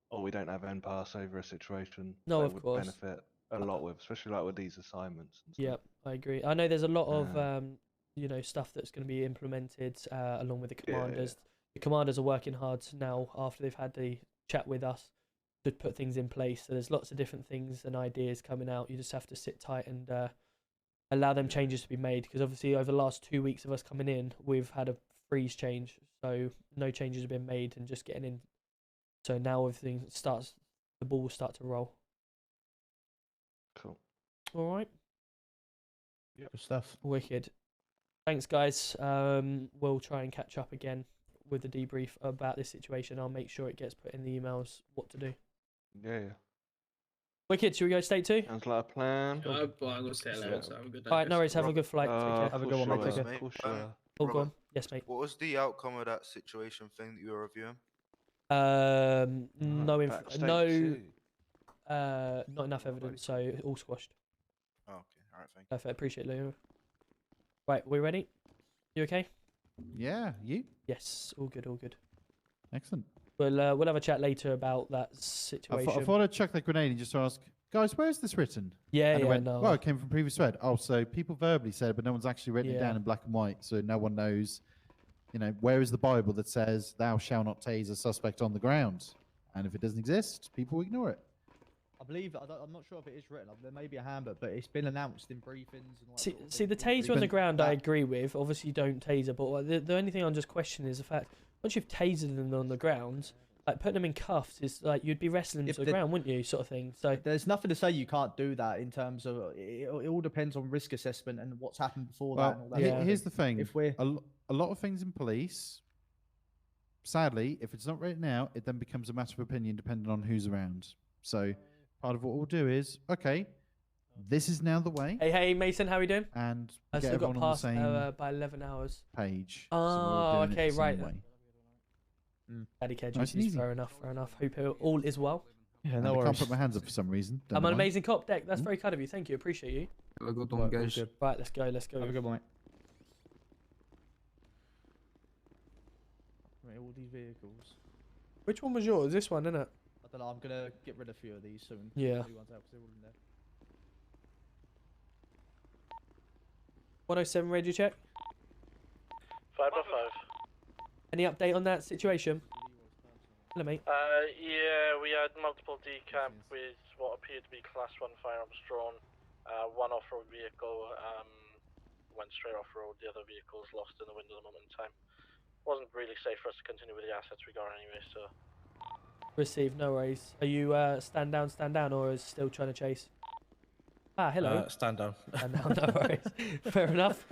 or we don't have NPAS over a situation. No, that of would course. benefit a lot with, especially like with these assignments. And stuff. Yep, I agree. I know there's a lot of stuff that's going to be implemented along with the commanders. The commanders are working hard now after they've had the chat with us to put things in place. So there's lots of different things and ideas coming out. You just have to sit tight and allow them changes to be made, because obviously over the last 2 weeks of us coming in, we've had a freeze change, so no changes have been made and just getting in. So now everything starts, the ball will start to roll. Cool. All right. Good stuff. Wicked. Thanks, guys. We'll try and catch up again with the debrief about this situation. I'll make sure it gets put in the emails what to do. Yeah. Wicked. Should we go state 2? Sounds like a plan. I'm going to stay alone, so have a good night. All right, no worries. Have a good flight. Take care. Have a good one, mate. Take care. All gone. Yes, mate. What was the outcome of that situation thing that you were reviewing? Not enough evidence, so all squashed. Oh, okay. All right, thank you. Perfect. Appreciate it, Leo. Right, we ready? You okay? Yeah, you? Yes, all good, all good. Excellent. We'll have a chat later about that I situation. thought I'd chuck that grenade and just ask, guys, where's this written? Yeah, and I yeah, went, no. well, it came from previous thread. Oh, so people verbally said it, but no one's actually written it Yeah. down in black and white, so no one knows, where is the Bible that says, thou shalt not tase a suspect on the ground? And if it doesn't exist, people ignore it. I believe I'm not sure if it is written. There may be a handbook, but it's been announced in briefings. And See, the taser on the ground, I agree with. Obviously, you don't taser, but the only thing I'm just questioning is the fact once you've tasered them on the ground, like putting them in cuffs is like you'd be wrestling them to the ground, wouldn't you? Sort of thing. So there's nothing to say you can't do that in terms of it all depends on risk assessment and what's happened before that. And all that sort of Here's thing. the thing: if we're a lot of things in police, sadly, if it's not written out, it then becomes a matter of opinion depending on who's around. So part of what we'll do is, okay, this is now the way. Hey, Mason, how are we doing? And I get still got everyone on the past same by 11 hours. page. Oh, so okay, right. Way. Daddy care Nice and duties, easy. fair enough. Hope all is well. Yeah, And I can't put my hands up for some reason. Don't I'm know an why. amazing cop, Deck. That's very kind of you. Thank you. Appreciate you. Have a good one, guys. Right, let's go. Let's go. Have a good one, mate. Right, all these vehicles. Which one was yours? This one, isn't it? I don't know. I'm gonna get rid of a few of these soon. Yeah. New ones out 'cause they're all in there. 107 radio check. 5x5. Any update on that situation? Hello, mate. Yeah, we had multiple decamp with what appeared to be class 1 firearms drawn. One off-road vehicle went straight off-road. The other vehicle's lost in the wind at the moment in time. Wasn't really safe for us to continue with the assets we got anyway, so... Receive, no worries. Are you stand down, or is still trying to chase? Ah, hello. Stand down. Stand down, no worries. Fair enough.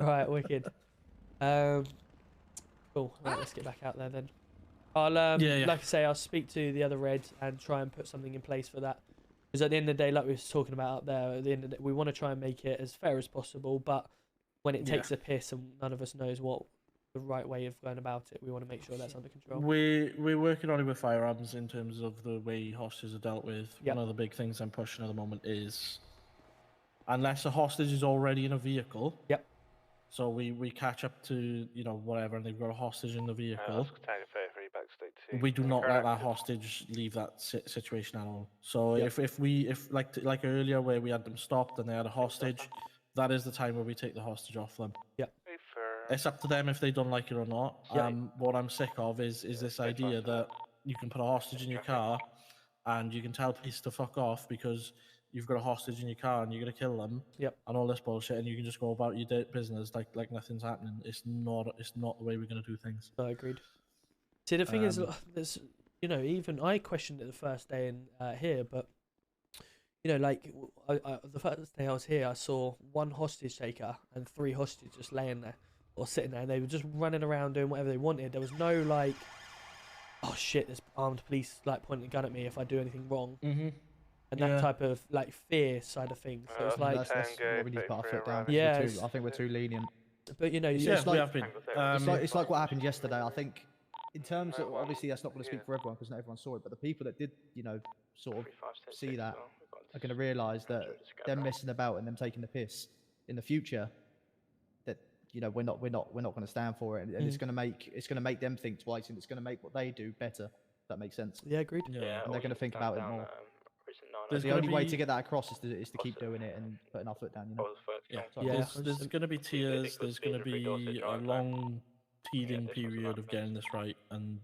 Right, wicked. Cool. Right, let's get back out there then. I'll like I say, I'll speak to the other red and try and put something in place for that. Because at the end of the day, like we were talking about up there, at the end of the day, we want to try and make it as fair as possible. But when it takes a piss and none of us knows what the right way of going about it, we want to make sure that's under control. We're working on it with firearms in terms of the way hostages are dealt with. One of the big things I'm pushing at the moment is, unless a hostage is already in a vehicle, So we catch up to whatever, and they've got a hostage in the vehicle. We do not let that hostage leave that situation at all. So Yep. if like earlier where we had them stopped and they had a hostage, that is the time where we take the hostage off them. Yep. It's up to them if they don't like it or not. Yep. What I'm sick of is this idea that you can put a hostage in your car and you can tell police to fuck off because you've got a hostage in your car and you're gonna kill them. Yep. And all this bullshit, and you can just go about your business like nothing's happening. It's not the way we're gonna do things. I agreed. See, the thing is, there's even I questioned it the first day in here, but like the first day I was here, I saw one hostage taker and 3 hostages just laying there or sitting there, and they were just running around doing whatever they wanted. There was no like, oh shit, there's armed police like pointing a gun at me if I do anything wrong, and that type of like fear side of things. So it's like that's what we need to put our foot down. Yeah, I think we're too lenient. But it's we have been. It's like what happened yesterday. I think in terms of, obviously that's not going to speak for everyone because not everyone saw it, but the people that did sort of see that are going to realise that them messing about and them taking the piss in the future, that we're not going to stand for it, and it's going to make them think twice, and it's going to make what they do better. If that makes sense. Yeah, agreed. Yeah, and they're going to think about it more. There's the only way to get that across is to keep doing it and putting our foot down. There's going to be tears. There's going to be a long teething period of getting this right and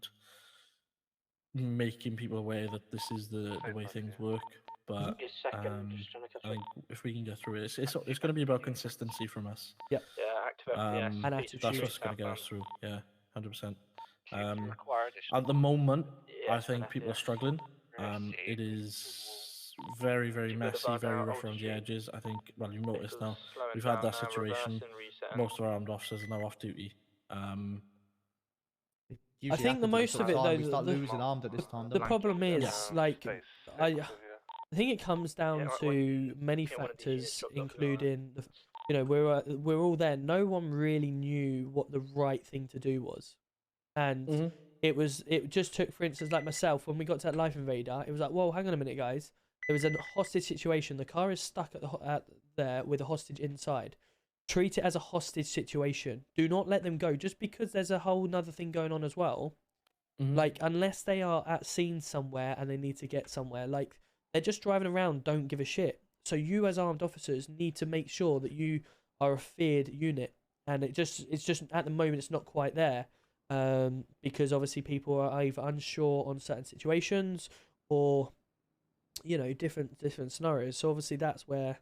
making people aware that this is the way things work. But I think if we can get through it, it's going to be about consistency from us. Yep. And attitude. that's what's going to get us through. Yeah, 100%. At the moment, I think people are struggling. It is very, very messy, very rough around the edges. I think, well, you've noticed now, we've had that situation. Most of our armed officers are now off duty. I think the most of it though, we start losing armed at this time. The problem is, like, I think it comes down to many factors, including we're all there. No one really knew what the right thing to do was, and it just took, for instance, like myself, when we got to that Life Invader, it was like, whoa, hang on a minute, guys. There was a hostage situation. The car is stuck at there with a hostage inside. Treat it as a hostage situation. Do not let them go just because there's a whole nother thing going on as well. Like, unless they are at scene somewhere and they need to get somewhere, like, they're just driving around, don't give a shit. So you as armed officers need to make sure that you are a feared unit. And it's just at the moment it's not quite there. Because obviously people are either unsure on certain situations or different scenarios. So obviously that's where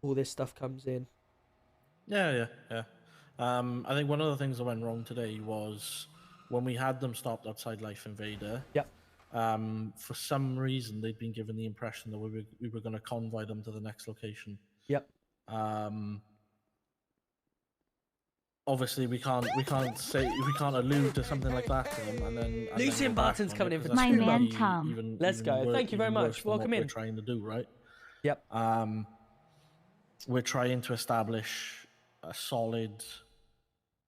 all this stuff comes in. Yeah. I think one of the things that went wrong today was when we had them stopped outside Life Invader. Yep. For some reason, they'd been given the impression that we were going to convoy them to the next location. Yep. Obviously, we can't allude to something like that to them, and then Lucian Barton's coming in for My man Tom. Let's go. Thank you very much. Welcome in. We're trying to do, right? Yep. We're trying to establish a solid,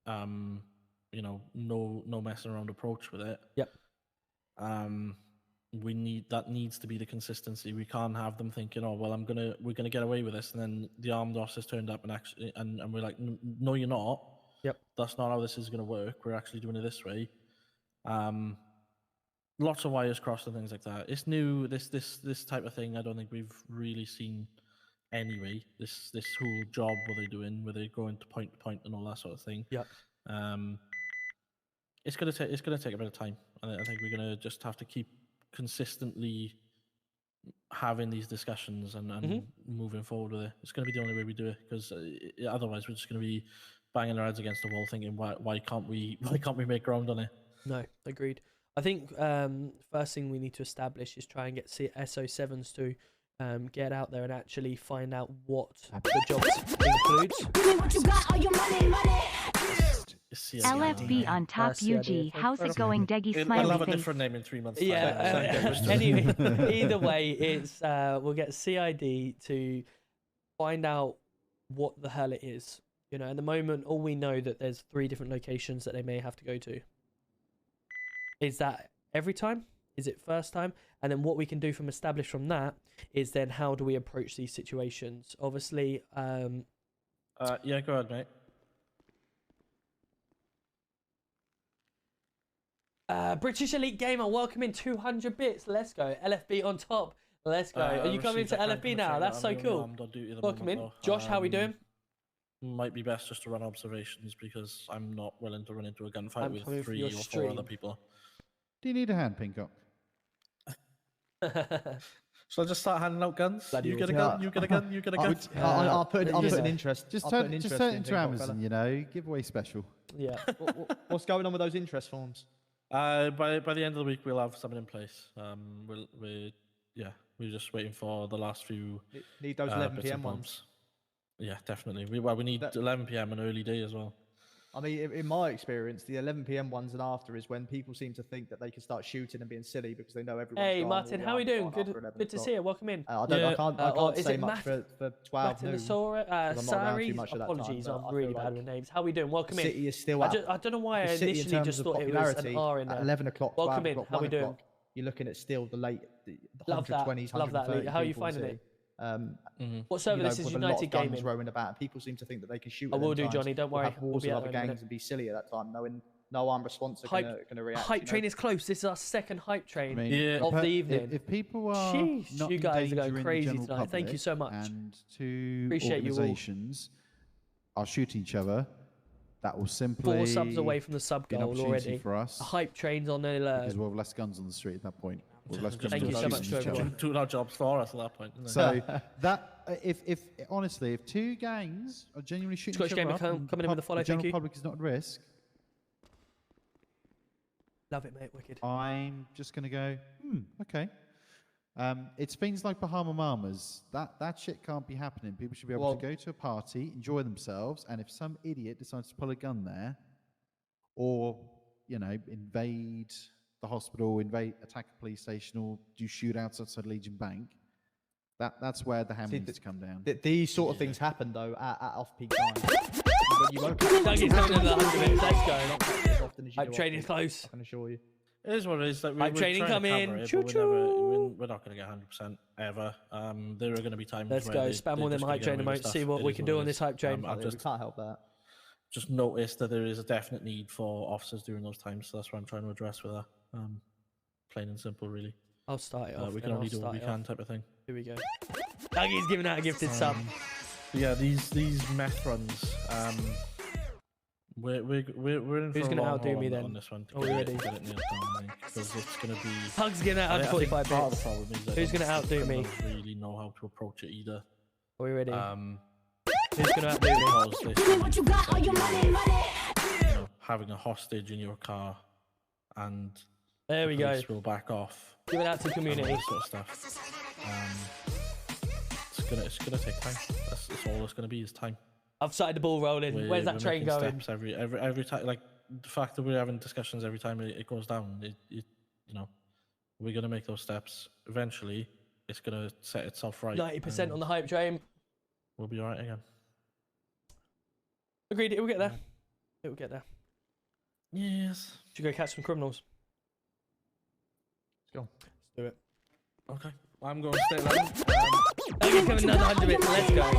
no messing around approach with it. Yep. That needs to be the consistency. We can't have them thinking, oh well, we're gonna get away with this, and then the armed officers turned up and we're like, no, you're not. Yep. That's not how this is gonna work. We're actually doing it this way. Lots of wires crossed and things like that. It's new. This type of thing, I don't think we've really seen anyway. This whole job what they're doing, where they're going to point and all that sort of thing. Yep. It's gonna take a bit of time, and I think we're gonna just have to keep consistently having these discussions and moving forward with it. It's gonna be the only way we do it, because otherwise we're just gonna be banging our heads against the wall, thinking why can't we make ground on it? No, agreed. I think first thing we need to establish is try and get SO7s to get out there and actually find out what the jobs includes. LFB on top UG. How's it going, Deggy Smiley I'll have a face? different name in 3 months. Anyway, either way, it's we'll get CID to find out what the hell it is. At the moment, all we know that there's 3 different locations that they may have to go to. Is that every time? Is it first time? And then what we can do establish from that is then how do we approach these situations? Obviously, yeah, go ahead, mate. British Elite Gamer, welcome in 200 bits. Let's go. LFB on top. Let's go. Are you coming to LFB now? That's so cool. Welcome in. Josh, how we doing? Might be best just to run observations because I'm not willing to run into a gunfight I'm coming with for 3 your or 4 stream. other people. Do you need a hand, Pincock? Shall I just start handing out guns? Bloody You get a awesome. gun, you get a gun, you get a gun. I'll put an interest. Just I'll turn, put an just interest turn it in into Pincock, Amazon, fella. you know, giveaway special. Yeah. What's going on with those interest forms? By the end of the week, we'll have something in place. We're just waiting for the last few. Need those 11 bits and PM ones. bobs. Yeah, definitely. We need 11 PM an early day as well. I mean, in my experience, the 11 PM ones and after is when people seem to think that they can start shooting and being silly because they know everyone's Hey gone, Martin, all how are we the doing? arms gone Good, after 11 good to o'clock. see you. Welcome in. I can't is say it much for 12 noon. Sorry, too much at that apologies. time, but I'm I really feel bad with names. How we doing? Welcome in. City is still I up. don't know why I The City in initially terms just of thought it was an popularity, R in there. at 11 o'clock, 12 Welcome in. o'clock, How 1 we doing? o'clock, you're looking at still the late the Love that. 120s, Love that, 130 Lee. How are you people in finding City. What server this is? with a lot United of guns Gaming. roaming about, and people seem to think that they can shoot. I at will them do, times. Johnny. Don't We'll worry. have We'll wars be with out other there in a gangs minute. and be silly at that time, knowing no armed response are going to react. Hype train is close. This is our second hype train I mean, of the evening. If people are Sheesh, not you guys are going endangering the crazy general tonight. Thank you public so much. And two Appreciate you all. organisations are shooting each other, that will simply 4 subs away from the sub be an goal opportunity already. for us. The hype train's on alert. Because we'll have less guns on the street at that point. We'll have less Just Thank you criminals so much shooting to each other. everyone. Doing our jobs for us at that point. Isn't it? So that if honestly, if 2 gangs are genuinely shooting Scottish each other Gamer up, and coming in with a follow, the general thank you. public is not at risk, Love it, mate. Wicked. I'm just going to go, okay. It's things like Bahama Mamas. That shit can't be happening. People should be able to go to a party, enjoy themselves, and if some idiot decides to pull a gun there, or, you know, invade the hospital, attack a police station, or do shootouts outside Legion Bank, that's where the hammer needs to come down. These sort of things happen, though, at off-peak times. You won't Dougie's coming in the 100 minutes. Let's go. as often as you Hype do train is off-peak, close. I can assure you. It is what it is. Like, Hype we're training trying to coming. cover it, Choo but choo. we're not going to get 100% ever. There are going to be times Let's where go. they Spam they all them just hype get away train with emotes. stuff. See what It we is can what do it on this is. hype train. I've We can't help that. just noticed that there is a definite need for officers during those times, so that's what I'm trying to address with that. Plain and simple, really. I'll start it off. We can only do what we can, type of thing. Here we go. Dougie's giving out a gifted sub. Yeah, these meth runs. We're in for Who's a gonna long outdo haul me on then? On this one. To Already. Get it nailed down, I think, because it's gonna be. Hug's giving out I think 145 part of bits. the problem is that Who's gonna I don't think outdo me? criminals really know how to approach it either. Are we ready? Who's gonna outdo me? Because you know, having a hostage in your car, and There we the go. police will back off. Give it out to and all community. this sort of stuff. It's gonna take time. That's all it's gonna be is time. I've started the ball rolling. Where's that We're train making going? Steps every time. Like the fact that we're having discussions every time it goes down. You know, we're gonna make those steps. Eventually, it's gonna set itself right. 90% on the hype train. We'll be alright again. Agreed. It will get there. It will get there. Yes. Should we go catch some criminals? Let's go. Let's do it. Okay. I'm going to stay alone. Okay, coming another 100 bits. Let's go.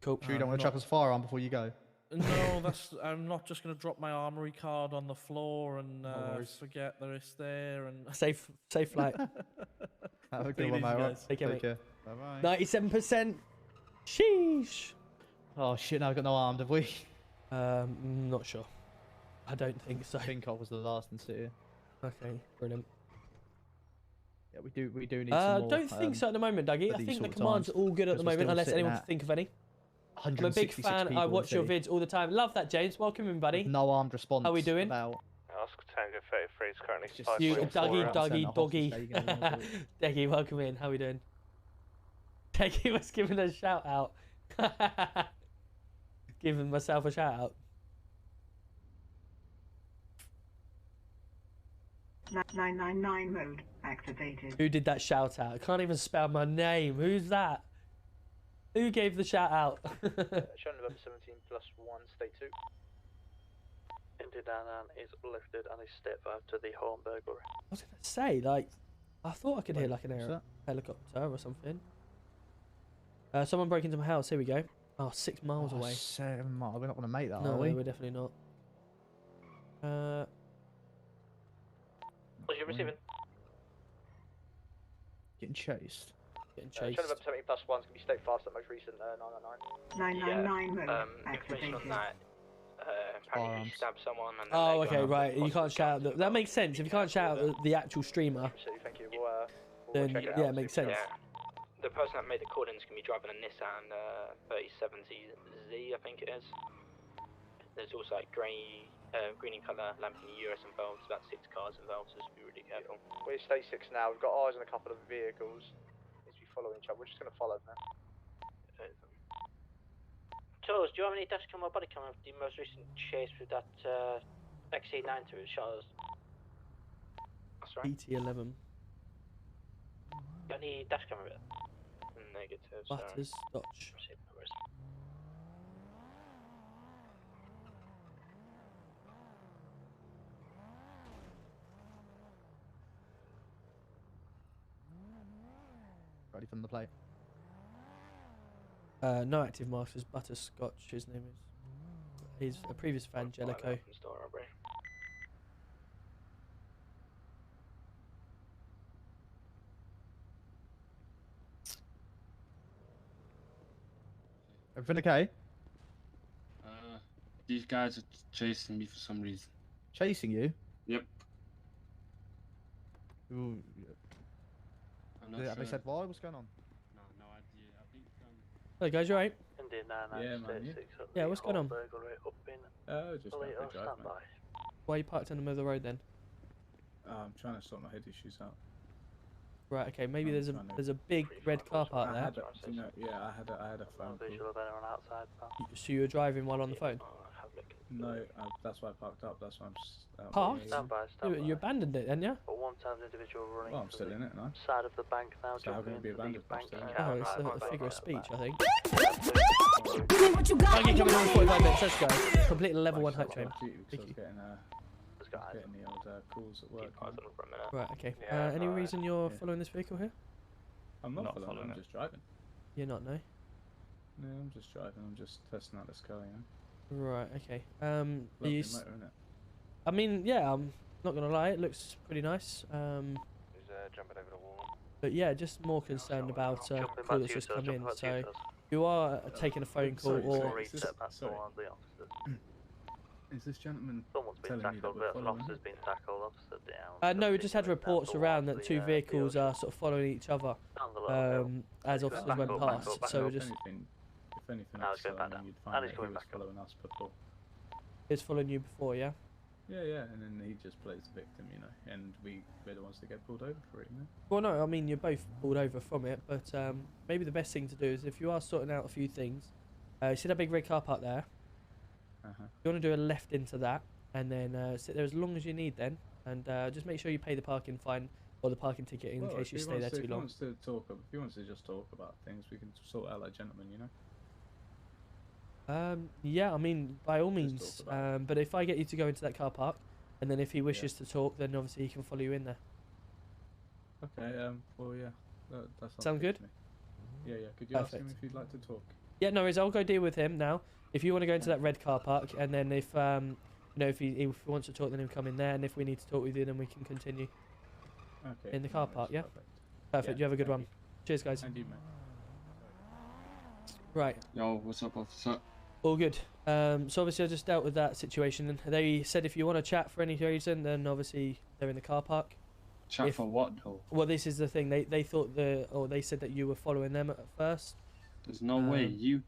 Cool. Sure you don't want to chuck us a firearm before you go? No, I'm not just going to drop my armory card on the floor and forget that it's there. And Safe flight. Have a Take good it one, easy, mate. guys. Take care, mate. Bye-bye. 97%. Sheesh. Oh shit! Now I've got no armed, have we? Not sure. I don't think so. I think I was the last in City. Okay, brilliant. Yeah, we do need some more. Don't think so at the moment, Dougie. for I these think the sort of command's times, all good at the because we're moment, still unless sitting anyone at can think of any. I'm a big 166 fan. people I in watch your City. vids all the time. Love that, James. Welcome in, buddy. No armed response. How we doing? About Oscar Tango 33 is currently You, 5.4. Dougie. Deggy, welcome in. How we doing? Deggy was giving a shout out. Giving myself a shout out. 999 mode activated. Who did that shout out? I can't even spell my name. Who's that? Who gave the shout out? Show November 17 plus 1, stay 2. Indianan is lifted and is step 5 to the home burglary. What did I say? Like, I thought I could hear like an helicopter or something. Someone broke into my house. Here we go. Oh, 6 miles away. 7 miles. We're not going to make that, No, are we? we're definitely not. What you receiving? Getting chased. Getting chased. November 70 plus 1's going to be state fast, that most recent 999. 999 mode Information on activated. that. Apparently he stabbed someone and Oh, okay, right. You can't shout out. That makes sense. If you can't shout out the actual streamer, Thank you. then yeah, it makes sense. The person that made the call in is going to be driving a Nissan 3070Z, I think it is. There's also like green in colour, lamping US involved. There's about 6 cars involved, so just be really careful. We're state 6 now. We've got eyes on a couple of vehicles. Need to be following each other. We're just going to follow them now. Charles, do you have any dash cam or body cam of the most recent chase with that XC90 with Charles? That's right. BT11. Got any dash cam of it? Negative. Butterscotch. Ready from the plate. No active marks is Butterscotch. His name is. He's a previous Evangelico. Everything okay? These guys are chasing me for some reason. Chasing you? Yep. Ooh, I'm not have they sure. said why? What's going on? No, no idea. I think Hey guys, you alright? Yeah, man. Yeah, what's going on? Just got to drive, man. Why are you parked in the middle of the road then? I'm trying to sort my head issues out. Right, okay, maybe I'm there's trying to- a big red car park I there. had a phone call. So you were driving while on the phone? No, that's why I parked up. That's why I'm just out Parked? here. You abandoned it then, yeah? But one time the individual running Well, I'm still in it, no? side of the bank now, So how can jumping it be into the abandoned? bank I'm still in it. Oh, account. it's a figure of speech, I think. Mikey coming on in 45 minutes, let's go. Complete level 1 hype train. Because I was getting the old calls at work. Right, okay. Yeah, Any alright. reason you're Yeah. following this vehicle here? I'm not following, I'm just driving. You're not, no? No, I'm just driving. I'm just testing out this car, you know? Right, okay. Lovely You motor, innit? I mean, yeah, I'm not gonna lie, it looks pretty nice. He's jumping over the wall. But yeah, just more concerned about a Jumping call back that's to you, just sir, come jumping in. back to you, So sir. you are taking a phone call, or Is this gentleman Someone's been telling me that tackled, we're an following officer's him? been tackled, officer down. no, we just had reports around that 2 vehicles are sort of following each other as officers Back went up, past. back up, So back we're up. just If anything Now else, it's going back down. you'd And find it's that he coming was back up. following us before. it's following you before, yeah. Yeah, and then he just plays the victim, you know, and we're the ones that get pulled over for it, you know? Well, no, I mean you're both pulled over from it, but maybe the best thing to do is if you are sorting out a few things, you see that big red car park there. You want to do a left into that, and then sit there as long as you need then, and just make sure you pay the parking fine or the parking ticket in Well, case if you he stay wants there to- too long. If he wants to just talk about things, we can sort out like gentlemen, you know? Yeah, I mean, by all means. talk about But if I get you to go into that car park, and then if he wishes to talk, then obviously he can follow you in there. Okay, well, yeah. That Sound good? to me. Yeah, could you ask him Perfect. if he'd like to talk? Yeah, no worries. I'll go deal with him now. If you want to go into that red car park, and then if you know if he wants to talk, then he'll come in there, and if we need to talk with you, then we can continue Okay. in the car park. Yeah. Perfect. Perfect. Yeah, You have a good thank one. Cheers, guys. And you, mate. Right. Yo, what's up, officer? All good. So obviously I just dealt with that situation, and they said if you want to chat for any reason, then obviously they're in the car park. Chat for what, though? Well, this is the thing. They thought they said that you were following them at first. There's no way.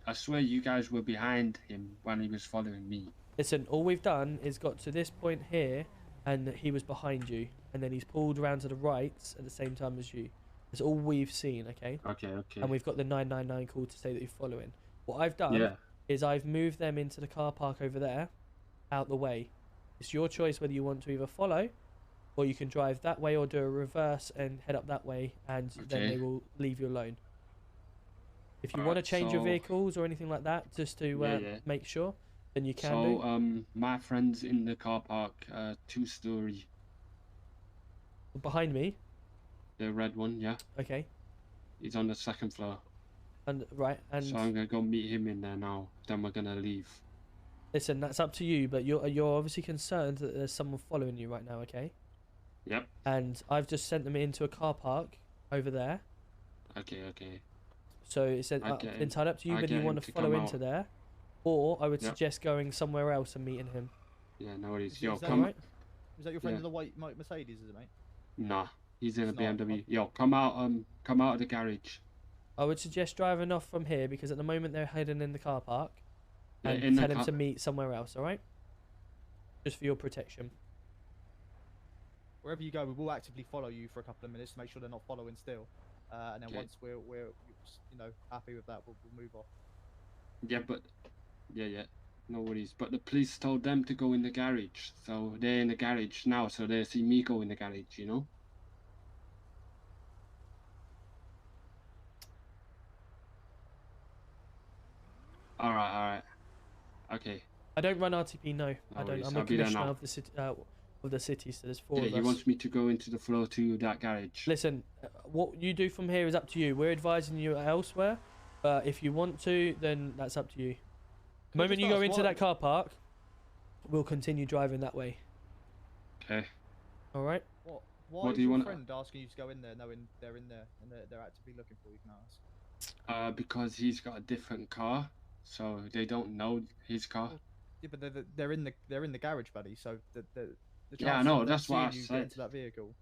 I swear you guys were behind him when he was following me. Listen, all we've done is got to this point here, and he was behind you, and then he's pulled around to the right at the same time as you. That's all we've seen, okay? Okay. And we've got the 999 call to say that you're following. What I've done is I've moved them into the car park over there, out the way. It's your choice whether you want to either follow, or you can drive that way or do a reverse and head up that way, and then they will leave you alone. If you want to change your vehicles or anything like that, just to make sure, then you can do. My friend's in the car park, 2-story. Behind me? The red one, yeah. Okay. He's on the 2nd floor. And right, and so I'm gonna go meet him in there now. Then we're gonna leave. Listen, that's up to you, but you're obviously concerned that there's someone following you right now, okay? Yep. And I've just sent them into a car park over there. Okay, okay. So it's entirely up to you I whether get you want him to to follow come into out. there, or I would Yep. suggest going somewhere else and meeting him. Yeah, no worries. Is Yo, that come. right? Is that your friend Yeah. in the white Mercedes, is it, mate? Nah, he's in a It's not. BMW. Yo, come out of the garage. I would suggest driving off from here because at the moment they're hiding in the car park, Yeah, and in the tell him car- to meet somewhere else. All right? Just for your protection. Wherever you go, we will actively follow you for a couple of minutes to make sure they're not following still. And then Okay. once we're happy with that, we'll move off. Yeah, but yeah, no worries. But the police told them to go in the garage, so they're in the garage now. So they see me go in the garage, you know. All right. Okay. I don't run RTP. No, I don't. worries, I'm I'll a be there commissioner now. of the city. So there's 4 Yeah, of he us. wants me to go into the floor to that garage. Listen, what you do from here is up to you. We're advising you elsewhere, but if you want to, then that's up to you. The moment you go into that car park, we'll continue driving that way. Okay. All right. Why What is do you your want- friend asking you to go in there, knowing they're in there and they're actively looking for you? Can I ask? Because he's got a different car, so they don't know his car. Yeah, but they're in the garage, buddy. So the Yeah, I chances know, of them that's what I seeing you said. get into that vehicle.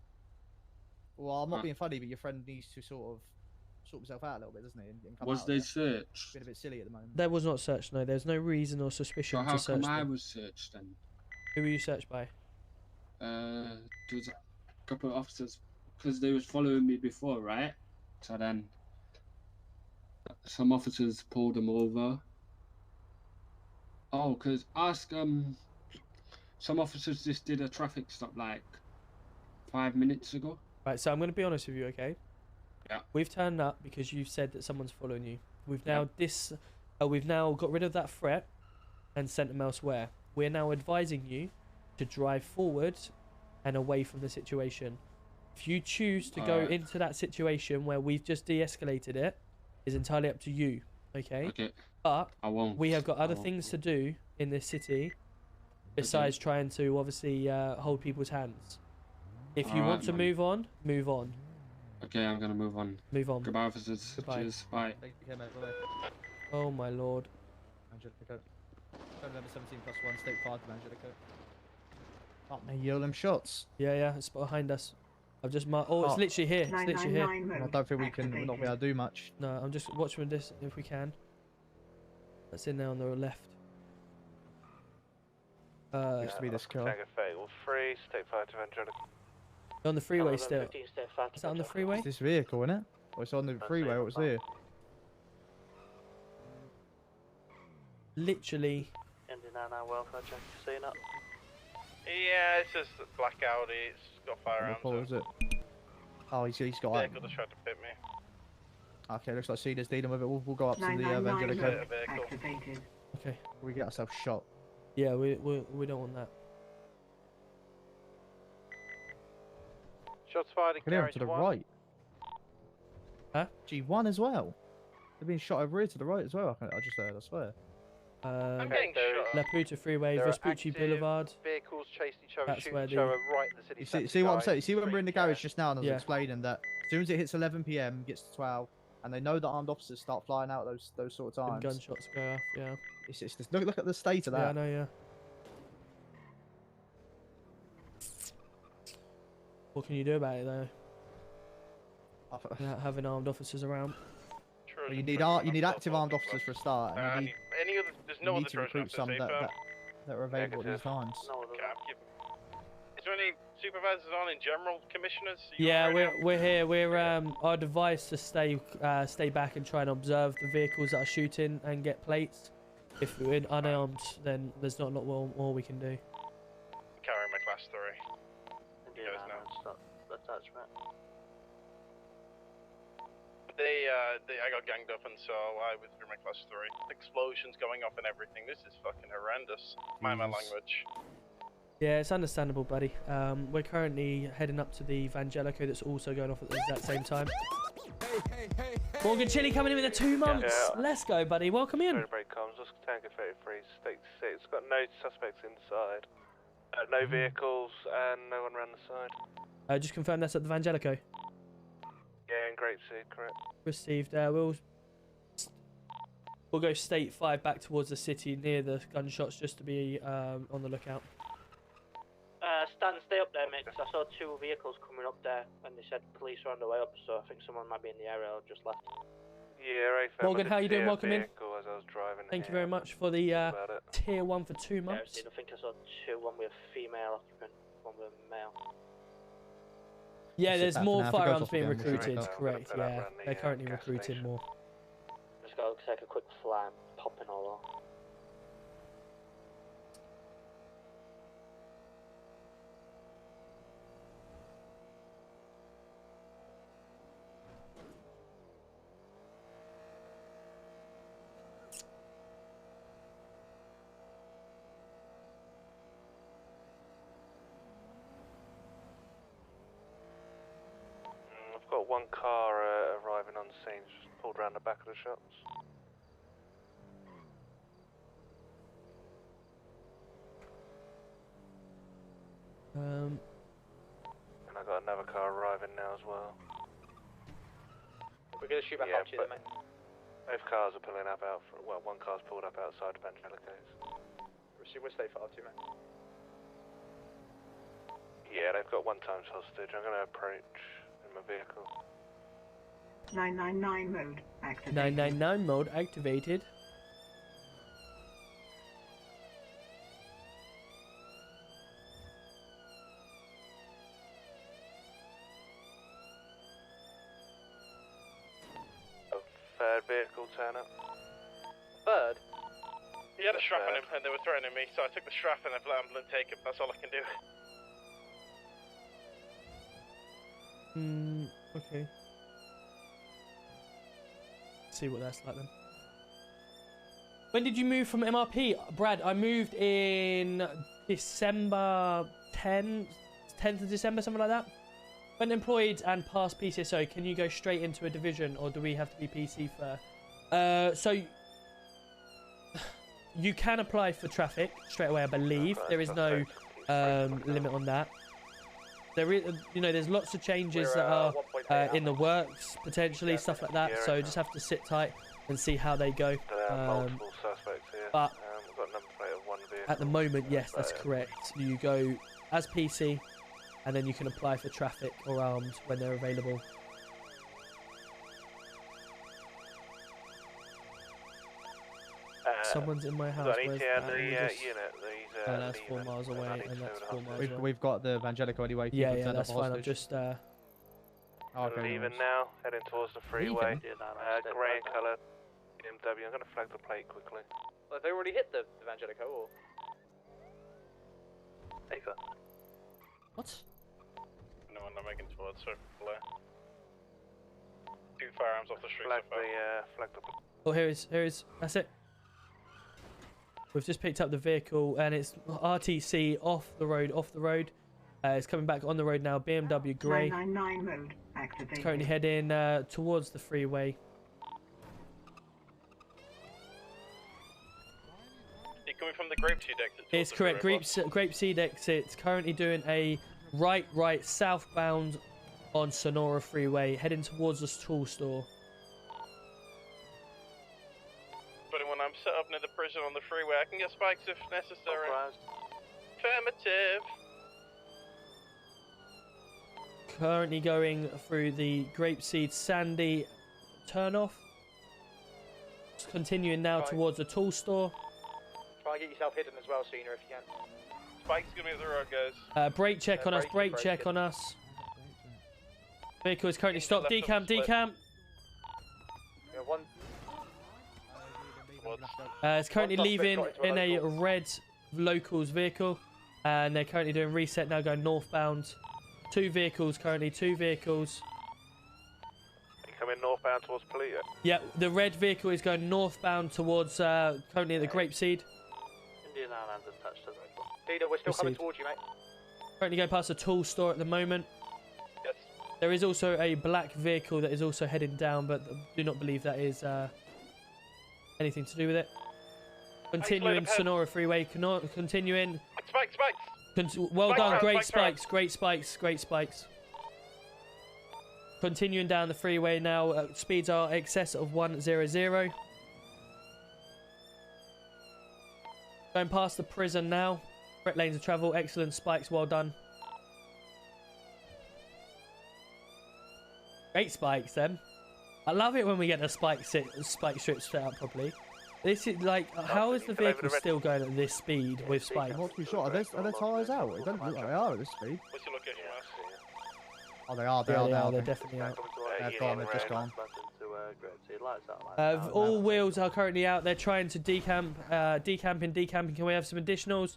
Well, I'm not Uh, being funny, but your friend needs to sort himself out a little bit, doesn't he? And come Was out they of there. searched? Being a bit silly at the moment. There was not searched. No, there's no reason or suspicion So to how search come I them. was searched then? Who were you searched by? There was a couple of officers because they was following me before, right? So then some officers pulled them over. Oh, because some officers just did a traffic stop like 5 minutes ago. Right. So I'm going to be honest with you, okay? Yeah. We've turned up because you've said that someone's following you. We've now we've now got rid of that threat and sent them elsewhere. We're now advising you to drive forward and away from the situation. If you choose to go Alright. into that situation where we've just de-escalated it, is entirely up to you. Okay. Okay. But I won't. we have got I other won't. things to do in this city besides trying to obviously hold people's hands. If you want Alright, to man. move on, move on. Okay, I'm gonna move on. Move on. Goodbye, officers. Goodbye. Cheers. Bye. Take care, mate. Bye. Oh my lord. Angelico. Phone number 17+1, state 5 from Angelico. Fuck me, yell them shots. Yeah, it's behind us. I've just marked. Oh, it's literally here. It's literally here. 999 I don't think we're not going to do much. No, I'm just watching this if we can. That's in there on the left. Used to be this car. Tango Fatal 3, state 5 to Angelica. On the freeway still. Is that on the freeway? It's this vehicle, isn't it? Or it's on the freeway, what was here? Literally. Ending now, welfare check. See that? Yeah, it's just a black Audi. It's got firearms. What is it? Oh, he's got Vehicle just tried to pit me. Okay, looks like Cena's dealing with it. We'll go up to the 999 Angelico. mode activated. Okay. We get ourselves shot. Yeah, we don't want that. Shots fired at Look at him garage to the 1. right. Huh? G1 as well. They're being shot over here to the right as well. I just heard, I swear. I'm getting shot. La Puta Freeway, There are Vespucci active Boulevard. Vehicles chasing each other, That's shooting where each the- other right in the city You centre, see what I'm guys. saying? You see when we're in the garage just now and I was Yeah. explaining that as soon as it hits 11 PM, gets to 12, and they know that armed officers start flying out those sort of Them times. gunshots go off. Yeah. It's just, look at the state of Yeah, I that. know. Yeah. What can you do about it though? Without having armed officers around. Well, you need active armed officers for a start, and you need, Any other? There's no you other need to Trojan recruit some officers, that are available at these times. Is there any supervisors on in general, commissioners? Are you Yeah, on right now? we're here. We're our advice to stay back and try and observe the vehicles that are shooting and get plates. If we're unarmed, then there's not a lot more we can do. Carrying my class 3. You guys know. Attachment. I got ganged up and so I withdrew my class 3. Explosions going off and everything. This is fucking horrendous. Mind my language. Yeah, it's understandable, buddy. We're currently heading up to the Evangelico that's also going off at the exact same time. Morgan Chili coming in with the 2 months. Yeah. Let's go, buddy. Welcome in. Break comms, was Tango 33, state 6. It's got no suspects inside. No vehicles and no one around the side. Just confirm that's at the Vangelico. Yeah, in Grapeseed, correct. Received. We'll go state 5 back towards the city near the gunshots just to be on the lookout. Stan, stay up there, mate, 'cause I saw 2 vehicles coming up there and they said police are on the way up, so I think someone might be in the area or just left. Yeah, Morgan, how you doing? Welcome in. As I was driving Thank you very much for the tier 1 for 2 months. Yeah, I think I saw 2, one with a female occupant, one with a male. Yeah, there's more If it goes firearms off being again, we'll recruited, shoot it. correct, yeah. They're currently recruiting more. Just gotta take a quick fly and pop in all over. I've got one car arriving on the scene, just pulled around the back of the shops. And I got another car arriving now as well. We're gonna shoot back up to you then, mate. Both cars are pulling up out. Well, one car's pulled up outside of Angelico's. We'll stay for R2, mate. Yeah, they've got 1 times hostage. I'm going to approach in my vehicle. 999 mode activated. 999 mode activated. A 3rd vehicle turn up. 3rd? He had a strap on him and they were threatening me, so I took the strap and I've let ambulance take him. That's all I can do. Okay. See what that's like then. When did you move from MRP? Brad, I moved in December 10th of December, something like that. When employed and past PCSO, can you go straight into a division or do we have to be PC first? So you can apply for traffic straight away, I believe. There is no limit on that. There is, there's lots of changes that are in the works, potentially, stuff like that. So just have to sit tight and see how they go. Multiple suspects here. But we've got a number plate of 1 vehicle. at the moment, yes, that's correct. You go as PC, and then you can apply for traffic or armed when they're available. Someone's in my house. Where's that? That's 4 miles away, and that's 4 miles away. We've got the Evangelico anyway. Yeah, that's fine. I'm just leaving now, heading towards the freeway. Grey colour BMW. I'm going to flag the plate quickly. Well, have they already hit the Evangelico or? Safer. What? No one I'm making towards, so blur. 2 firearms off the street. Flag the Oh, here is. That's it. We've just picked up the vehicle, and it's RTC off the road. It's coming back on the road now. BMW grey. 999 mode activated. It's currently heading towards the freeway. You're coming from the Grapeseed exit. It's correct. Grapeseed exit. It's currently doing a right southbound on Sonora Freeway, heading towards the tool store. But when I'm set up near the prison on the freeway, I can get spikes if necessary. Affirmative. Currently going through the Grapeseed Sandy turnoff. Just continuing now towards the tool store. Try and get yourself hidden as well, Cena, if you can. Spike's gonna be at the road, guys. Brake check on us. Brake check on us. Vehicle is currently stopped. Decamp. Yeah, one. It's currently leaving in a red locals vehicle, and they're currently doing reset now, going northbound. 2 vehicles currently. 2 vehicles. You coming northbound towards Polito? Yeah, the red vehicle is going northbound towards currently at the Grapeseed. Indian Island's attached to the vehicle. Dino, we're still coming Received. towards you, mate. Currently going past the tool store at the moment. Yes. There is also a black vehicle that is also heading down, but do not believe that is anything to do with it. Continuing Sonora Freeway. Continuing. Spikes. Well Spikes done. round, Great spikes round. spikes. Great spikes. Great spikes. Continuing down the freeway now. Speeds are excess of 100. Going past the prison now. Correct lanes of travel. Excellent spikes. Well done. Great spikes then. I love it when we get the spike strips set up properly. This is like, how is the vehicle still going at this speed with spikes? I'm not too sure. Are their tyres out? It doesn't look like they are at this speed. What's your location, Max? Oh, they are. They Yeah, are. they are. They're They're definitely out. They've gone. They've just gone. All wheels are currently out. They're trying to decamp. Decamping. Can we have some additionals?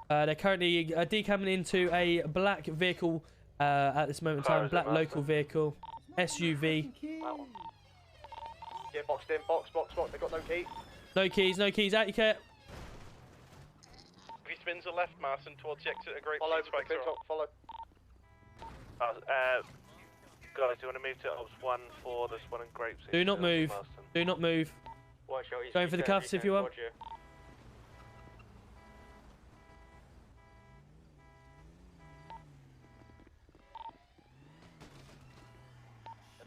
They're currently decamping into a black vehicle at this moment in time. Black local vehicle. SUV. Get boxed in. Box. They've got no key. No keys. Out you care. If he spins the left, Martin, towards the exit of Great Follow. Spikes are on. Follow. Guys, do you want to move to Ops 1 for this one in Grapes? Do not move. Do not move. Going for the cuffs if you want.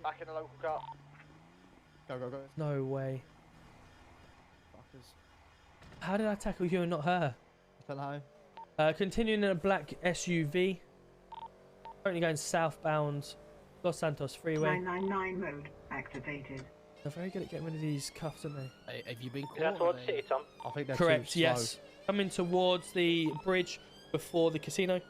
Back in the local car. Go. No way. Fuckers. How did I tackle you and not her? I don't know. Continuing in a black SUV. Currently going southbound Los Santos Freeway. 999 mode activated. They're very good at getting rid of these cuffs, aren't they? Hey, have you been caught? Is that towards City, Tom? I think they're Correct, too yes. slow. Coming towards the bridge before the casino.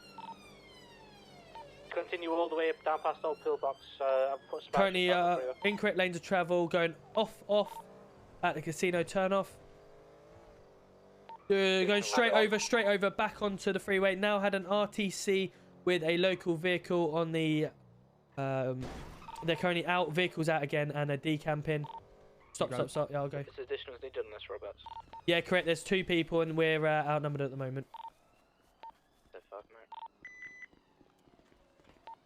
Continue all the way up down past Old Pillbox. I've put some Currently, action for you. incorrect lanes of travel, going off at the casino turnoff. Going straight over, back onto the freeway. Now had an RTC with a local vehicle on the. They're currently out. Vehicles out again, and they're decamping. Stop. Yeah, I'll go. This additionals needed on this, Roberts. Yeah, correct. There's 2 people, and we're outnumbered at the moment.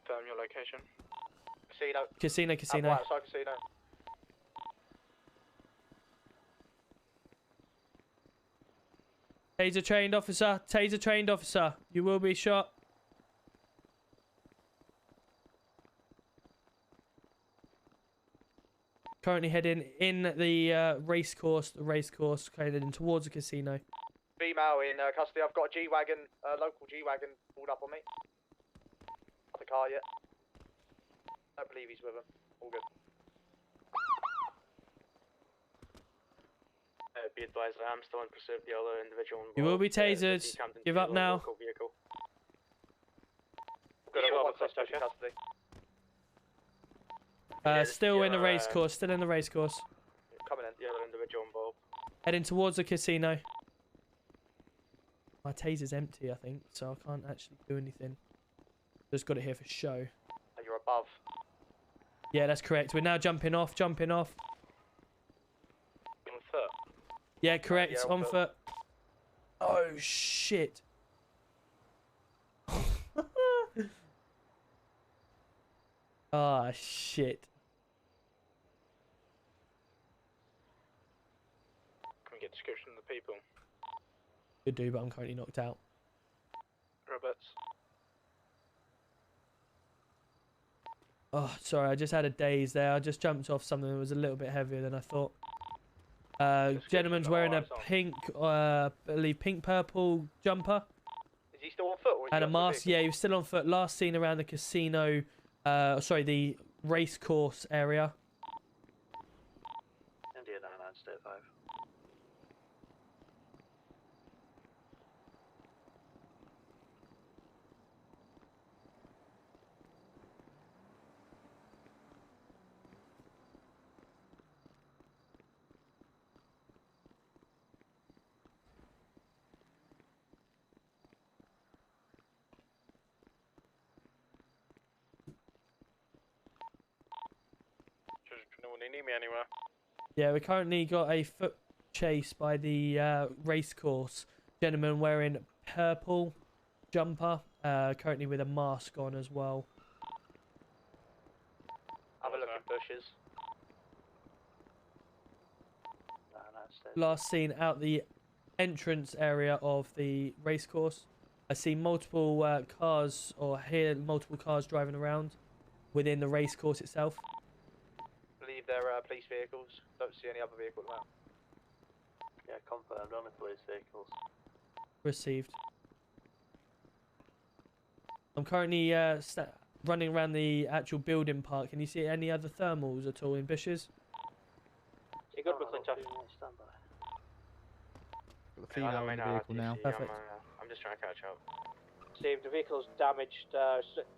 Confirm your location. Casino. Outside casino. Taser trained officer. You will be shot. Currently heading in the race course heading towards the casino. Female in custody. I've got a G-Wagon, local G-Wagon pulled up on me. Not the car yet. Don't believe he's with him. All good. Be advised, I am still in pursuit of the other individual. You will be tasered. Give up now. Good, I've got one suspect in custody. Still in the race course. Coming in. The other individual involved. Heading towards the casino. My taser's empty, I think, so I can't actually do anything. Just got it here for show. You're above. Yeah, that's correct. We're now jumping off. On foot. Yeah, correct. Yeah, on foot. Oh, shit. Ah, shit. Can we get description of the people? Could do, but I'm currently knocked out. Roberts. Oh, sorry. I just had a daze there. I just jumped off something that was a little bit heavier than I thought. Gentleman's wearing a pink, I believe pink-purple jumper. Is he still on foot? Or is And he a off the mask. vehicle? Yeah, he was still on foot. Last seen around the casino. Sorry, the race course area. India 99 State 5. You need me anywhere? Yeah, we currently got a foot chase by the race course. Gentleman wearing purple jumper, currently with a mask on as well. Have a look at bushes. No, stay last seen out the entrance area of the race course. I see multiple cars, or hear multiple cars driving around within the race course itself. Believe they're police vehicles. Don't see any other vehicle around. Yeah, confirmed. Only police vehicles. Received. I'm currently running around the actual building park. Can you see any other thermals at all in bushes? You good, McClintock? Got the female in the vehicle now. Perfect. I'm just trying to catch up. Steve, the vehicle's damaged.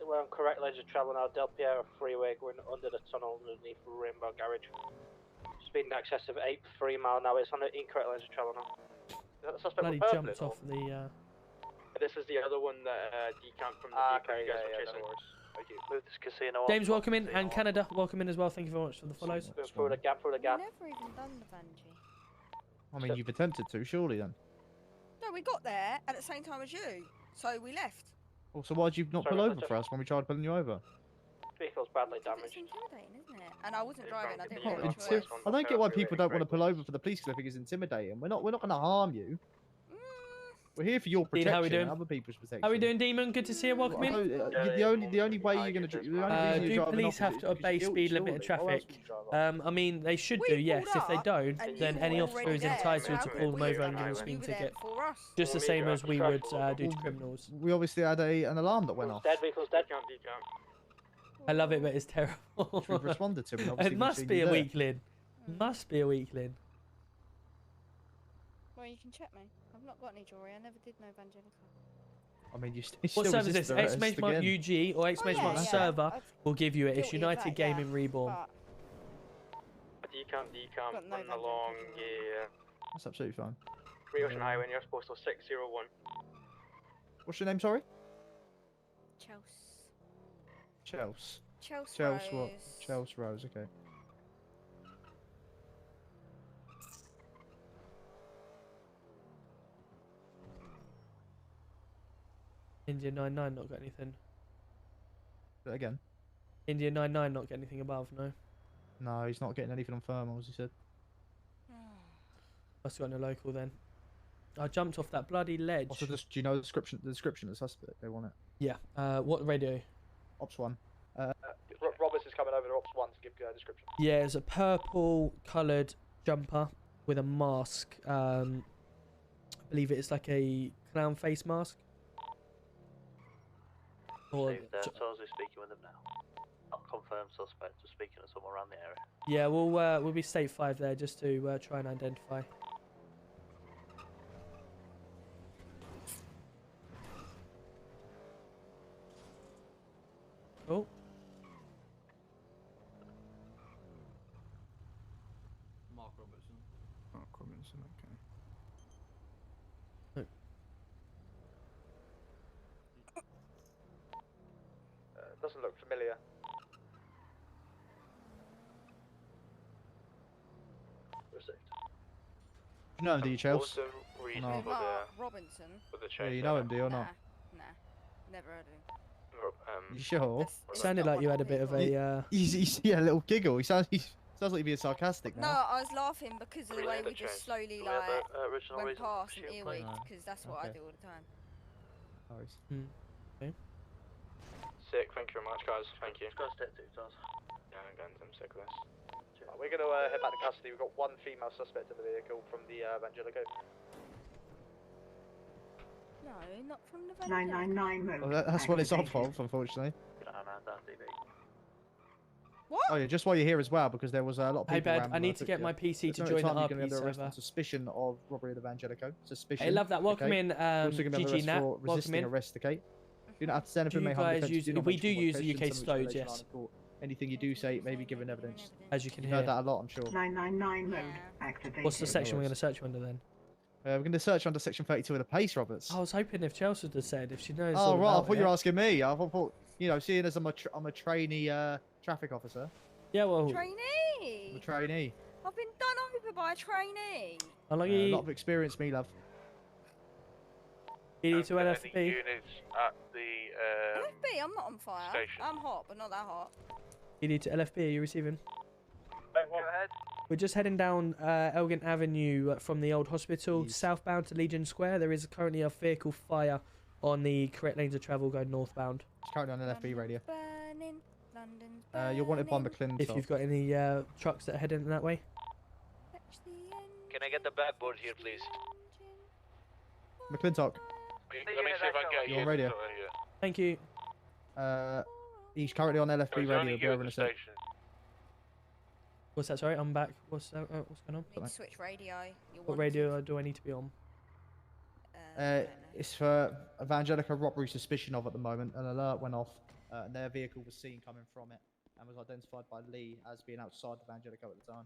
We're on correct lanes of travel now. Del Piero Freeway, going under the tunnel underneath Rainbow Garage. Speed in excess of 83 mile an hour. It's on the incorrect lanes of travel now. Is that the suspect Bloody with jumped purple? off the. This is the other one that decamped from the Okay, you guys were yeah, chasing. no worries. Thank you. Move this casino. James, welcome in, and Canada, welcome in as well. Thank you very much for the follows. Through the gap, through the gap. Never even done the bungee. I mean, you've attempted to, surely then. No, we got there at the same time as you, so we left. Well, so why'd you not Sorry, pull over Mr. for us when we tried pulling you over? Vehicle's badly It's damaged. intimidating, isn't it? And I wasn't driving. I didn't Oh, really enjoy it. I don't get why people don't want to pull over for the police because I think it's intimidating. We're not going to harm you. We're here for your Dean, protection, how we doing? and other people's protection. How we doing, Demon? Good to see you. Welcome in. The only way you're going to do police have to obey speed limit and traffic? I mean, they should do, yes. If they don't, then any officer is entitled to pull them over and give them a speeding ticket. Just the same as we would do to criminals. We obviously had an alarm that went off. Dead, vehicle's dead. I love it, but it's terrible. We've responded to it. Obviously It must be a weakling. Must be a weakling. Well, you can check me. I've not got any jewelry. I never did know Evangelica. I mean, you What server is this? Exclamation UG or exclamation mark server will give you it. It's guilty of United that, Gaming Reborn. Decamp, Got no running along That's absolutely fine. Free Ocean Highway, and you're supposed to 601. What's your name, sorry? Chelsea. Chelsea. Chelsea what? Rose. Chelsea Rose, okay. India 99 not got anything. Again? India 99 not got anything above, no. No, he's not getting anything on thermals, he said. Must have got no local then. I jumped off that bloody ledge. Also, do you know the description of the suspect? They want it. Yeah. What radio? Ops 1. Roberts is coming over to Ops 1 to give a description. Yeah, it's a purple coloured jumper with a mask. I believe it's like a clown face mask. Or Totally speaking with them now. Not confirmed suspect, just speaking to someone around the area. yeah, we'll be state 5 there just to try and identify. Oh. Mark Robertson, okay. Doesn't look familiar. Received. You know him, do you, Chelsea? What's the reason No. for Mark the Robinson. for the Yeah, chase? you know him, do you, or Nah, not? nah. Never heard of him. You sure? Sounded like you had a bit of a. Yeah, a little giggle. He sounds like you're being sarcastic No, now. I was laughing because of the way we just slowly Do we have like a original went reason past for and shield plate? earwigged because that's what I Okay. do all the time. No worries. Okay. Sick, thank you very much, guys. Thank you. Go step 2, Taz. Yeah, I'm sick of this. We're going to head back to custody. We've got one female suspect in the vehicle from the Evangelico. No, not from the 999 mode. Well, that's what it's off activated. of, unfortunately. TV. What? Oh yeah, just while you're here as well, because there was a lot of Hey, people. Bed, around I when need to took get you. my PC There's to no join the time you're gonna RP be under arrest server. on suspicion of robbery of Evangelico. Suspicion. Hey, love that. Welcome okay? in, You're also gonna be under GG arrest Nat. for Welcome resisting in. arrest, okay? You don't have to stand up Do and you make harm guys defense, use? do not We mention do use provocation, UK some of which stows, relation yes. to court. Anything you do say may be given evidence. As you can You've hear. heard that a lot, I'm sure. 999 mode activated. What's the section we're going to search you under then? We're going to search under section 32 of the PACE, Roberts. I was hoping if Chelsea had said if she knows. Oh all right, I about thought you were it. asking me. I thought, you know, seeing as I'm a trainee traffic officer. Yeah, well. Trainee. I'm a trainee. I've been done over by a trainee. How long A lot of experience, me love. ED to Any LFB. units at the LFB, I'm not on fire. station. I'm hot, but not that hot. ED to LFB. Are you receiving? Go ahead. We're just heading down Elgin Avenue from the old hospital, southbound to Legion Square. There is currently a vehicle fire on the correct lanes of travel going northbound. It's currently on LFB radio. Burning, London's You're wanted by McClintock. If you've got any trucks that are heading that way. Can I get the backboard here, please? McClintock, Let me see if I can get you're on radio. Thank you. He's currently on LFB radio. He'll be over in a sec. What's that? Sorry, I'm back. What's going on? Need to switch radio. What radio do I need to be on? It's for Evangelica robbery suspicion of at the moment. An alert went off, and their vehicle was seen coming from it, and was identified by Lee as being outside Evangelica at the time.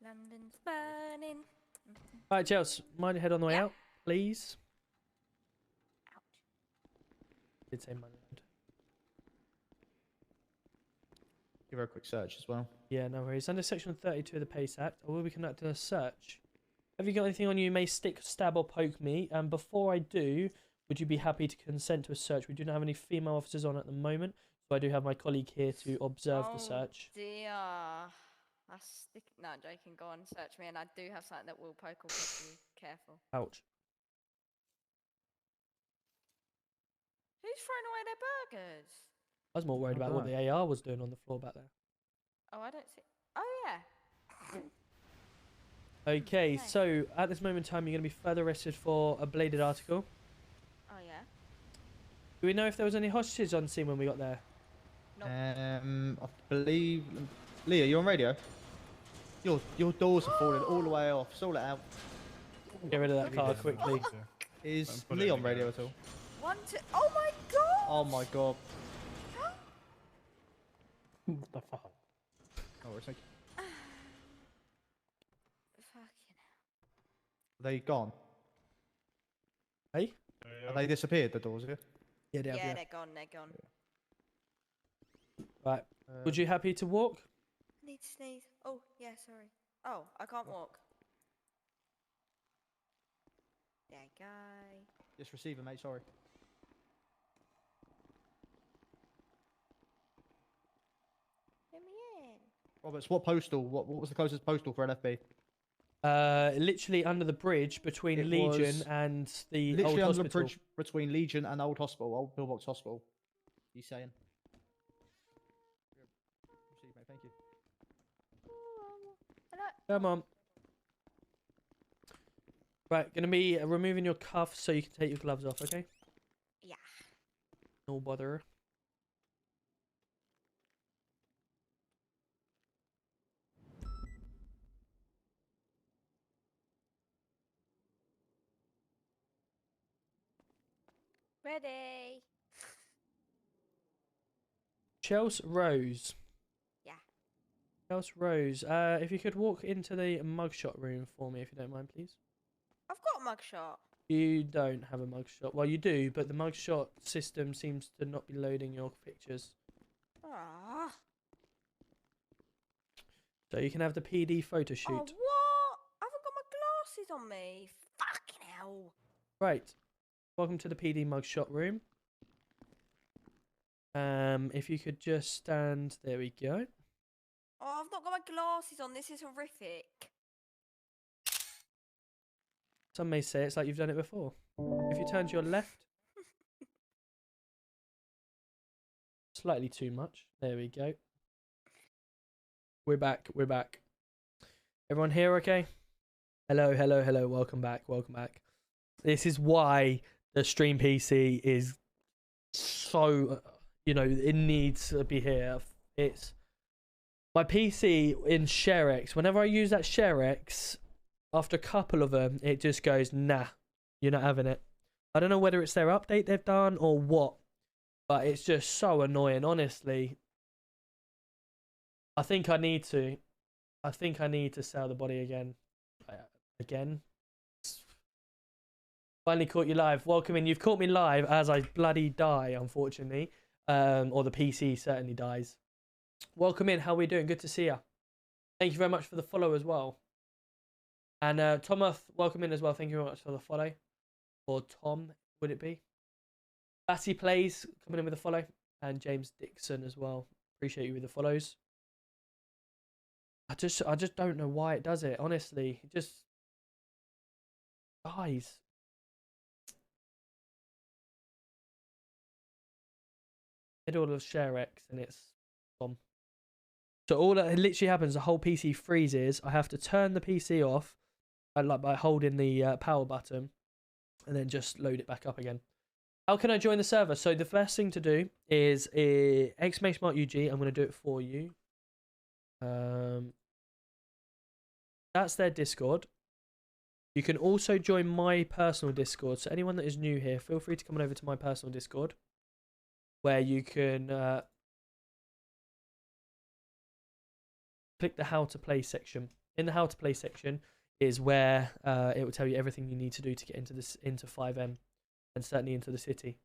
London's burning. All right, Chelsea, mind head on the way out, please. Did say money. Give her a quick search as well. Yeah, no worries. Under Section 32 of the PACE Act, I will be conducting a search. Have you got anything on you? You may stick, stab, or poke me. And before I do, would you be happy to consent to a search? We do not have any female officers on at the moment, so I do have my colleague here to observe the search. Dear. No, I'm joking. Go on, search me, and I do have something that will poke or poke you. Careful. Ouch. Who's throwing away their burgers? I was more worried about what the AR was doing on the floor back there. Oh, I don't see. Oh, yeah. Okay, so at this moment in time, you're going to be further arrested for a bladed article. Oh, yeah. Do we know if there was any hostages on scene when we got there? I believe. Leah, you on radio? Your doors are falling all the way off. Sort it out. Get rid of that car quickly. Is Lee on radio at all? 1, 2. Oh my god! Oh my god. What the fuck? Oh, it's like. Fucking Are they gone? Hey? Have they disappeared, the doors here? Yeah, they have, yeah, they're gone, they're gone. Right. Would you happy to walk? Need to sneeze. Oh, yeah, sorry. Oh, I can't walk. There you go. Just receive it, mate, sorry. Let me in. Roberts, what postal? What was the closest postal for NFB? Literally under the bridge between Legion and the old literally under hospital. the bridge between Legion and old hospital, old Pillbox Hospital. He's saying. Receive, mate, thank you. Come on. Right, gonna be removing your cuffs so you can take your gloves off, okay? Yeah. No bother. Ready. Chelsea Rose. Yeah. Chelsea Rose, if you could walk into the mugshot room for me, if you don't mind, please. I've got a mugshot. You don't have a mugshot. Well, you do, but the mugshot system seems to not be loading your pictures. Ah. So you can have the PD photo shoot. Oh, what? I haven't got my glasses on me. Fucking hell. Right. Welcome to the PD mugshot room. If you could just stand... There we go. Oh, I've not got my glasses on. This is horrific. Some may say it's like you've done it before. If you turn to your left... Slightly too much. There we go. We're back. We're back. Everyone here okay? Hello, hello, hello. Welcome back. Welcome back. This is why the stream PC is so... you know, it needs to be here. It's... My PC in ShareX, whenever I use that ShareX, after a couple of them, it just goes, nah, you're not having it. I don't know whether it's their update they've done or what, but it's just so annoying, honestly. I think I need to sell the body again. Again. Finally caught you live. Welcome in. You've caught me live as I bloody die, unfortunately. Or the PC certainly dies. Welcome in. How are we doing? Good to see you. Thank you very much for the follow as well. And Tomoth, welcome in as well. Thank you very much for the follow. Or Tom, would it be? Bassy Plays coming in with a follow. And James Dixon as well. Appreciate you with the follows. I just don't know why it does it. Honestly, it just dies. Hit all of share X and it's gone. So all that literally happens, the whole PC freezes. I have to turn the PC off, like by holding the power button, and then just load it back up again. How can I join the server? So the first thing to do is !UG. I'm going to do it for you. That's their Discord. You can also join my personal Discord. So anyone that is new here, feel free to come on over to my personal Discord, where you can click the how to play section. In the how to play section is where it will tell you everything you need to do to get into into FiveM and certainly into the city.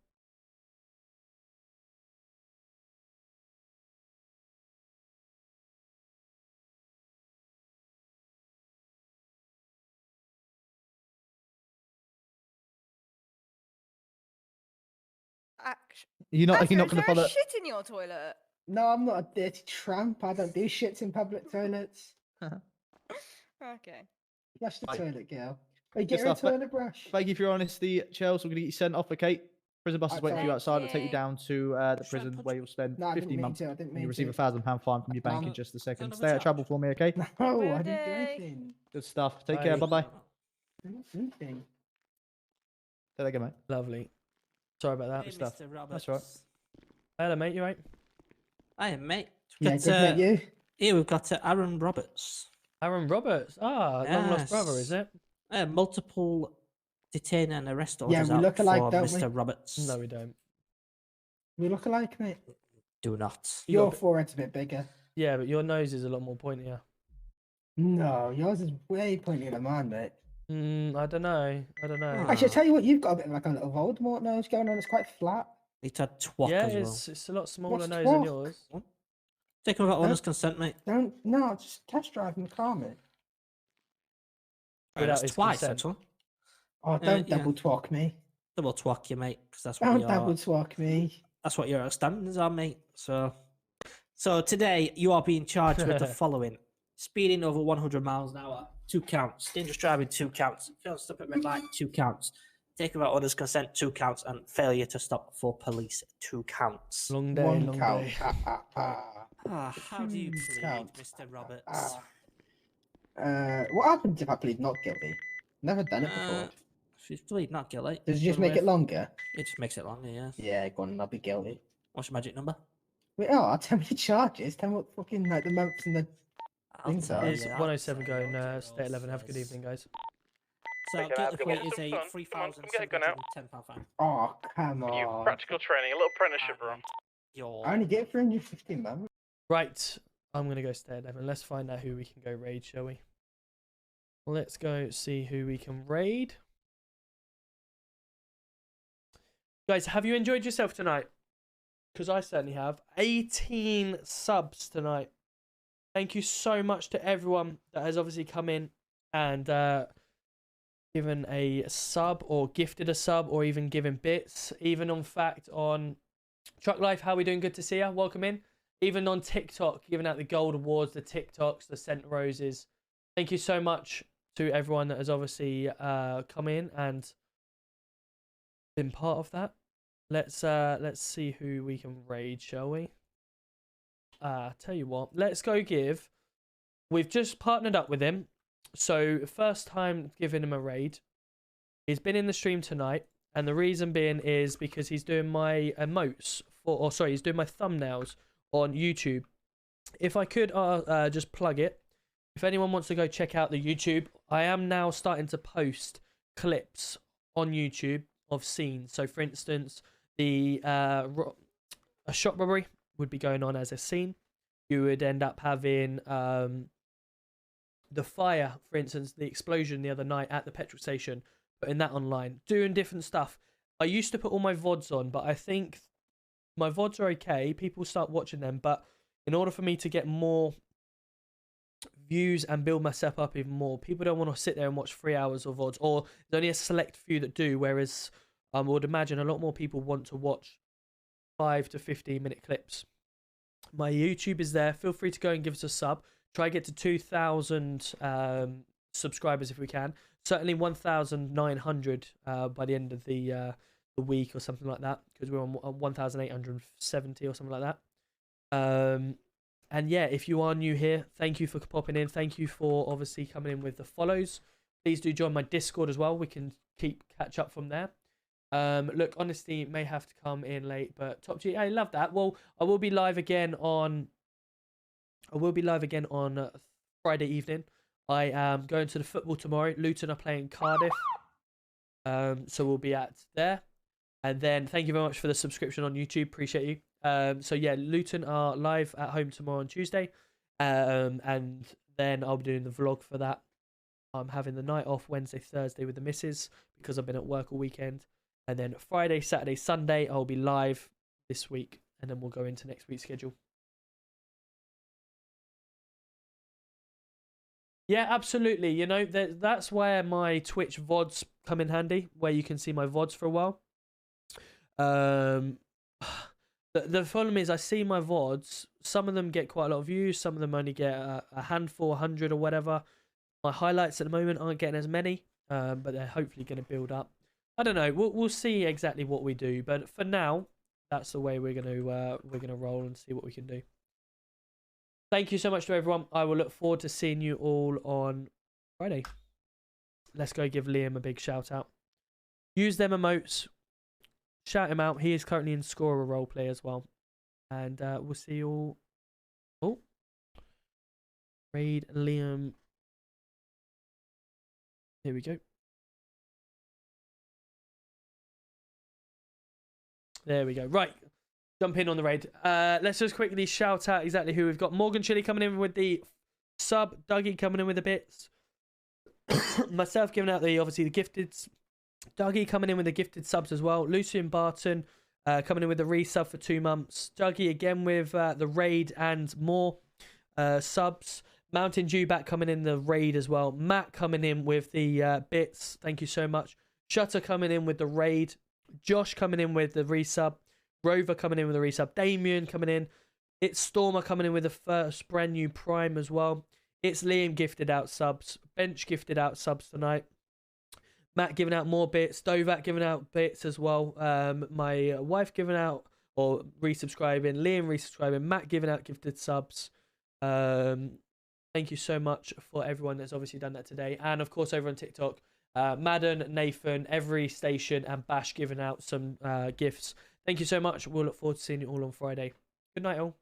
You're not Arthur, going is to there follow. shit in your toilet? No, I'm not a dirty tramp. I don't do shits in public toilets. Okay. Flush the Right. toilet, girl. Hey, Good get her a stuff. toilet brush. Thank you for your honesty, Chels. We're going to get you sent off, okay? Prison bus is waiting for you Thank outside. It'll take you you. down to the prison where you'll spend No, I didn't 15 mean months. to. I didn't And mean you'll receive to. £1,000 fine from your bank in just a second. Stay out of trouble for me, okay? No, I didn't do Birthday. anything. Good stuff. Take care. Bye. Bye-bye. I didn't do anything. Say that again, mate. Lovely. Sorry about that. Good stuff. Mr. Roberts. That's right. Hello, mate. You right? I am, mate. Yeah, Got, good, mate, you? Here we've got Aaron Roberts. Aaron Roberts. Ah, long lost brother, is it? Multiple detain and arrest orders Yeah, we out look alike, for don't Mr. we? Roberts. No, we don't. We look alike, mate. Do not. Your forehead's a bit bigger. Yeah, but your nose is a lot more pointier. No, yours is way pointier than mine, mate. I don't know. I don't know. Actually, I tell you what, you've got a bit of like a little Voldemort nose going on. It's quite flat. It's a twat Yeah, as well. it's a lot smaller What's nose than twat? yours. Take him without owner's consent, mate. No, just test driving the car, mate. Right, Without that's his twice, consent. actually. Oh, don't yeah. double twalk me. Double twat you, mate, because that's what Don't your double twalk me. that's what your outstandings are, mate. So today you are being charged with the following: speeding over 100 miles an hour, 2 counts; dangerous driving, 2 counts; failure to stop at red light, 2 counts; taking without owner's consent, 2 counts; and failure to stop for police, 2 counts. Long day, One long count. day. How do you plead, count. Mr. Roberts? What happens if I plead not guilty? Never done it before. If you plead not guilty, Does it just make it longer? It just makes it longer, yeah. Yeah, go on, I'll be guilty. What's your magic number? Wait, oh, tell me the charges. Tell me what fucking like the months and the things are. It's 107 going, stay 11. Have a good evening, guys. So Okay, guilty come plea get is some a fun. Come on, come get a gun out. £3,710 fine. Oh, come You on. practical training, a little apprenticeship, bro. I only get 350 months. Right, I'm going to go stay 11. Let's find out who we can go raid, shall we? Let's go see who we can raid. Guys, have you enjoyed yourself tonight? Because I certainly have. 18 subs tonight. Thank you so much to everyone that has obviously come in and given a sub or gifted a sub or even given bits. Even on fact on Truck Life, how we doing? Good to see you. Welcome in. Even on TikTok, giving out the gold awards, the TikToks, the sent roses. Thank you so much to everyone that has obviously come in and been part of that. Let's see who we can raid, shall we? Tell you what, let's go give. We've just partnered up with him, so first time giving him a raid. He's been in the stream tonight, and the reason being is because he's doing my emotes he's doing my thumbnails on YouTube. If I could just plug it, if anyone wants to go check out the YouTube, I am now starting to post clips on YouTube of scenes. So, for instance, a shop robbery would be going on as a scene. You would end up having the fire, for instance, the explosion the other night at the petrol station, putting that online, doing different stuff. I used to put all my VODs on, but I think my VODs are okay. People start watching them, but in order for me to get more views and build myself up even more, people don't want to sit there and watch 3 hours of VODs, or there's only a select few that do, whereas I would imagine a lot more people want to watch 5 to 15 minute clips. My YouTube is there. Feel free to go and give us a sub. try to get to 2,000 subscribers if we can. Certainly 1,900 by the end of the week or something like that, because we're on 1,870 or something like that. And yeah, if you are new here, thank you for popping in. Thank you for obviously coming in with the follows. Please do join my Discord as well. We can catch up from there. Look, honestly, may have to come in late, but Top G, I love that. Well, I will be live again on Friday evening. I am going to the football tomorrow. Luton are playing Cardiff, so we'll be at there. And then thank you very much for the subscription on YouTube. Appreciate you. So yeah, Luton are live at home tomorrow on Tuesday, and then I'll be doing the vlog for that. I'm having the night off Wednesday, Thursday with the missus because I've been at work all weekend. And then Friday, Saturday, Sunday, I'll be live this week. And then we'll go into next week's schedule. Yeah, absolutely. You know, that's where my Twitch VODs come in handy, where you can see my VODs for a while. The problem is I see my VODs. Some of them get quite a lot of views. Some of them only get a handful, 100 or whatever. My highlights at the moment aren't getting as many, but they're hopefully going to build up. I don't know. We'll see exactly what we do, but for now, that's the way we're gonna roll and see what we can do. Thank you so much to everyone. I will look forward to seeing you all on Friday. Let's go give Liam a big shout out. Use them emotes. Shout him out. He is currently in Scorer Roleplay as well, and we'll see you all. Oh, raid Liam. Here we go. There we go. Right. Jump in on the raid. Let's just quickly shout out exactly who we've got. Morgan Chili coming in with the sub. Dougie coming in with the bits. Myself giving out obviously the gifted. Dougie coming in with the gifted subs as well. Lucian Barton coming in with the resub for 2 months. Dougie again with the raid and more subs. Mountain Dew back coming in the raid as well. Matt coming in with the bits. Thank you so much. Shutter coming in with the raid. Josh coming in with the resub. Rover coming in with the resub. Damien coming in. It's Stormer coming in with the first brand new Prime as well. It's Liam gifted out subs. Bench gifted out subs tonight. Matt giving out more bits. Dovat giving out bits as well. My wife giving out or resubscribing. Liam resubscribing. Matt giving out gifted subs. Thank you so much for everyone that's obviously done that today. And of course over on TikTok, Madden, Nathan, Every Station and Bash giving out some gifts. Thank you so much. We'll look forward to seeing you all on Friday. Good night all.